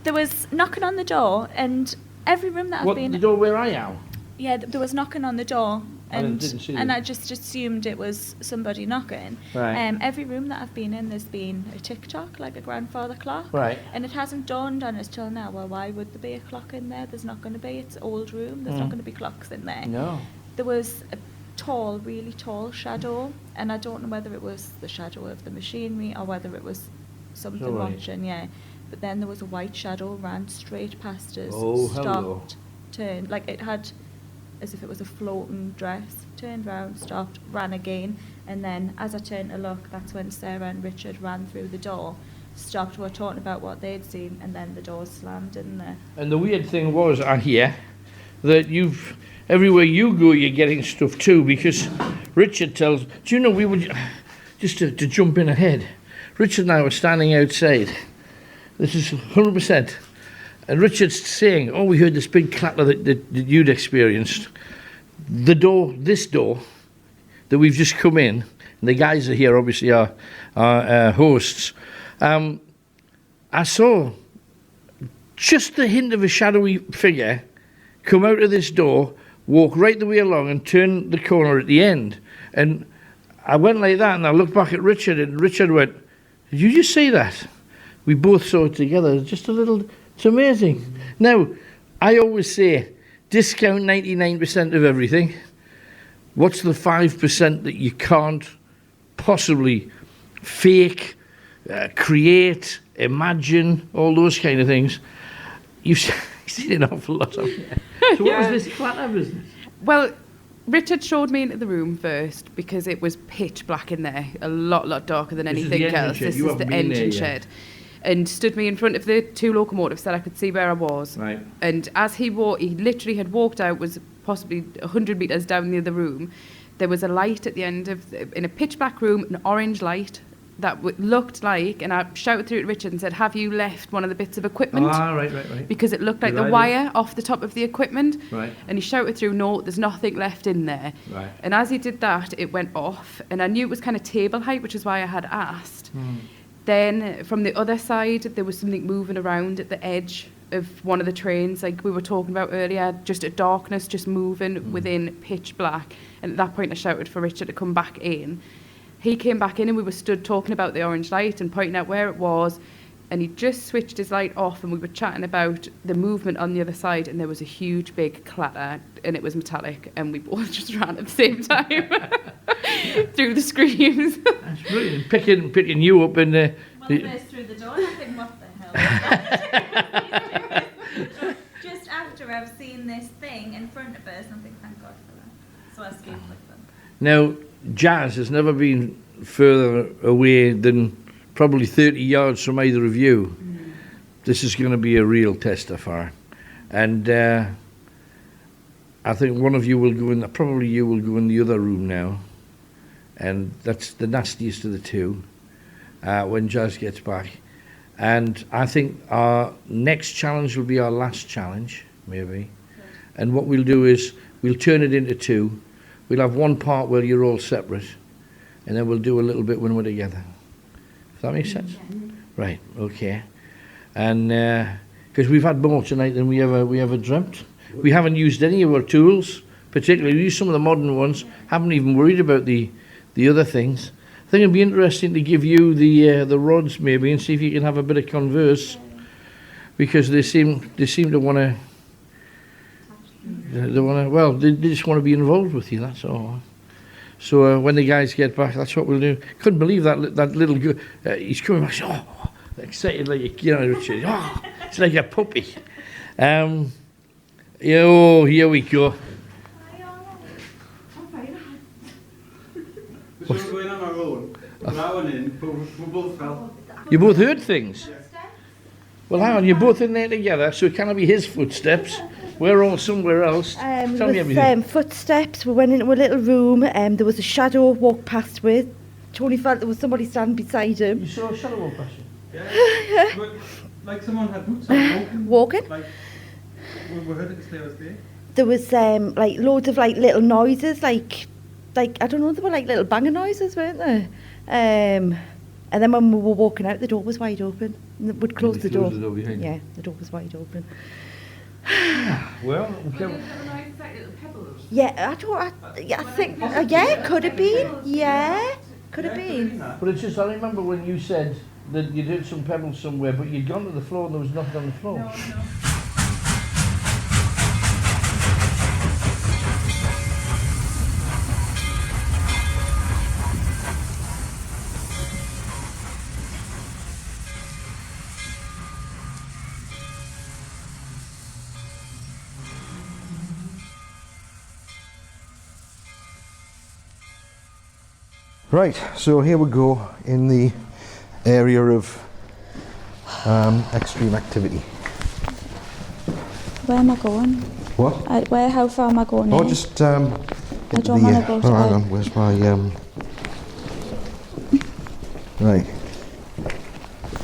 There was knocking on the door, and every room that I've What, been the door where I am? Yeah, there was knocking on the door, I and didn't see and that. I just assumed it was somebody knocking. Right. Every room that I've been in, there's been a tick-tock, like a grandfather clock. Right. And it hasn't dawned on us till now. Well, why would there be a clock in there? There's not going to be. It's an old room. There's not going to be clocks in there. No. There was a tall, really tall shadow, and I don't know whether it was the shadow of the machinery or whether it was something Somebody. watching. Yeah. But then there was a white shadow ran straight past us, Oh, stopped, hello. turned, like it had, as if it was a floating dress, turned round, stopped, ran again, and then as I turned to look, that's when Sarah and Richard ran through the door, stopped, were talking about what they'd seen, and then the doors slammed in there. And the weird thing was, I hear, that everywhere you go, you're getting stuff too, because Richard tells, do you know, we would, just to jump in ahead, Richard and I were standing outside. This is 100%. And Richard's saying, oh, we heard this big clatter that you'd experienced. This door, that we've just come in, and the guys are here, obviously, our hosts. I saw just the hint of a shadowy figure come out of this door, walk right the way along, and turn the corner at the end. And I went like that, and I looked back at Richard, and Richard went, did you just see that? We both saw it together. Just a little. It's amazing. Now, I always say, discount 99% of everything. What's the 5% that you can't possibly fake, create, imagine, all those kind of things? You've seen an awful lot of it. So what was this clatter business? Well, Richard showed me into the room first because it was pitch black in there, a lot darker than This is anything the engine else. shed. This You is haven't the been there engine yet. shed. And stood me in front of the two locomotives so that I could see where I was. Right. And as he literally had walked out, was possibly 100 metres down the other room. There was a light at the end in a pitch black room, an orange light that looked like, and I shouted through to Richard and said, have you left one of the bits of equipment? Ah, right. Because it looked like Good the idea. wire off the top of the equipment. Right. And he shouted through, no, there's nothing left in there. Right. And as he did that, it went off. And I knew it was kind of table height, which is why I had asked. Then from the other side, there was something moving around at the edge of one of the trains, like we were talking about earlier, just a darkness just moving within pitch black. And at that point, I shouted for Richard to come back in. He came back in and we were stood talking about the orange light and pointing out where it was. And he just switched his light off and we were chatting about the movement on the other side, and there was a huge big clatter and it was metallic, and we both just ran at the same time through the screams. That's brilliant. Picking you up and... Well, burst through the door, I think, what the hell? Just after I've seen this thing in front of us, and I think, thank God for that. So I escaped with them. Now, Jazz has never been further away than probably 30 yards from either of you. This is going to be a real test of her. And I think one of you will go in, probably you will go in the other room now. and that's the nastiest of the two when Jazz gets back. And I think our next challenge will be our last challenge, maybe. And what we'll do is we'll turn it into two. We'll have one part where you're all separate, and then we'll do a little bit when we're together. Does that make sense? Right, okay. And because we've had more tonight than we ever dreamt. We haven't used any of our tools, particularly we used some of the modern ones, haven't even worried about the other things. I think it'd be interesting to give you the rods maybe and see if you can have a bit of converse, because they seem to want to. They just want to be involved with you. That's all. So when the guys get back, that's what we'll do. Couldn't believe that little. He's coming back. Oh, excited like Richard. Oh, it's like a puppy. Oh, here we go. We were going on our own. I went in, but we both fell. You both heard things? Well, hang on, you're both in there together, so it can't be his footsteps. We're all somewhere else. Tell me everything. Footsteps, we went into a little room, there was a shadow walked past with. Tony felt there was somebody standing beside him. You saw a shadow walk past you? Yeah. But, like someone had boots on, walking. Like, we heard it stay there. There was like loads of like little noises, like I don't know, they were like little banging noises, weren't they? And then when we were walking out, the door was wide open. And we'd close the door. Yeah, the door was wide open. Well, yeah, I think, yeah, could have been. Yeah, could have been. But it's just, I remember when you said that you'd hit some pebbles somewhere, but you'd gone to the floor and there was nothing on the floor. No. Right, so here we go in the area of extreme activity. Where am I going? What? How far am I going? Oh, just I don't want to go to hang on, where's my right.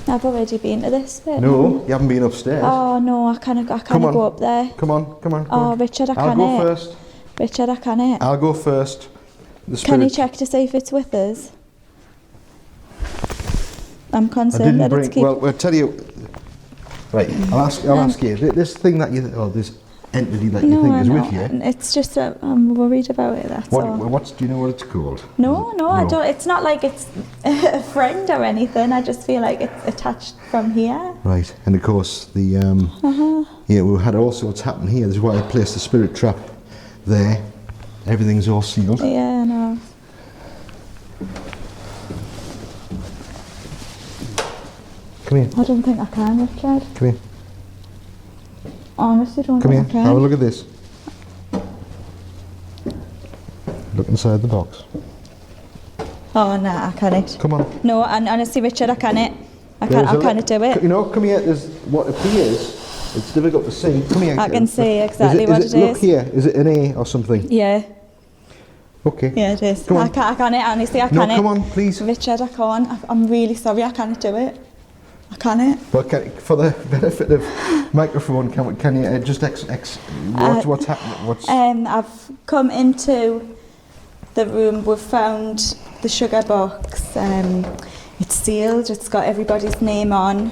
I've already been to this bit. No, you haven't been upstairs. Oh no, I can't go up there. Come on. Oh, Richard, I can't. I'll go first. Richard, I can't. I'll go first. Can you check to see if it's with us? I'm concerned that it's Well, I'll tell you. Right, I'll ask you. This thing that this entity that you think is with you. It's just I'm worried about it. That's all. Do you know what it's called? No, I don't. It's not like it's a friend or anything. I just feel like it's attached from here. Right, and of course the yeah, we had all sorts happen here. This is why I placed the spirit trap there. Everything's all sealed. Yeah, I know. Come here. I don't think I can, Richard. Come here. Honestly, don't Come think here. I can. Have a look at this. Look inside the box. Oh, nah, I can't. Come on. No, and honestly, Richard, I can't. I can't do it. You know, come here. There's what appears. It's difficult to see. Come here. I can see exactly what it is. Look here. Is it an A or something? Yeah. Okay. Yeah, it is. Come on. I can't. Honestly, I can't. No, come on, please. Richard, I can't. I'm really sorry. I can't do it. I can't. Well, for the benefit of microphone, can you just what's happening? I've come into the room. We've found the sugar box. It's sealed. It's got everybody's name on.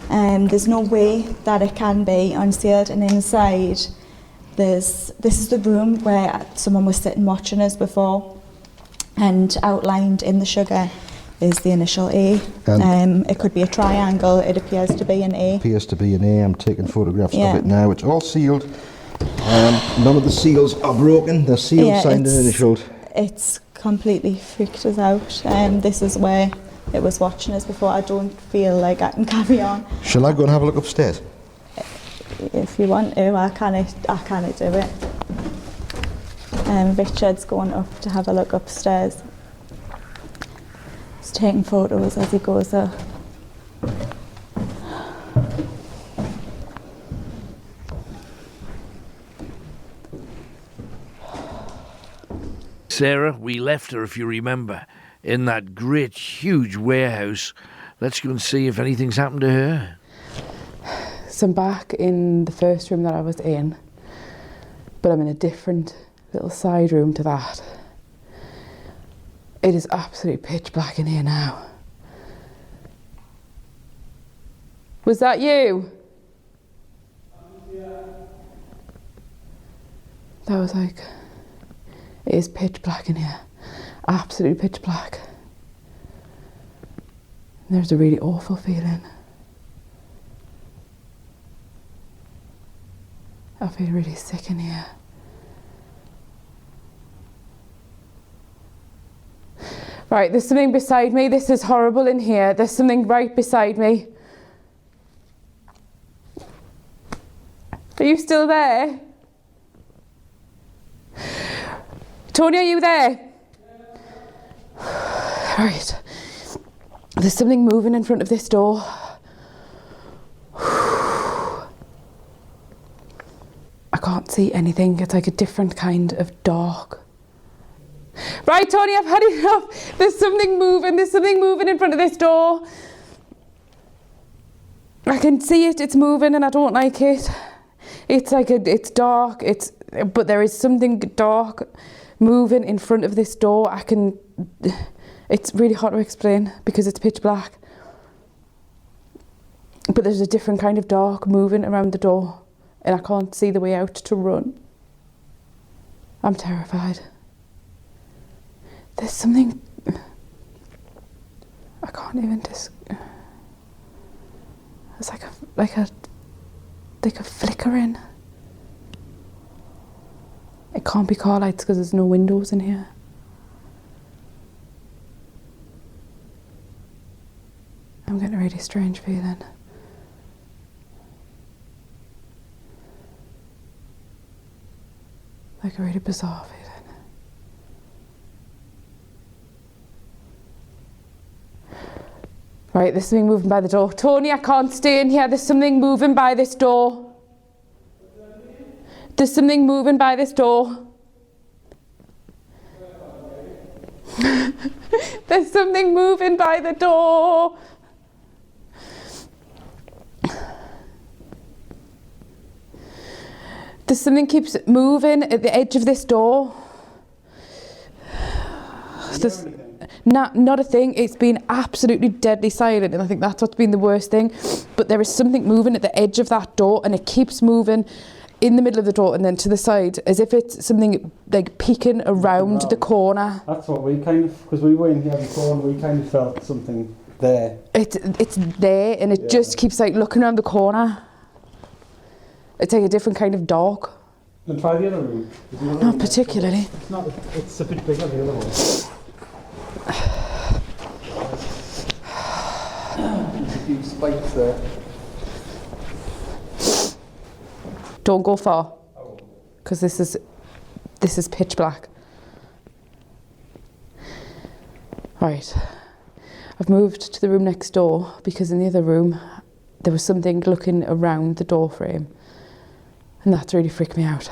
There's no way that it can be unsealed. And inside, this is the room where someone was sitting watching us before, and outlined in the sugar is the initial A. It could be a triangle. It appears to be an A. Appears to be an A. I'm taking photographs of it now. It's all sealed. None of the seals are broken. They're sealed, signed and initialed. It's completely freaked us out. This is where it was watching us before. I don't feel like I can carry on. Shall I go and have a look upstairs? If you want to, I can't do it. Richard's going up to have a look upstairs. He's taking photos as he goes up. Sarah, we left her, if you remember, in that great, huge warehouse. Let's go and see if anything's happened to her. So I'm back in the first room that I was in, but I'm in a different little side room to that. It is absolutely pitch black in here now. Was that you? That was like, it is pitch black in here. Absolutely pitch black. And there's a really awful feeling. I feel really sick in here. Right, there's something beside me. This is horrible in here. There's something right beside me. Are you still there? Tony, are you there? Right. There's something moving in front of this door. I can't see anything. It's like a different kind of dark. Right, Tony, I've had enough. There's something moving. There's something moving in front of this door. I can see it. It's moving and I don't like it. It's like it's dark. But there is something dark moving in front of this door. It's really hard to explain because it's pitch black. But there's a different kind of dark moving around the door and I can't see the way out to run. I'm terrified. There's something I can't even it's like a flickering. It can't be car lights because there's no windows in here. I'm getting a really strange feeling. Like a really bizarre feeling. Right, there's something moving by the door. Tony, I can't stay in here. There's something moving by this door. There's something moving by this door. There's something moving by the door. There's something keeps moving at the edge of this door. Not a thing. It's been absolutely deadly silent and I think that's what's been the worst thing. But there is something moving at the edge of that door and it keeps moving in the middle of the door and then to the side as if it's something like peeking around the corner. That's what we kind of, because we were in here before and we kind of felt something there. It's there and it just keeps like looking around the corner. It's like a different kind of dark. And try the other room. Not particularly. It's a bit bigger, the other one. There's a few spikes there. Don't go far, because this is pitch black. Right, I've moved to the room next door because in the other room there was something looking around the door frame, and that's really freaked me out.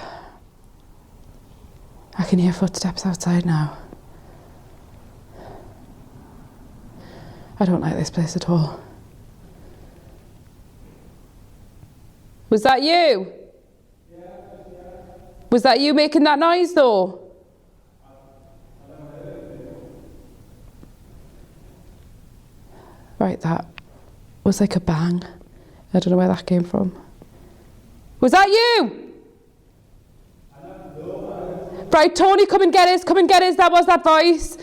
I can hear footsteps outside now. I don't like this place at all. Was that you? Was that you making that noise though? Right, that was like a bang. I don't know where that came from. Was that you? Right, Tony, come and get us, that was that voice.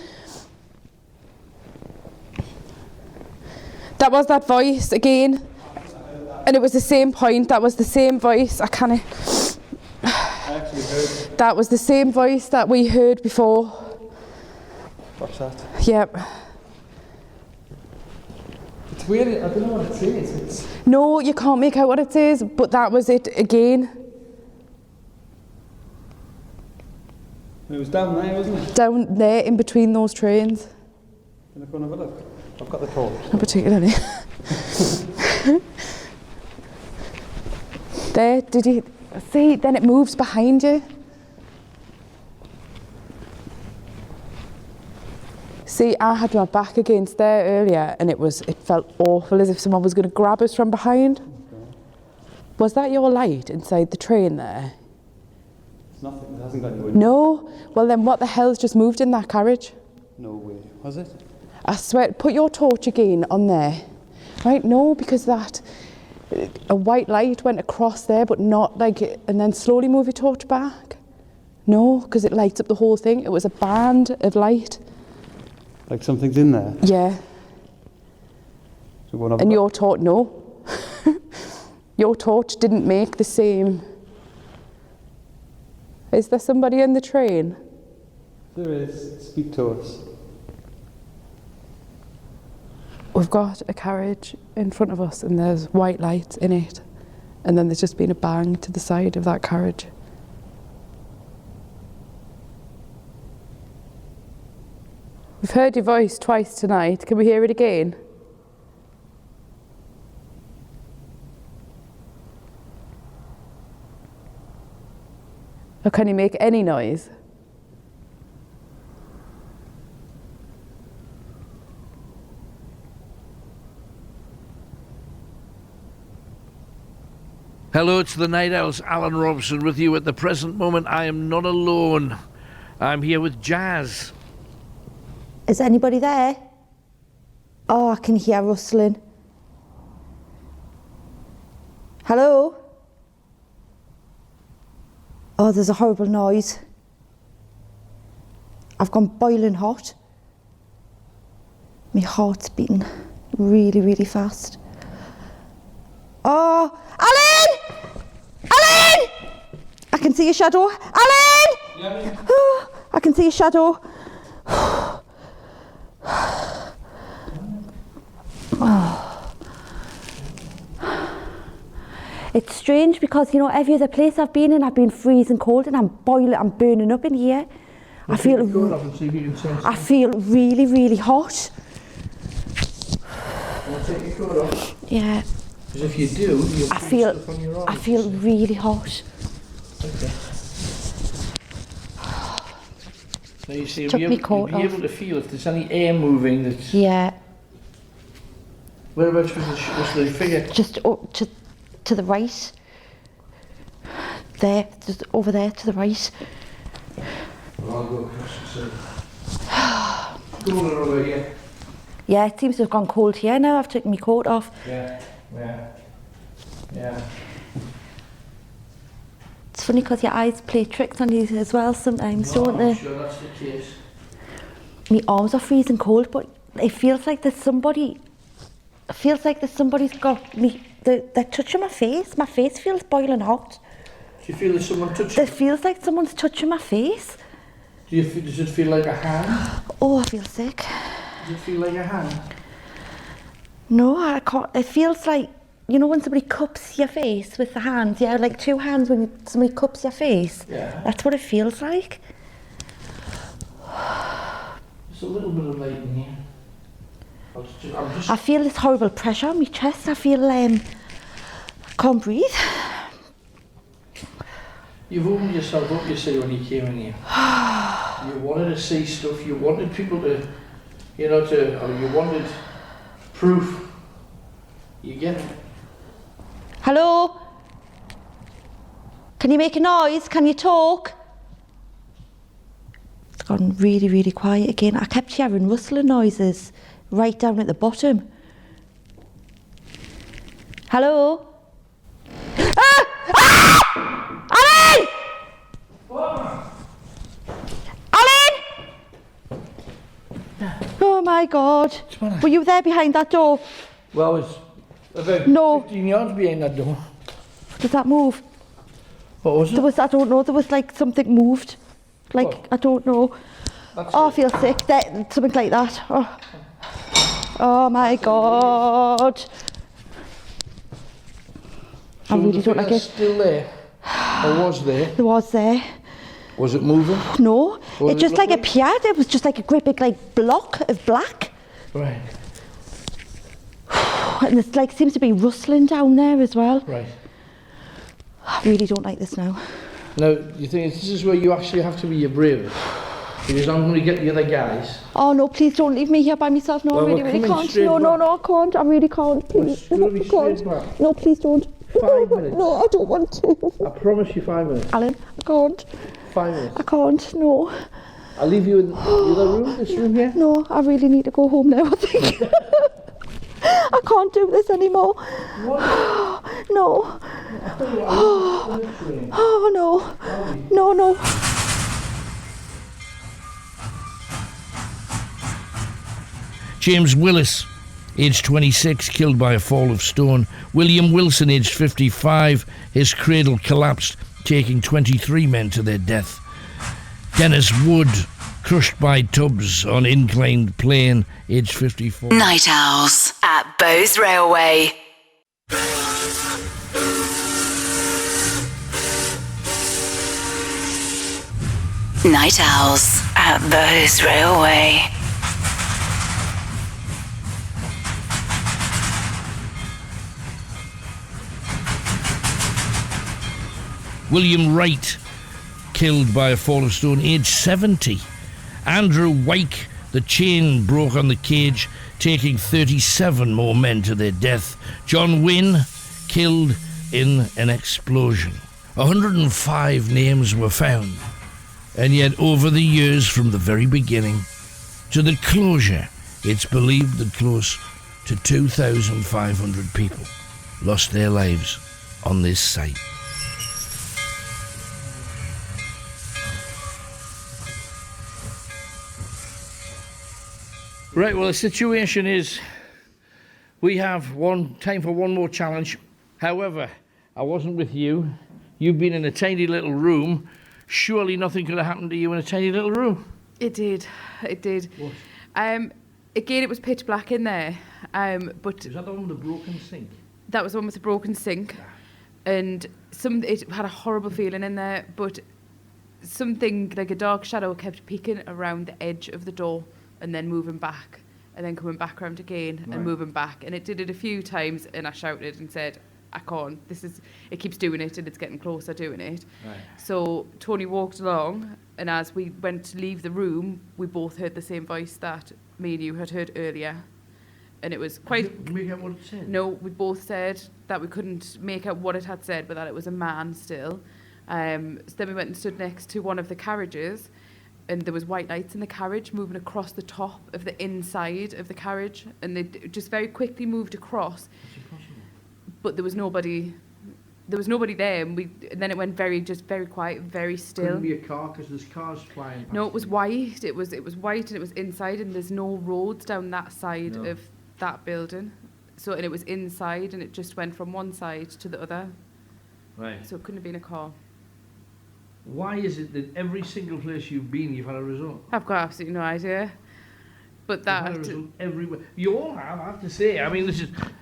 That was that voice again. And it was the same point, that was the same voice. I actually heard. That was the same voice that we heard before. What's that? Yep. It's weird, I don't know what it says. No, you can't make out what it says, but that was it again. It was down there, wasn't it? Down there in between those trains. Can I go and have a look? I've got the torch. Not particularly. There, did you see? Then it moves behind you. See, I had my back against there earlier and it felt awful, as if someone was going to grab us from behind. Was that your light inside the train there? It's nothing, it hasn't got anywhere. No? Well then what the hell's just moved in that carriage? No way. Was it? I swear, put your torch again on there. Right, no, because a white light went across there, but not like, and then slowly move your torch back. No, because it lights up the whole thing. It was a band of light. Like something's in there? Yeah. So one of And your torch, no. Your torch didn't make the same. Is there somebody in the train? There is. Speak to us. We've got a carriage in front of us and there's white lights in it. And then there's just been a bang to the side of that carriage. We've heard your voice twice tonight. Can we hear it again? Or can you make any noise? Hello, it's the Night Owls, Alan Robson with you. At the present moment, I am not alone. I'm here with Jazz. Is anybody there? Oh, I can hear rustling. Hello? Oh, there's a horrible noise. I've gone boiling hot. My heart's beating really, really fast. Oh, Alan! Alan! I can see a shadow. Alan! Yeah. Oh, I can see a shadow. Oh. It's strange because, you know, every other place I've been in, I've been freezing cold and I'm burning up in here. I feel really, really hot. Want to take your coat off? Yeah. Because if you do, you'll I feel really hot. Okay. Now you see, Took you'll me be coat off. able to feel if there's any air moving that's... Yeah. Whereabouts was the figure? Just to the right. There, just over there to the right. Well, I'll go across and see. Cooler over here. Yeah, it seems to have gone cold here now. I've taken my coat off. Yeah. It's funny because your eyes play tricks on you as well sometimes, don't they? I'm sure that's the case. My arms are freezing cold, but it feels like there's somebody. It feels like somebody's got me. They're touching my face. My face feels boiling hot. Do you feel there's someone touching? It feels like someone's touching my face. Does it feel like a hand? Oh, I feel sick. Does it feel like a hand? No, I can't. It feels like, you know, when somebody cups your face with the hands. Yeah, like two hands when somebody cups your face. Yeah. That's what it feels like. There's a little bit of light in here. I feel this horrible pressure on my chest. I feel I can't breathe. You've opened yourself up, you see, when you came in here. You wanted to see stuff. You wanted people to, you wanted proof. You get it. Hello? Can you make a noise? Can you talk? It's gone really, really quiet again. I kept hearing rustling noises right down at the bottom. Hello? Ah! Ah! Alan! What? Alan! Oh my God. Were you there behind that door? Well, it's about 15 yards behind that door. Did that move? What was it? I don't know, there was like something moved. Like, What? I don't know. I feel sick. Something like that. Oh my God. I really don't like it. Still there? Or was there? There was there. Was it moving? No, What it did it just look like like? appeared. It was just like a great big like block of black. Right. And it's like seems to be rustling down there as well. Right. I really don't like this now. Now, you think this is where you actually have to be your bravest? Because I'm going to get the other guys. Oh no, please don't leave me here by myself. No, Well, I really, we're really coming can't. straight No, no, back. no, I can't. I really can't. Please. We're No, slowly I can't. straight back. No, please don't. 5 minutes. No, I don't want to. I promise you 5 minutes. Alan, I can't. 5 minutes. I can't. No. I'll leave you in the other room, this room here. No, I really need to go home now, I think. I can't do this anymore. What? No. Oh, no. No, no. James Willis, aged 26, killed by a fall of stone. William Wilson, aged 55, his cradle collapsed, taking 23 men to their death. Dennis Wood, crushed by tubs on inclined plane, aged 54. Night Owls at Bowes Railway. Night Owls at Bowes Railway. William Wright, killed by a fall of stone, aged 70. Andrew Wyke, the chain broke on the cage, taking 37 more men to their death. John Wynne, killed in an explosion. 105 names were found, and yet over the years from the very beginning to the closure, it's believed that close to 2,500 people lost their lives on this site. Right, well, the situation is we have time for one more challenge. However, I wasn't with you. You've been in a tiny little room. Surely nothing could have happened to you in a tiny little room. It did. It did. What? Again, it was pitch black in there. But Is that the one with the broken sink? that was the one with the broken sink. And it had a horrible feeling in there, but something like a dark shadow kept peeking around the edge of the door and then moving back and then coming back around again and moving back. And it did it a few times, and I shouted and said, I can't. It keeps doing it, and it's getting closer doing it. Right. So Tony walked along, and as we went to leave the room, we both heard the same voice that me and you had heard earlier. And it was quite... Did you make out what it said? No, we both said that we couldn't make out what it had said, but that it was a man still. So then we went and stood next to one of the carriages, and there was white lights in the carriage moving across the top of the inside of the carriage, and they just very quickly moved across. But there was nobody there, and then it went very quiet, very still. Couldn't be a car because there's cars flying past. No, it was white. It was white, and it was inside, and there's no roads down that side of that building. And it was inside, and it just went from one side to the other. Right. So it couldn't have been a car. Why is it that every single place you've been, you've had a result? I've got absolutely no idea. But You've had a result everywhere. You all have, I have to say. I mean,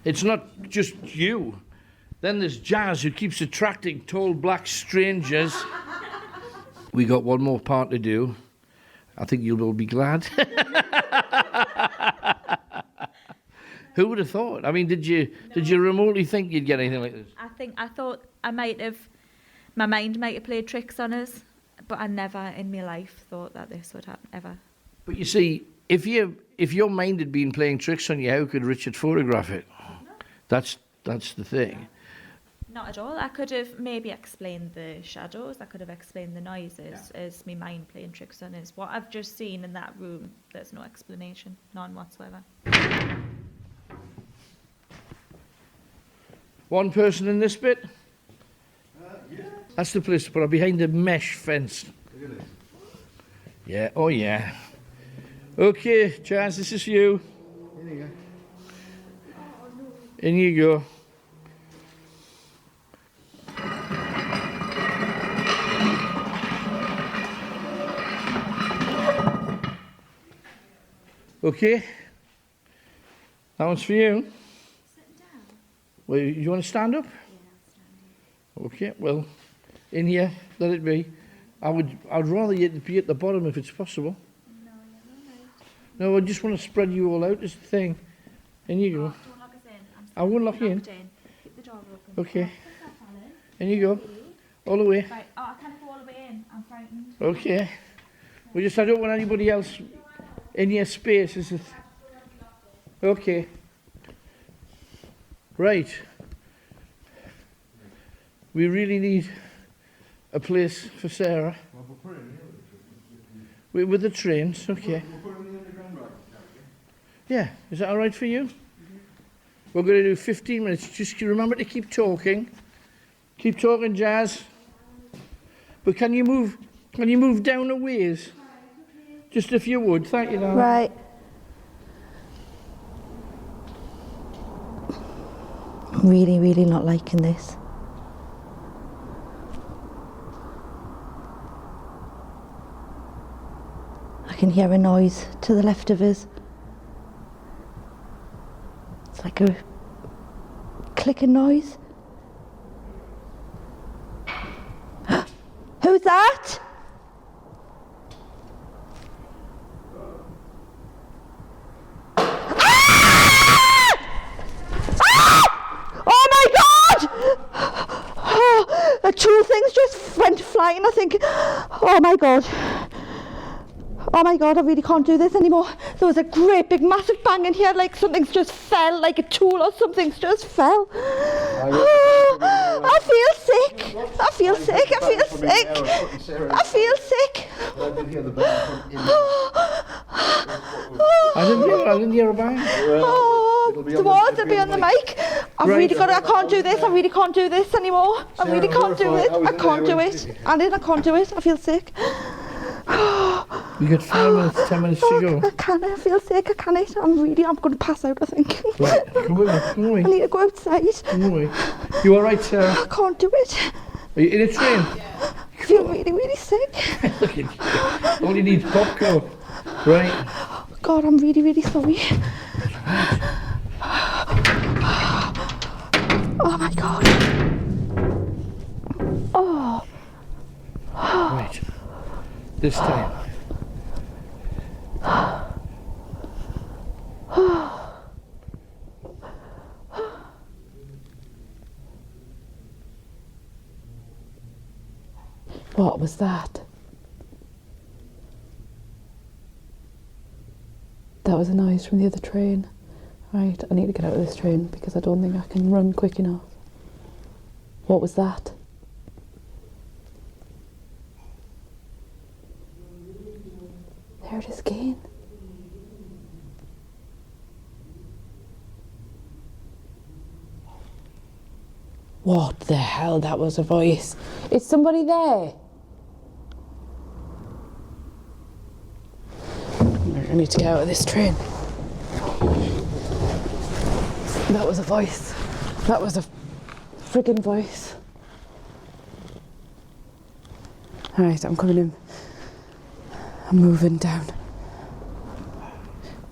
it's not just you. Then there's Jazz, who keeps attracting tall black strangers. We got one more part to do. I think you'll all be glad. Who would have thought? I mean, did you remotely think you'd get anything like this? I thought my mind might have played tricks on us, but I never in my life thought that this would happen, ever. But you see, if your mind had been playing tricks on you, how could Richard photograph it? No. That's the thing. Not at all. I could have maybe explained the shadows, I could have explained the noises as my mind playing tricks on us. What I've just seen in that room, there's no explanation, none whatsoever. One person in this bit? Yeah. That's the place to put her, behind the mesh fence. Look at this. Yeah, oh yeah. Okay, Chaz, this is you. Here you go. In you go. Okay. That one's for you. Sit down. Well, you want to stand up? Yeah, I'll stand. Okay, well, in here, let it be. I'd rather you be at the bottom if it's possible. No, you're all right. No, I just want to spread you all out, is the thing. In you go. Don't lock us in. I won't lock you in. Locked in. Keep the door open. Okay. What's that, Alan? In you go. All the way. Right. Oh, I can't go all the way in. I'm frightened. Okay. Right. I don't want anybody else in your space, is it? Okay. Right. We really need a place for Sarah. With the trains, okay. Yeah, is that all right for you? We're going to do 15 minutes. Just remember to keep talking. Keep talking, Jazz. But can you move down a ways? Just if you would, thank you, darling. Right. I'm really, really not liking this. I can hear a noise to the left of us. It's like a clicking noise. Who's that? Oh my God! The two things just went flying, I think. Oh my God. Oh my God, I really can't do this anymore. There was a great big massive bang in here, like something's just fell, like a tool or something's just fell. I feel sick. I feel sick. I feel sick. I feel sick. I didn't hear a bang. It'll be on the mic. I can't do this. I really can't do this anymore. I really can't do it. I can't do it. I can't do it. I feel sick. You got 5 minutes, 10 minutes to go. I can't. I feel sick. I can't. I'm going to pass out, I think. Right, come away. I need to go outside. Come away. You all right, Sarah? I can't do it. Are you in a train? I feel really, really sick. Look at you. All you need is popcorn. Right. God, I'm really, really sorry. Oh my God. Oh. Right. This time. What was that? That was a noise from the other train. Right, I need to get out of this train because I don't think I can run quick enough. What was that? There it is again. What the hell? That was a voice. Is somebody there? I need to get out of this train. That was a voice. That was a friggin' voice. Alright, I'm coming in. I'm moving down.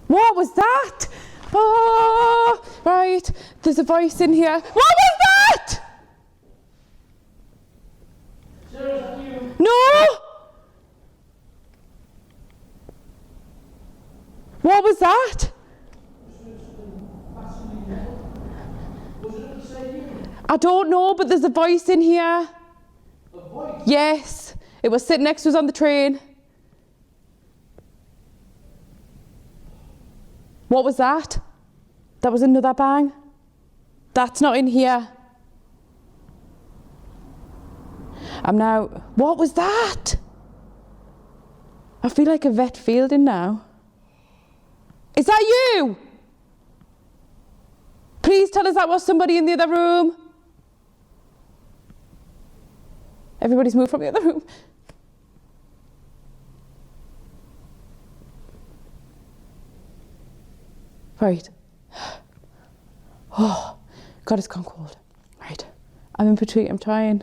What was that? Oh, right. There's a voice in here. What was that? No! What was that? I don't know, but there's a voice in here. A voice? Yes. It was sitting next to us on the train. What was that? That was another bang. That's not in here. What was that? I feel like a vet fielding now. Is that you? Please tell us that was somebody in the other room. Everybody's moved from the other room. Right. Oh, God, it's gone cold. Right. I'm in between. I'm trying.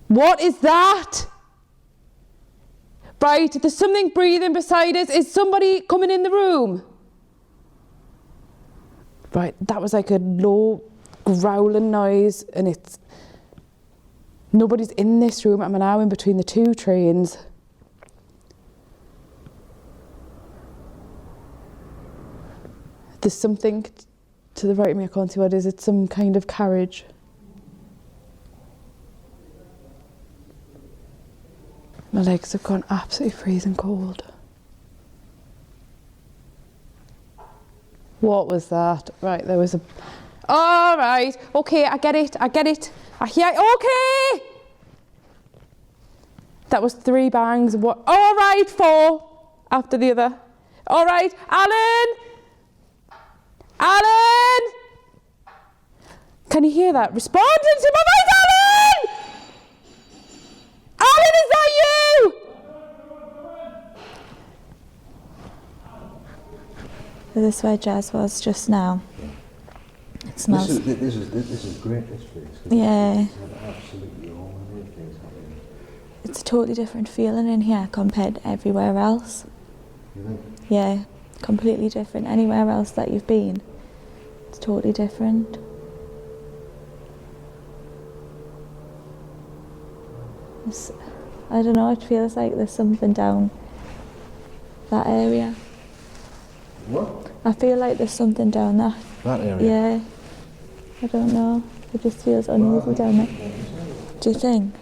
What is that? Right, there's something breathing beside us. Is somebody coming in the room? Right, that was like a low growling noise, and nobody's in this room. I'm now in between the two trains. There's something to the right of me. I can't see what it is. It's some kind of carriage. My My legs have gone absolutely freezing cold. What was that? Right, there was a... All right, okay, I get it. I hear... Okay! That was 3 bangs. What? All right, 4 after the other. All right, Alan! Alan! Can you hear that? Respond into my voice, Alan! Alan, is that you? This is where Jazz was just now. It smells. This is great, this place. Yeah. Absolutely all the things happening. It's a totally different feeling in here compared to everywhere else. You think? Yeah, completely different. Anywhere else that you've been, it's totally different. I don't know, it feels like there's something down that area. What? I feel like there's something down that. That area? Yeah. I don't know. It just feels uneasy down there. Do you think?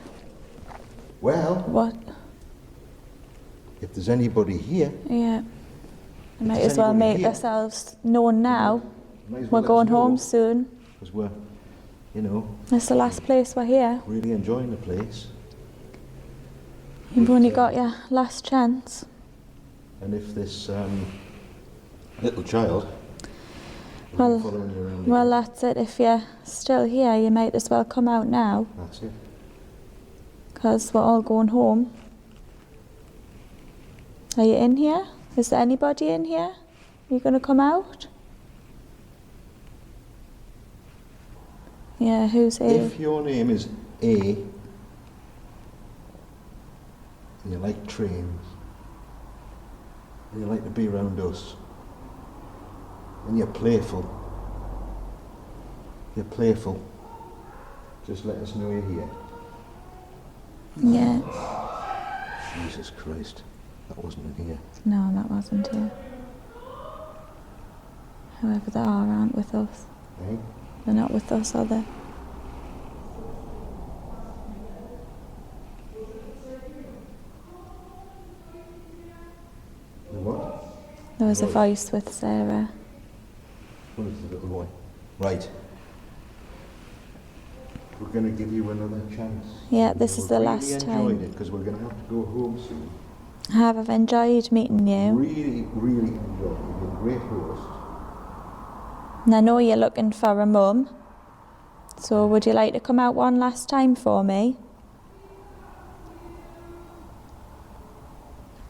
Well, What? if there's anybody here, Yeah. We might there's as well anybody make here- ourselves known now. might as We're well let going us know, home soon. because we're, you know, It's the last place we're here. really enjoying the place. You've only got your last chance. And if this little child will Well- be following you around Well, again, that's it. If you're still here, you might as well come out now, that's it. because we're all going home. Are you in here? Is there anybody in here? Are you going to come out? Yeah, who's here? If your name is A, and you like trains, and you like to be around us, and you're playful, just let us know you're here. Yeah. Jesus Christ, that wasn't in here. No, that wasn't here. Whoever they are aren't with us. Eh? They're not with us, are they? The what? There was a voice with Sarah. What is the little boy? Right. We're going to give you another chance. Yeah, this is the last We've time. really enjoyed it, because we're going to have to go home soon. I've enjoyed meeting you. Really, really enjoyed it. You've been a great host. And I know you're looking for a mum. So would you like to come out one last time for me?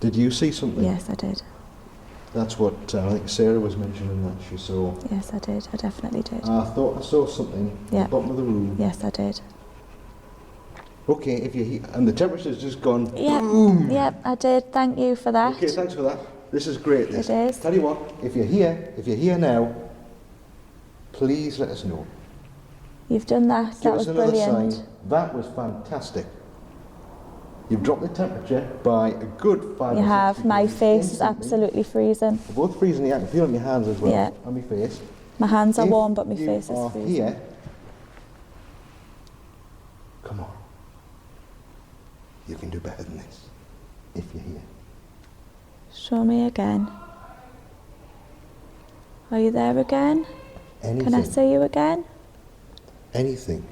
Did you see something? Yes, I did. That's what I think Sarah was mentioning, that she saw. Yes, I did. I definitely did. I thought I saw something Yeah. at the bottom of the room. Yes, I did. Okay, if you're here, and the temperature's just gone. Yep. Boom. Yep, I did. Thank you for that. Okay, thanks for that. This is great. This. It is. Tell you what, if you're here now, please let us know. You've done that. Give That us was another brilliant. sign. That was fantastic. You've dropped the temperature by a good 5 You or 6 have. My degrees face is instantly. absolutely freezing. We're both freezing. I can feel it on your hands as well. Yeah. On my face. My hands are If warm, but my you face is are freezing. here, come on. You can do better than this. If you're here. Show me again. Are you there again? Anything. Can I see you again? Anything.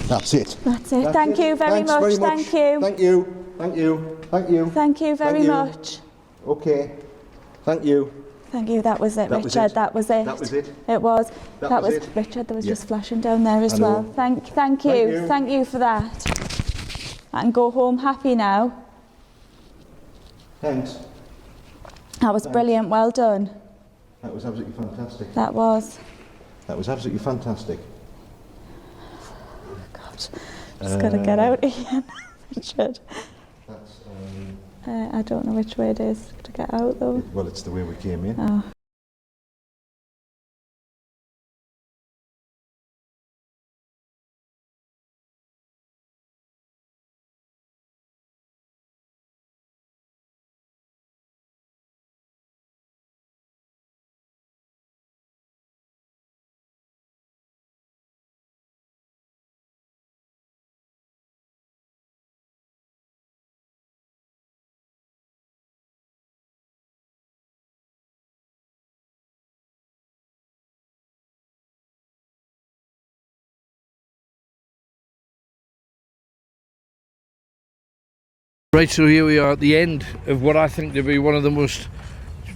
That's it. That's it. Thank you very Thanks much. very much. Thank you. Thank you. Thank you. Thank you. Thank you very Thank you. much. Okay. Thank you. Thank you. That was it, That was Richard. it. That was it. That was it. It was. That was was it. Richard. There was Yeah. just flashing down there as I know. well. Thank you. Thank you. Thank you for that. I can go home happy now. Thanks. That was Thanks. brilliant. Well done. That was absolutely fantastic. That was. That was absolutely fantastic. God, just got to get out again, Richard. That's, I don't know which way it is to get out though. well, it's the way we came in. Oh. Right, so here we are at the end of what I think to be one of the most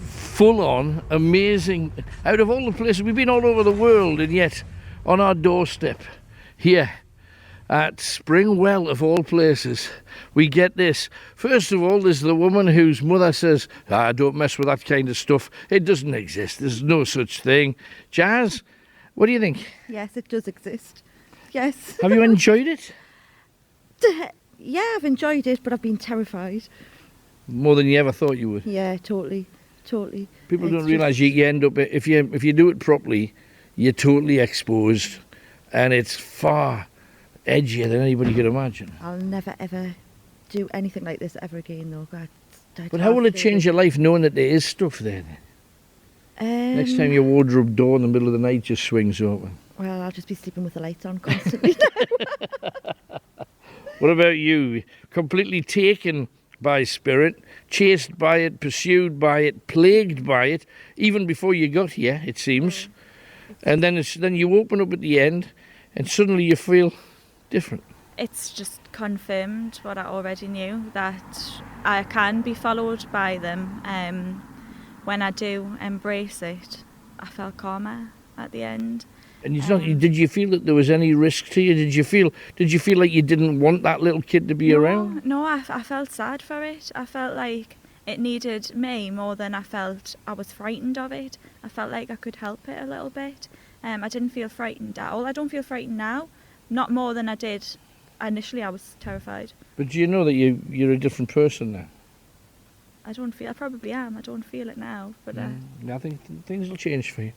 full-on, amazing, out of all the places, we've been all over the world, and yet on our doorstep here at Springwell of all places, we get this. First of all, there's the woman whose mother says, don't mess with that kind of stuff. It doesn't exist. There's no such thing. Jazz, what do you think? Yes, it does exist. Yes. Have you enjoyed it? Yeah, I've enjoyed it, but I've been terrified. More than you ever thought you would? Yeah, totally. People don't realise you end up, if you do it properly, you're totally exposed, and it's far edgier than anybody could imagine. I'll never ever do anything like this ever again, though. But how will it change your life knowing that there is stuff there? Next time your wardrobe door in the middle of the night just swings open. Well, I'll just be sleeping with the lights on constantly. What about you? Completely taken by spirit, chased by it, pursued by it, plagued by it, even before you got here, it seems. And then you open up at the end, and suddenly you feel different. It's just confirmed what I already knew, that I can be followed by them. When I do embrace it, I felt calmer at the end. And did you feel that there was any risk to you? Did you feel like you didn't want that little kid to be around? No, I felt sad for it. I felt like it needed me more than I felt I was frightened of it. I felt like I could help it a little bit. I didn't feel frightened at all. I don't feel frightened now, not more than I did initially. I was terrified. But do you know that you're a different person now? I probably am. I don't feel it now, but I think things will change for you.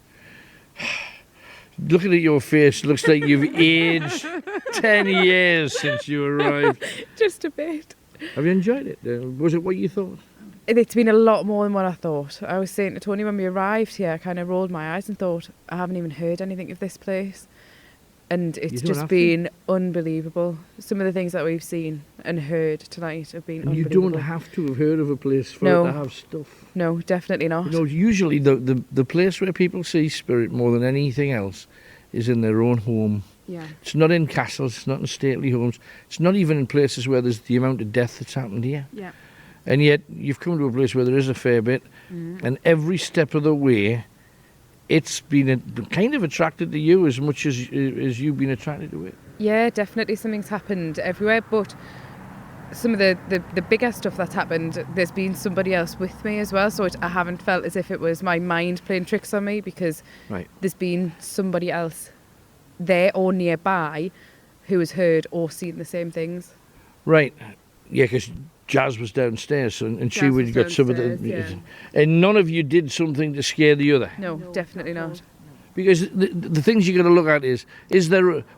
Looking at your face, looks like you've aged 10 years since you arrived. Just a bit. Have you enjoyed it? Was it what you thought? It's been a lot more than what I thought. I was saying to Tony when we arrived here, I kind of rolled my eyes and thought, I haven't even heard anything of this place. And it's just been unbelievable. Some of the things that we've seen and heard tonight have been unbelievable. You don't have to have heard of a place for it to have stuff. No, definitely not. You know, usually the place where people see spirit more than anything else is in their own home. Yeah. It's not in castles, it's not in stately homes, it's not even in places where there's the amount of death that's happened here. Yeah. And yet you've come to a place where there is a fair bit, and every step of the way it's been kind of attracted to you as much as you've been attracted to it. Yeah, definitely something's happened everywhere, but some of the bigger stuff that's happened, there's been somebody else with me as well, so I haven't felt as if it was my mind playing tricks on me, because there's been somebody else there or nearby who has heard or seen the same things. Right, yeah, because Jazz was downstairs and she would got some of the... Yeah. And none of you did something to scare the other? No, definitely not. Because the things you got to look at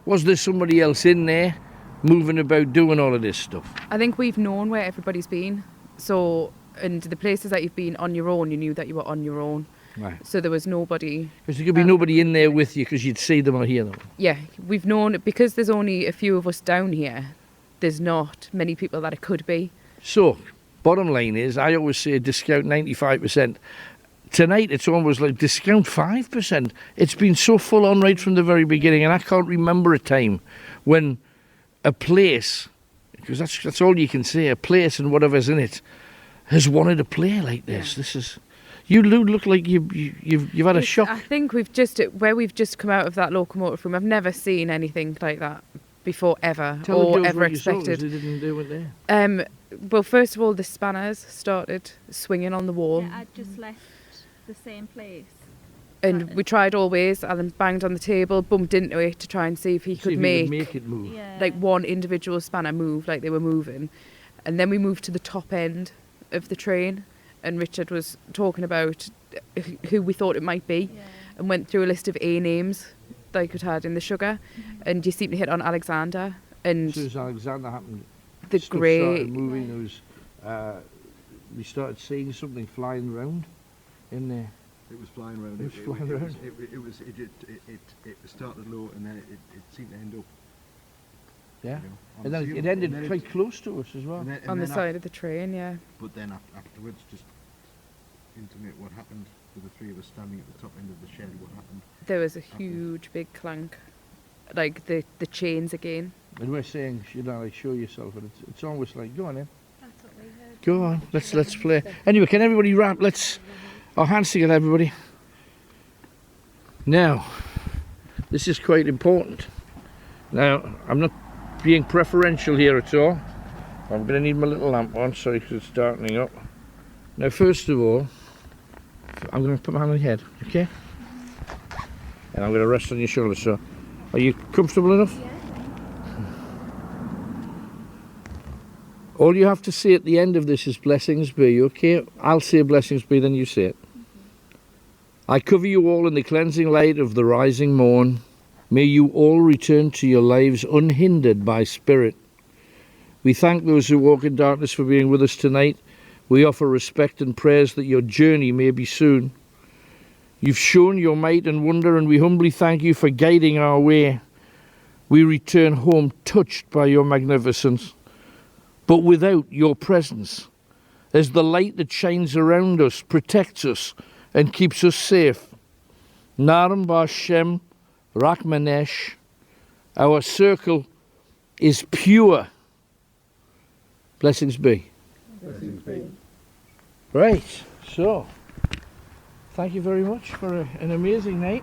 was there somebody else in there moving about doing all of this stuff? I think we've known where everybody's been, so, and the places that you've been on your own, you knew that you were on your own. Right. So there was nobody... Because there could be nobody in there with you because you'd see them or hear them. Yeah, we've known, because there's only a few of us down here, there's not many people that it could be. So, bottom line is, I always say discount 95%. Tonight it's almost like discount 5%. It's been so full on right from the very beginning, and I can't remember a time when a place, because that's all you can say, a place and whatever's in it, has wanted to play like this. This is... You look like you've had a shock. I think we've just come out of that locomotive room, I've never seen anything like that before ever, or ever expected. They didn't do it there. Well, first of all, the spanners started swinging on the wall. Yeah, I just left the same place. And we tried all ways. Alan banged on the table, bumped into it to try and see if he could make it move. Yeah. like one individual spanner move, like they were moving. And then we moved to the top end of the train, and Richard was talking about who we thought it might be, and went through a list of A names like it had in the sugar, and you seem to hit on Alexander. And as soon as Alexander happened, the stuff grey started moving. We started seeing something flying around in there. It was flying around. It was flying around. It started low and then it seemed to end up. Yeah, You know, on and the then ceiling. it ended And then quite close to us as well. on the side of the train, yeah. But then afterwards, just intimate what happened with the three of us standing at the top end of the shed. What happened? There was a huge big clank, like the chains again. And we're saying, should I like show yourself? And it's almost like, go on in. That's what Go on, let's play. Anyway, can everybody rap? Our hands together, everybody. Now, this is quite important. Now, I'm not being preferential here at all. I'm going to need my little lamp on, sorry, because it's darkening up. Now, first of all, I'm going to put my hand on your head, okay? And I'm going to rest on your shoulder, so are you comfortable enough? Yeah. All you have to say at the end of this is blessings be, okay? I'll say blessings be, then you say it. I cover you all in the cleansing light of the rising morn. May you all return to your lives unhindered by spirit. We thank those who walk in darkness for being with us tonight. We offer respect and prayers that your journey may be soon. You've shown your might and wonder, and we humbly thank you for guiding our way. We return home touched by your magnificence, but without your presence, as the light that shines around us protects us and keeps us safe. Naram Bashem Rachmanesh, our circle is pure. Blessings be. Blessings be. Right, so thank you very much for an amazing night.